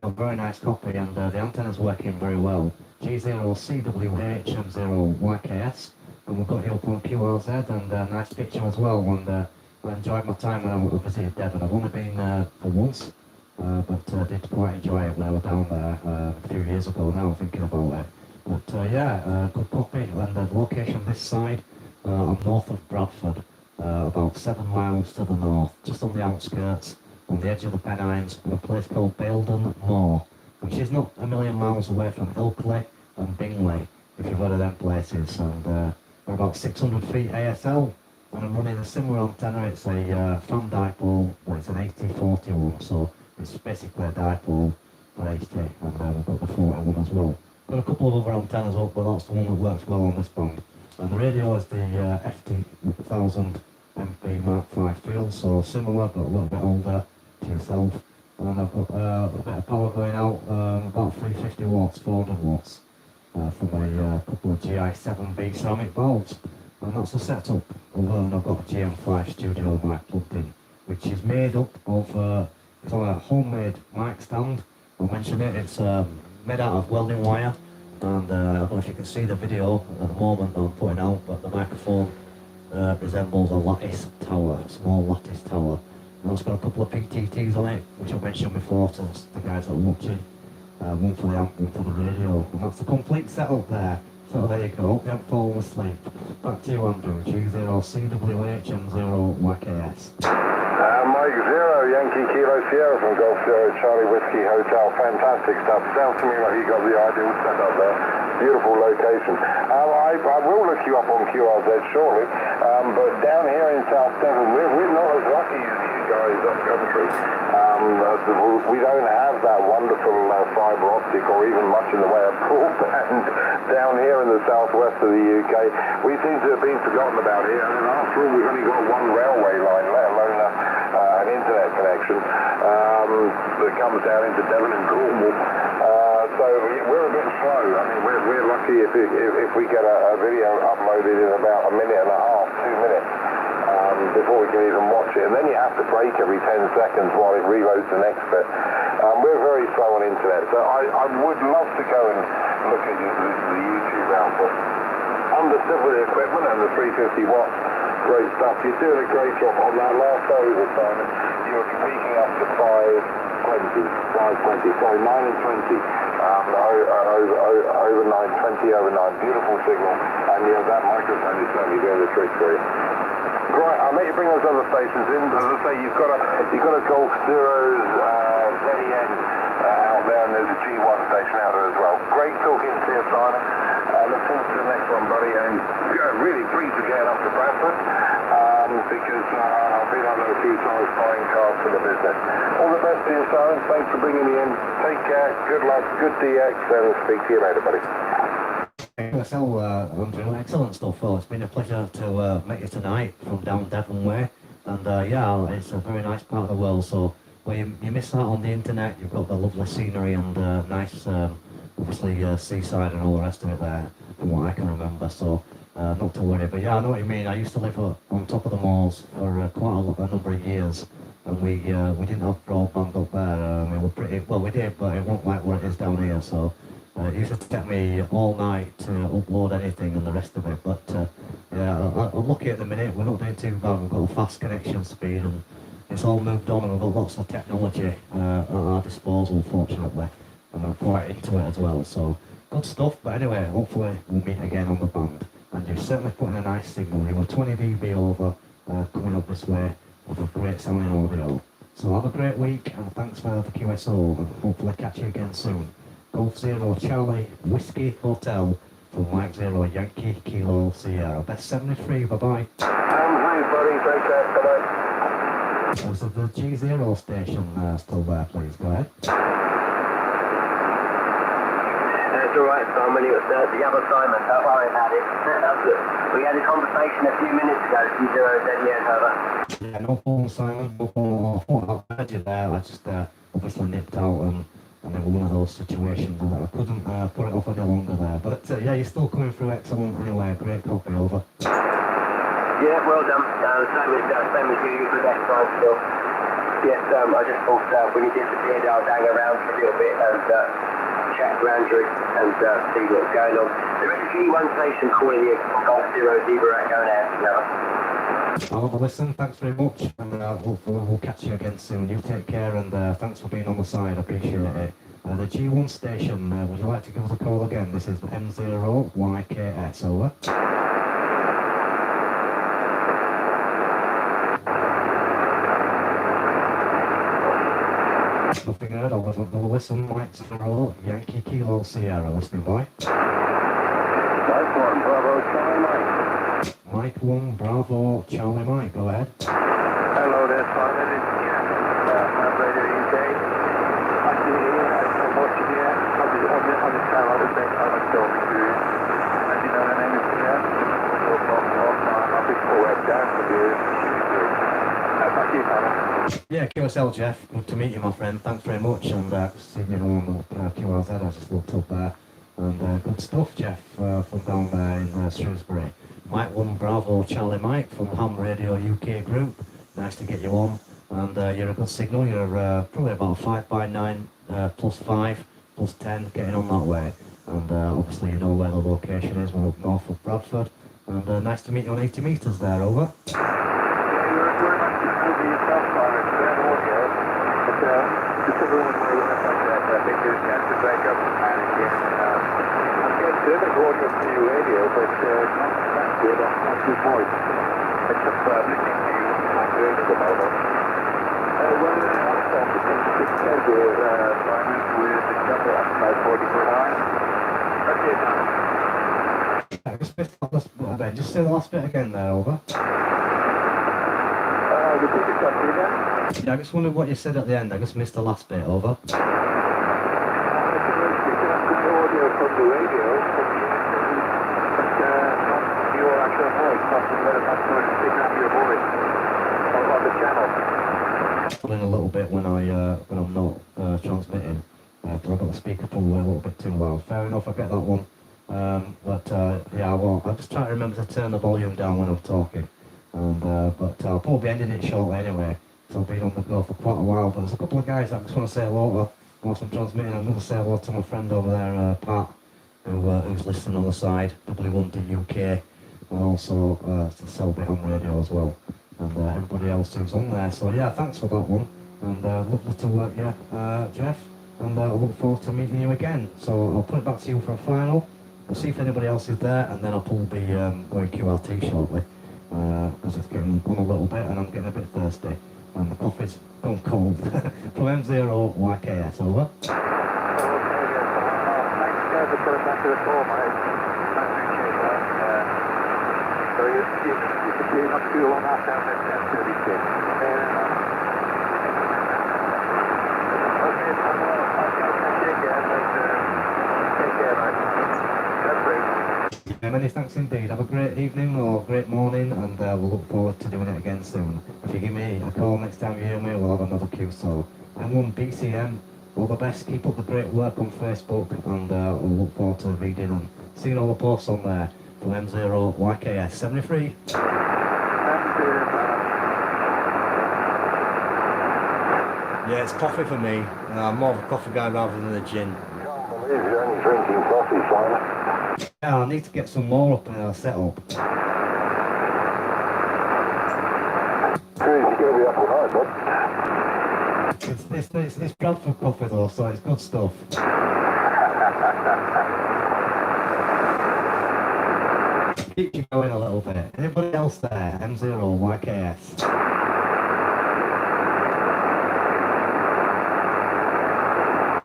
A very nice copy, and the antenna's working very well. G0CWH and 0YKS, and we've got you up on QRZ, and a nice picture as well. And I enjoyed my time when I visited Devon. I've only been for once, but I did quite enjoy it when I was down there a few years ago now, thinking about it. But yeah, good copy, and the location this side, I'm north of Bradford, about 7 miles to the north, just on the outskirts, on the edge of the Pennines, in a place called Baildon Moor, which is not a million miles away from Ilkley and Bingley, if you've heard of them places, and we're about 600 feet ASL, and I'm running a similar antenna. It's a fan dipole, but it's an 8041, so it's basically a dipole for 80, and we've got the 41 as well. Got a couple of other antennas up, but that's the one that works well on this band. And the radio is the FT-847 MP Mark 5 field, so similar but a little bit older to yourself. And I've got a bit of power going out, about 350 watts, 400 watts, from a couple of GI7B ceramic valves. And that's the setup. Although I've got a GM5 studio mic plugged in, which is made up of it's a homemade mic stand. I'll mention it. It's made out of welding wire, and I don't know if you can see the video at the moment I'm putting out, but the microphone resembles a lattice tower, a small lattice tower. And it's got a couple of PTTs on it, which I mentioned before to the guys that are watching. One for the amp, one for the radio, and that's the complete setup there. So there you go, hope you haven't fallen asleep. Back to you, Andrew. G0CWH and 0YKS. Yankee Kilo Sierra from Golf Sierra Charlie Whiskey Hotel. Fantastic stuff. Sounds to me like you got the ideal setup there. Beautiful location. I will look you up on QRZ shortly, but down here in South Devon, we're not as lucky as you guys up country. We don't have that wonderful fibre optic or even much in the way of broadband down here in the southwest of the UK. We seem to have been forgotten about here, and after all, we've only got one railway line, let alone an internet connection that comes down into Devon and Cornwall. So we're a bit slow. I mean, we're lucky if we get a video uploaded in about a minute and a half, 2 minutes, before we can even watch it. And then you have to break every 10 seconds while it reloads the next bit. We're very slow on internet, so I would love to go and look at the YouTube output. Understood with the equipment and the 350 watts, great stuff. You're doing a great job on that last over, Simon. You were peaking up to 520, sorry, 9 and 20. Over 9, 20 over 9, beautiful signal, and yeah, that microphone is certainly doing the trick for you. Right, I'll let you bring those other stations in. As I say, you've got a Golf Zero's ZEN out there, and there's a G1 station out there as well. Great talking to you, Simon. Look forward to the next one, buddy, and really pleased to get up to Bradford, because I've been up there a few times buying cars for the business. All the best to you, Simon. Thanks for bringing me in. Take care, good luck, good DX, and speak to you later, buddy. So, Andrew, excellent stuff. Well, it's been a pleasure to meet you tonight from down Devon way, and yeah, it's a very nice part of the world. So, well, you miss that on the internet. You've got the lovely scenery and nice, obviously, seaside and all the rest of it there, from what I can remember. So, not to worry. But yeah, I know what you mean. I used to live on top of the malls for quite a number of years, and we didn't have broadband up there. We were pretty well. We did, but it wasn't like what it is down here. So. It used to take me all night to upload anything and the rest of it, but yeah, I'm lucky at the minute. We're not doing too bad. We've got a fast connection speed, and it's all moved on, and we've got lots of technology at our disposal, fortunately, and I'm quite into it as well. So good stuff. But anyway, hopefully we'll meet again on the band. And you're certainly putting a nice signal. You were 20 dB over coming up this way with a great sounding audio. So have a great week, and thanks for the QSO, and hopefully catch you again soon. Golf Zero Charlie Whiskey Hotel from Mike Zero Yankee Kilo Sierra. Best 73, bye-bye. Hi, buddy, take care, bye-bye. Was the G0 station still there, please? Go ahead. That's alright, Simon. It was the other Simon. Don't worry about it. That's good. We had a conversation a few minutes ago. G0 ZEN, over. Yeah, no problem, Simon. No problem. I thought I heard you there. I just obviously nipped out and it was one of those situations that I couldn't put it off any longer there. But yeah, you're still coming through excellent anyway. Great copy, over. Yeah, well done. Same with you. You're good that time still. Yes, I just thought when you disappeared, I'll hang around for a little bit and chat to Andrew and see what's going on. There is a G1 station calling you from Golf Zero Zebra going out now. I'll have a listen. Thanks very much, and hopefully we'll catch you again soon. You take care, and thanks for being on the side. I appreciate it. The G1 station, would you like to give us a call again? This is M0YKS, over. Nothing heard. I'll have a listen. Mike 0 Yankee Kilo Sierra, listening by. Mike 1, Bravo, Charlie Mike. Mike 1, Bravo, Charlie Mike, go ahead. Hello there, Simon. It's Jeff from Radio UK. I can hear you. I'm watching you. On the channel at the same time I'm talking to you. And you know the name is Jeff. I'll be forward down for you. Thank you, Simon. Yeah, QSL Jeff, good to meet you, my friend. Thanks very much, and seeing you on QRZ, I just looked up there. And good stuff, Jeff, from down there in Shrewsbury. Mike 1 Bravo Charlie Mike from Ham Radio UK Group. Nice to get you on. And you're a good signal. You're probably about 5x9 plus 5 plus 10 getting on that way. And obviously you know where the location is. We're up north of Bradford. And nice to meet you on 80 metres there, over. Just say the last bit again there, over. Repeat the question again. Yeah, I just wondered what you said at the end. I just missed the last bit, over. I can audio from the radio, but not your actual voice, not picking up your voice on the channel. In a little bit when I'm not transmitting, but I've got the speaker probably a little bit too loud. Fair enough, I get that one. Yeah, well, I just try to remember to turn the volume down when I'm talking. And but I'll probably ending it shortly anyway. So I've been on the go for quite a while. But there's a couple of guys that I just want to say hello to whilst I'm transmitting. I'm going to say hello to my friend over there, Pat, who's listening on the side, probably London, UK, and also to Selby on radio as well. And everybody else who's on there. So yeah, thanks for that one. And lovely to work you, Jeff. And I look forward to meeting you again. So I'll put it back to you for a final. We'll see if anybody else is there, and then I'll pull the going QRT shortly. Because it's getting on a little bit, and I'm getting a bit thirsty. And the coffee's gone cold. From M0YKS, over. Thanks for coming back to the call, mate. I appreciate that. So you can see not too long after I'm at 10:36. Okay, take care, mate. That's great. Yeah, many thanks indeed. Have a great evening or great morning, and we'll look forward to doing it again soon. If you give me a call next time you hear me, we'll have another QSO. M1 BCM, all the best. Keep up the great work on Facebook, and we'll look forward to reading and seeing all the posts on there from M0YKS 73. Yeah, it's coffee for me. I'm more of a coffee guy rather than a gin. I can't believe you're only drinking coffee, Simon. Yeah, I need to get some more up in our setup. Sure, you should be up all night, bud. It's Bradford coffee though, so it's good stuff. Keep you going a little bit. Anybody else there? M0YKS.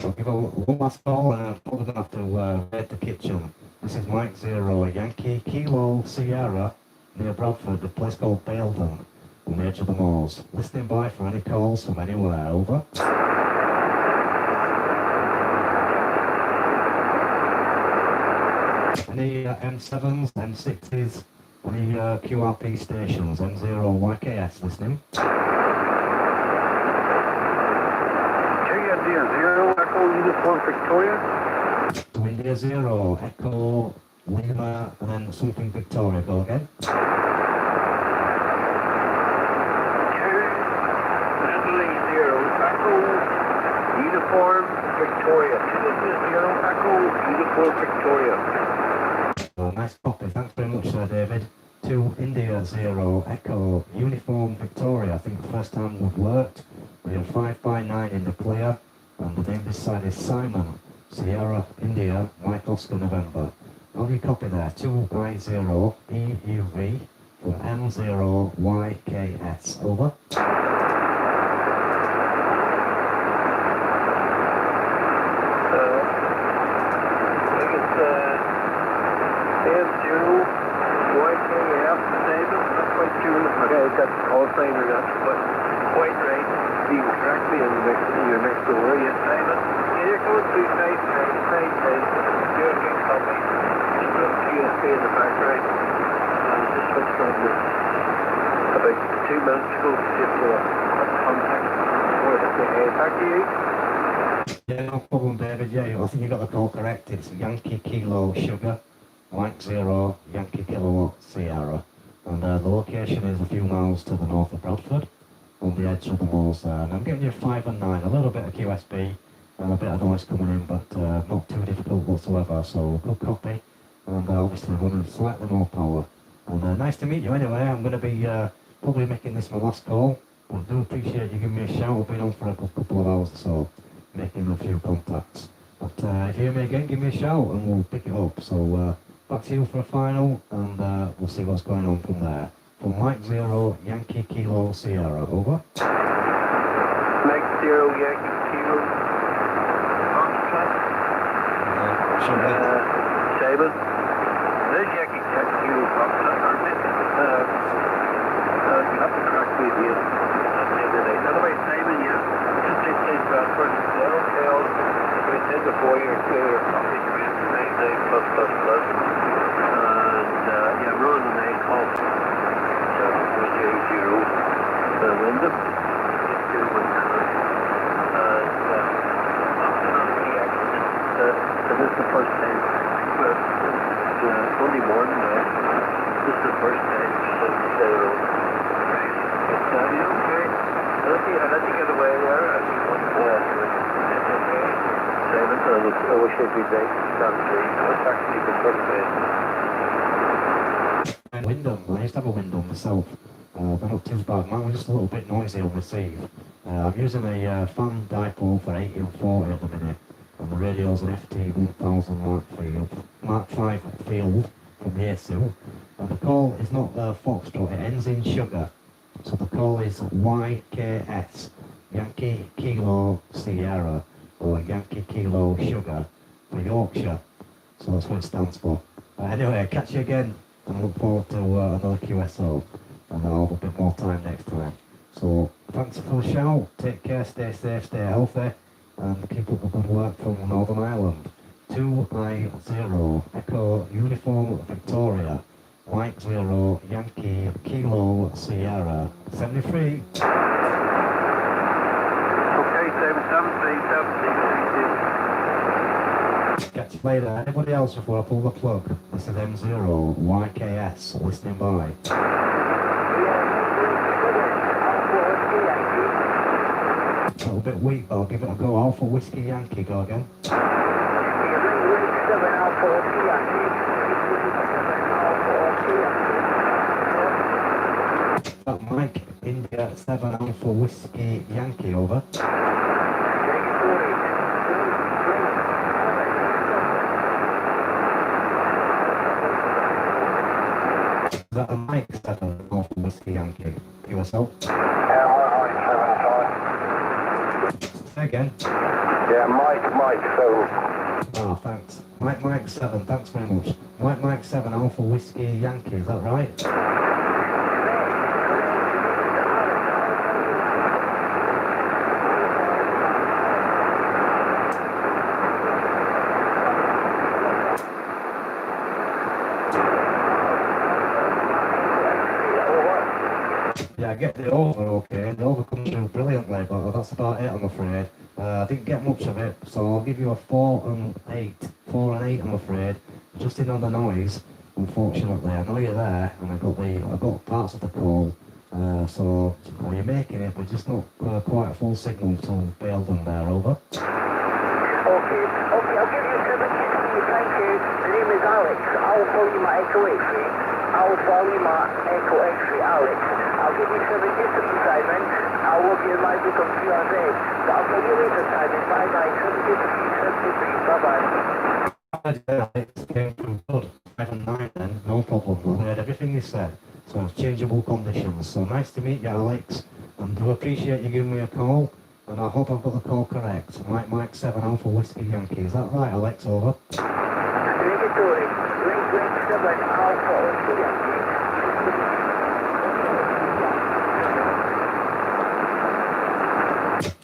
I'll give one last call and I'm probably going to have to raid the kitchen. This is Mike 0, Yankee Kilo Sierra, near Bradford, a place called Baildon, on the edge of the moors. Listening by for any calls from anywhere, over. Any M7s, M6s, any QRP stations, M0YKS listening? India 0, Echo Uniform Victoria. To India 0, Echo, Lima, and then something Victoria. Go again. Handling 0, Echo Uniform Victoria. 2 India 0, Echo Uniform Victoria. Nice copy. Thanks very much, Sir David. To India 0, Echo Uniform Victoria. I think the first time we've worked. We have 5x9 in the clear. And the name this side is Simon, Sierra, India, Mike Oscar, November. How do you copy there? 2I0 EUV for M0YKS. Over. I think it's M0YKF, David. That's quite true. Okay, that's call sign or not, but quite right. Being correctly in your next door, yes, David. Here goes to nice. You're a good copy. Just put QSP in the background. Just switched on this about 2 minutes ago to see if there was contact for the back to you. Yeah, no problem, David. Yeah, I think you got the call correct. It's Yankee Kilo Sugar, Mike 0, Yankee Kilo Sierra. And the location is a few miles to the north of Bradford, on the edge of the moors there. And I'm getting you 5 and 9, a little bit of QSB and a bit of noise coming in, but not too difficult whatsoever. So good copy, and obviously running slightly more power. And nice to meet you anyway. I'm going to be probably making this my last call, but I do appreciate you giving me a shout. I've been on for a couple of hours or so, making a few contacts. But if you hear me again, give me a shout and we'll pick it up. So back to you for a final, and we'll see what's going on from there. From Mike 0, Yankee Kilo Sierra, over. Yankee Kilo. Foxtrot. Sugar. Saban. There's Yankee Kilo Foxtrot. You have to correct me here. Anyway, Saban, yeah. Just say Bradford. Okay, we said before you're clear copy to me. 99 plus plus plus. And yeah, we're on the main call. 7.80. Wyndham. Into Wyndham. And option on the accident. So this is the first time. It's Monday morning now. This is the first time since but okay. I let you get away there. I think it's okay. Simon, I wish I'd be there. It's actually the first time. Wyndham, I used to have a Wyndham myself. They're not too bad. Mine was just a little bit noisy on receive. I'm using a fan dipole for 80 and 40 at the minute, and the radio's an FT-847 Mark 5 field from the A2. And the call is not Foxtrot, it ends in sugar. So the call is YKS, Yankee Kilo Sierra, or Yankee Kilo Sugar for Yorkshire. So that's what it stands for. Anyway, catch you again, and I look forward to another QSO. And I'll have a bit more time next time. So thanks for the show, take care, stay safe, stay healthy, and keep up the good work from Northern Ireland. 290 Echo Uniform Victoria, Mike 0 Yankee Kilo Sierra 73. Okay, 773. Catch you later. Anybody else before I pull the plug? This is M0 YKS listening by. A little bit weak, but I'll give it a go. Alpha Whiskey Yankee, go again. Mike, India 7 Alpha Whiskey Yankee, over. Is that a Mike 7 Alpha Whiskey Yankee? QSL? Say again. Yeah, Mike 7. Oh, thanks. Mike 7, thanks very much. Mike 7 Alpha Whiskey Yankee, is that right? Yeah, I get the over okay. The over comes through brilliantly, but that's about it, I'm afraid. I didn't get much of it, so I'll give you a 4 and 8. 4 and 8, I'm afraid. Just in on the noise, unfortunately. I know you're there, and I got parts of the call. So you're making it, but just not quite a full signal to Baildon there, over. Okay, I'll give you 760, thank you. The name is Alex. I'll call you my Echo X-ray. I'll call you my Echo X-ray, Alex. I'll give you 763, Simon. I'll log you in my book on QRZ. But I'll call you later, Simon. Bye bye. 763, bye-bye. It came through good. 5 and 9 then, no problem. I heard everything you said. So it's changeable conditions. So nice to meet you, Alex. And do appreciate you giving me a call. And I hope I've got the call correct. Mike 7 Alpha Whiskey Yankee. Is that right, Alex? Over. Negatory. Link 7 Alpha Whiskey Yankee.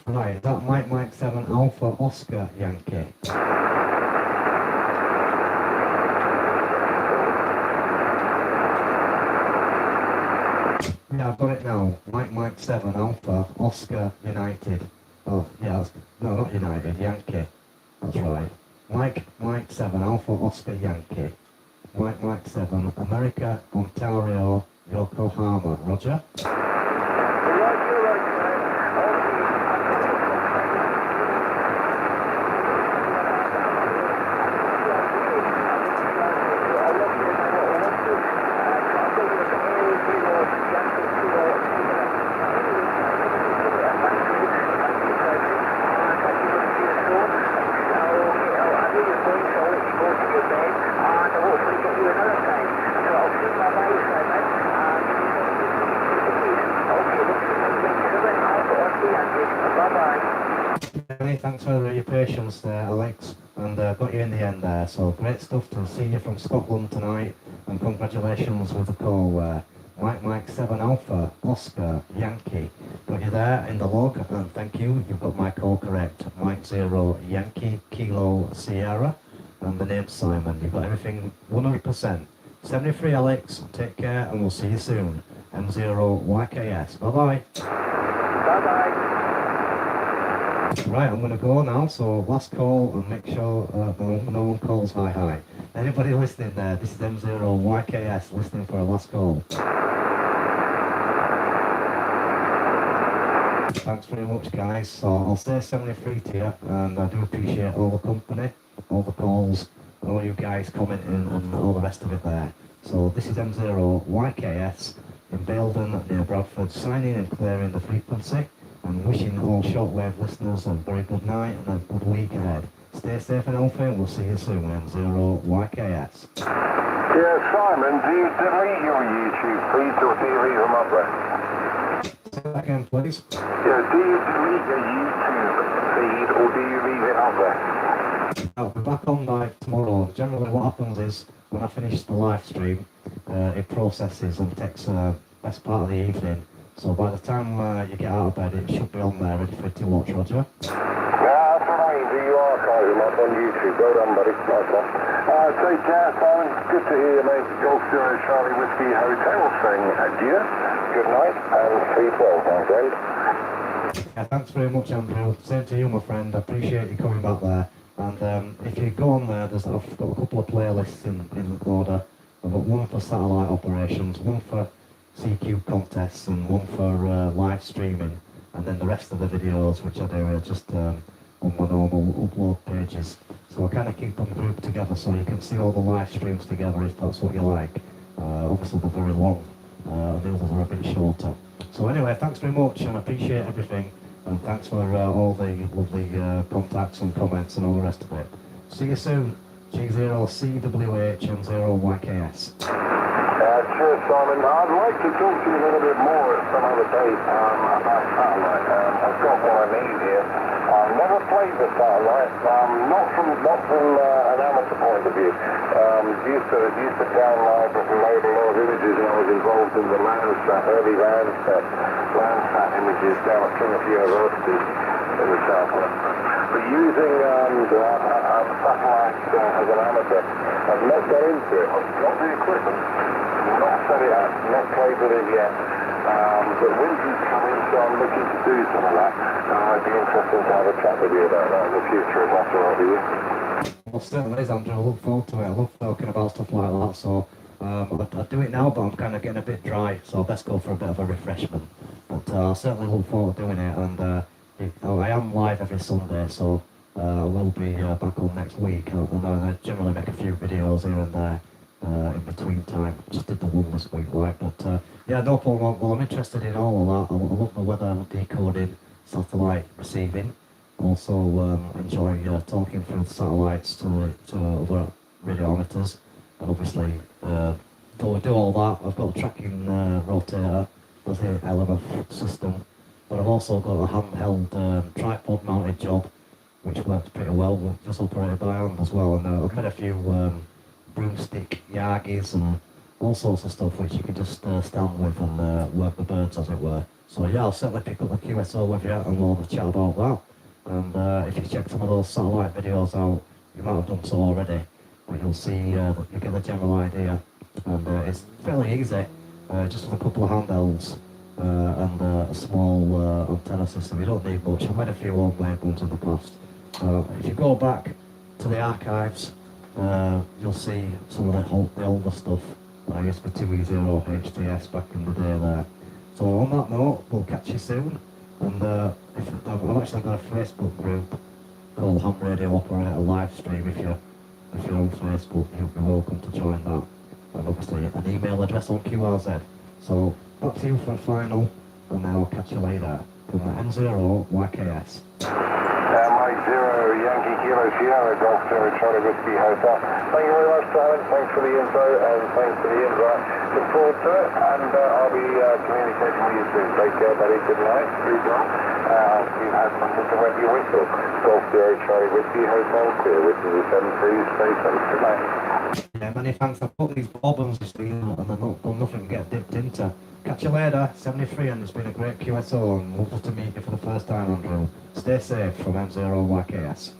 Right, is that Mike 7 Alpha Oscar Yankee? Yeah, I've got it now. Mike 7 Alpha Oscar United. Oh, yeah, no, not United, Yankee. That's right. Mike 7 Alpha Oscar Yankee. Mike 7 America, Ontario, Yokohama. Roger? Many thanks for your patience there, Alex, and got you in the end there. So great stuff to see you from Scotland tonight, and congratulations with the call there. Mike 7 Alpha, Oscar, Yankee, got you there in the log, and thank you, you've got my call correct. Mike 0 Yankee, Kilo Sierra, and the name's Simon. You've got everything 100%. 73 Alex, take care, and we'll see you soon. M0 YKS, bye-bye. Bye-bye. Right, I'm going to go now, so last call, and make sure no one calls hi. Anybody listening there, this is M0 YKS listening for a last call. Thanks very much, guys. So I'll say 73 to you, and I do appreciate all the company, all the calls, and all you guys commenting and all the rest of it there. So this is M0 YKS in Baildon near Bradford, signing and clearing the frequency, and wishing all shortwave listeners a very good night and a good week ahead. Stay safe and healthy, and we'll see you soon. M0 YKS. Yeah, Simon, do you delete your YouTube feeds or do you leave them up there? Say that again, please. Yeah, do you delete your YouTube feed or do you leave it up there? I'll be back on live tomorrow. Generally what happens is, when I finish the live stream, it processes and takes the best part of the evening. So by the time you get out of bed, it should be on there ready for you to watch, Roger. Yeah, that's what I mean. Do you archive them up on YouTube? Well done, buddy. Nice one. Take care, Simon. Good to hear you, mate. Golf Zero Charlie Whiskey Hotel saying adieu. Good night and sleep well, my friend. Yeah, thanks very much, Andrew. Same to you, my friend. I appreciate you coming back there. And if you go on there, I've got a couple of playlists in order. I've got one for satellite operations, one for CQ contests, and one for live streaming. And then the rest of the videos, which I do, are just on my normal upload pages. So I kind of keep them grouped together so you can see all the live streams together if that's what you like. Obviously they're very long, the others are a bit shorter. So anyway, thanks very much, and I appreciate everything. And thanks for all the lovely contacts and comments and all the rest of it. See you soon. G0CWH and 0YKS. Cheers, Simon. I'd like to talk to you a little bit more some other day about satellite. I've got what I need here. I've never played the satellite, not from an amateur point of view. Used to download and load a lot of images, and I was involved in the early Landsat images down at Plymouth University in the southwest. But using satellites as an amateur, I've not got into it. I've got the equipment, not set it up, not played with it yet. But winter's coming, so I'm looking to do some of that. It'd be interesting to have a chat with you about that in the future, if that's all right with you. Well, certainly is, Andrew. I look forward to it. I love talking about stuff like that. So I do it now, but I'm kind of getting a bit dry, so I best go for a bit of a refreshment. But I certainly look forward to doing it, and I am live every Sunday, so I will be back on next week. I generally make a few videos here and there in between time. Just did the one this week, right? But yeah, no problem. Well, I'm interested in all of that. I love the weather decoding, satellite receiving. Also enjoy talking through the satellites to other radiometers. And obviously, though I do all that, I've got a tracking rotator with the LMF system. But I've also got a handheld tripod mounted job, which works pretty well, just operated by hand as well. And I've made a few broomstick Yagis and all sorts of stuff which you can just stand with and work the birds, as it were. So yeah, I'll certainly pick up the QSO with you and we'll have a chat about that. And if you check some of those satellite videos out, you might have done so already, but you'll see, you get a general idea. And it's fairly easy, just with a couple of handhelds. And a small antenna system. You don't need much. I've made a few homemade ones in the past. If you go back to the archives, you'll see some of the older stuff that I used for 2E0 HTS back in the day there. So on that note, we'll catch you soon. And I've actually got a Facebook group called Ham Radio Operator Livestream. If you're on Facebook, you'll be welcome to join that. And obviously an email address on QRZ. So back to you for a final, and then I'll catch you later from the M0 YKS. Mike 0 Yankee Kilo Sierra Golf Zero Charlie Whiskey Hotel. Thank you very much, Simon. Thanks for the info and thanks for the invite. Look forward to it, and I'll be communicating with you soon. Take care, buddy. Good night. Sleep well. You had something to wet your whistle. Golf Sierra Charlie Whiskey Hotel clear, whistles at 73 space. Yeah, many thanks. I've put these bobbins just in and they've not done nothing to get dipped into. Catch you later, 73, and it's been a great QSO and love to meet you for the first time on drill. Stay safe from M0YKS.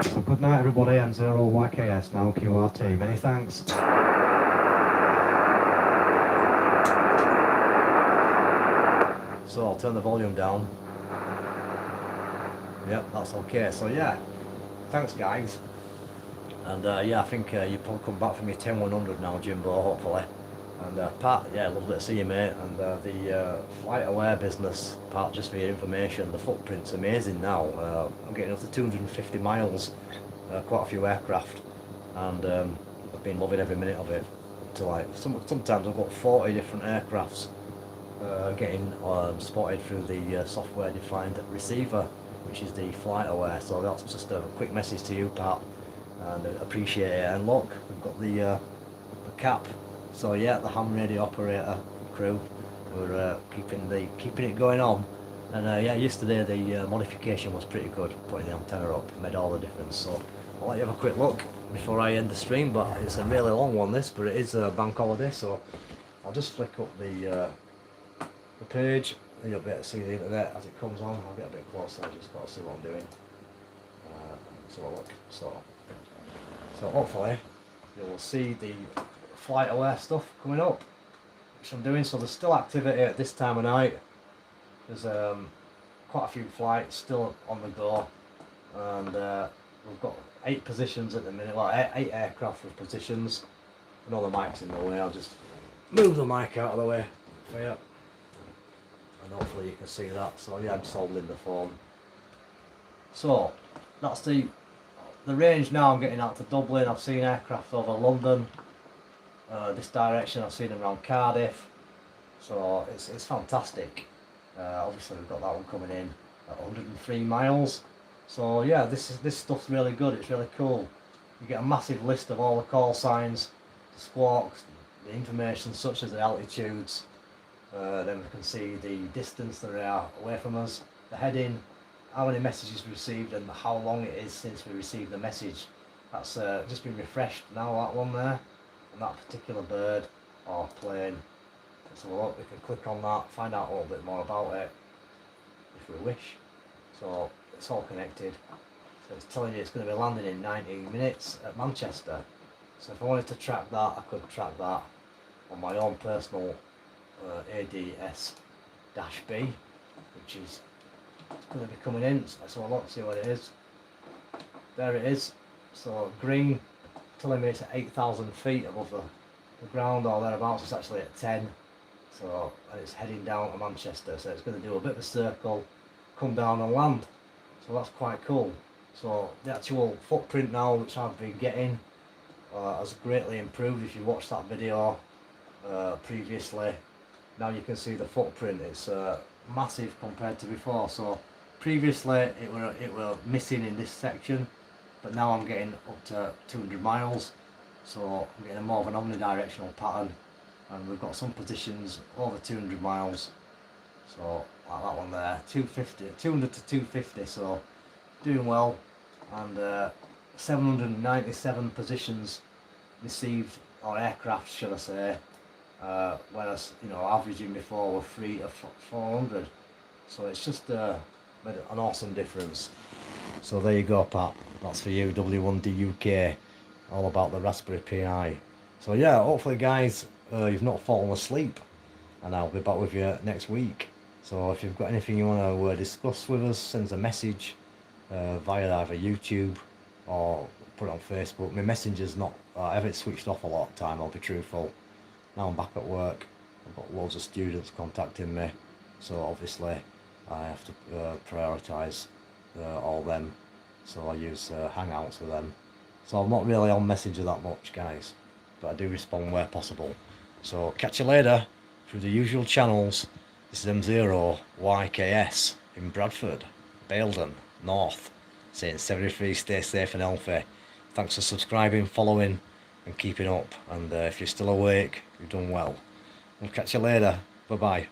So good night everybody, M0YKS now QRT. Many thanks. So I'll turn the volume down. Yep, that's okay. So yeah, thanks guys. And yeah, I think you probably come back from your 10100 now, Jimbo, hopefully. And Pat, yeah, lovely to see you, mate. And the flight aware business, Pat, just for your information, the footprint's amazing now. I'm getting up to 250 miles, quite a few aircraft, and I've been loving every minute of it. To like sometimes I've got 40 different aircrafts getting spotted through the software-defined receiver, which is the flight aware. So that's just a quick message to you, Pat, and I appreciate it. And look, we've got the cap. So yeah, the ham radio operator crew, we're keeping it going on. And yeah, yesterday the modification was pretty good, putting the antenna up made all the difference. So I'll let you have a quick look before I end the stream, but it's a really long one this, but it is a bank holiday, so I'll just flick up the page and you'll be able to see the internet as it comes on. I'll get a bit closer, I just got to see what I'm doing. So look, so hopefully you'll see the flight aware stuff coming up, which I'm doing. So there's still activity at this time of night. There's quite a few flights still on the go, and we've got 8 positions at the minute, well 8 aircraft with positions, and all the mic's in the way. I'll just move the mic out of the way for you, and hopefully you can see that. So yeah, I'm just holding the phone. So that's the range now. I'm getting out to Dublin. I've seen aircraft over London, this direction. I've seen them around Cardiff, so it's fantastic. Obviously we've got that one coming in at 103 miles. So yeah, this stuff's really good. It's really cool. You get a massive list of all the call signs, the squawks, the information such as the altitudes. Then we can see the distance they are away from us, the heading, how many messages received, and how long it is since we received the message. That's just been refreshed now, that one there, and that particular bird or plane. So look, we can click on that, find out a little bit more about it if we wish. So it's all connected. So it's telling you it's going to be landing in 19 minutes at Manchester. So if I wanted to track that, I could track that on my own personal ADS-B, which is going to be coming in. So I'll look, see what it is. There it is. So green, telling me it's at 8,000 feet above the ground or thereabouts. It's actually at 10. So and it's heading down to Manchester. So it's going to do a bit of a circle, come down and land. So that's quite cool. So the actual footprint now, which I've been getting, has greatly improved. If you watched that video previously, now you can see the footprint. It's massive compared to before. So previously it were missing in this section, but now I'm getting up to 200 miles. So I'm getting more of an omnidirectional pattern, and we've got some positions over 200 miles. So like that one there, 200 to 250. So doing well, and 797 positions received, or aircraft should I say, whereas averaging before were 3 or 400. So it's just made an awesome difference. So there you go, Pat, that's for you, W1DUK, all about the Raspberry Pi. So yeah, hopefully guys you've not fallen asleep, and I'll be back with you next week. So if you've got anything you want to discuss with us, send us a message via either YouTube or put it on Facebook. My messenger's not, I have it switched off a lot of time, I'll be truthful. Now I'm back at work, I've got loads of students contacting me, so obviously I have to prioritise all them, so I use Hangouts with them. So I'm not really on Messenger that much, guys, but I do respond where possible. So catch you later through the usual channels. This is M0YKS in Bradford, Baildon, North, saying 73, stay safe and healthy. Thanks for subscribing, following and keeping up, and if you're still awake, you've done well. We'll catch you later. Bye bye.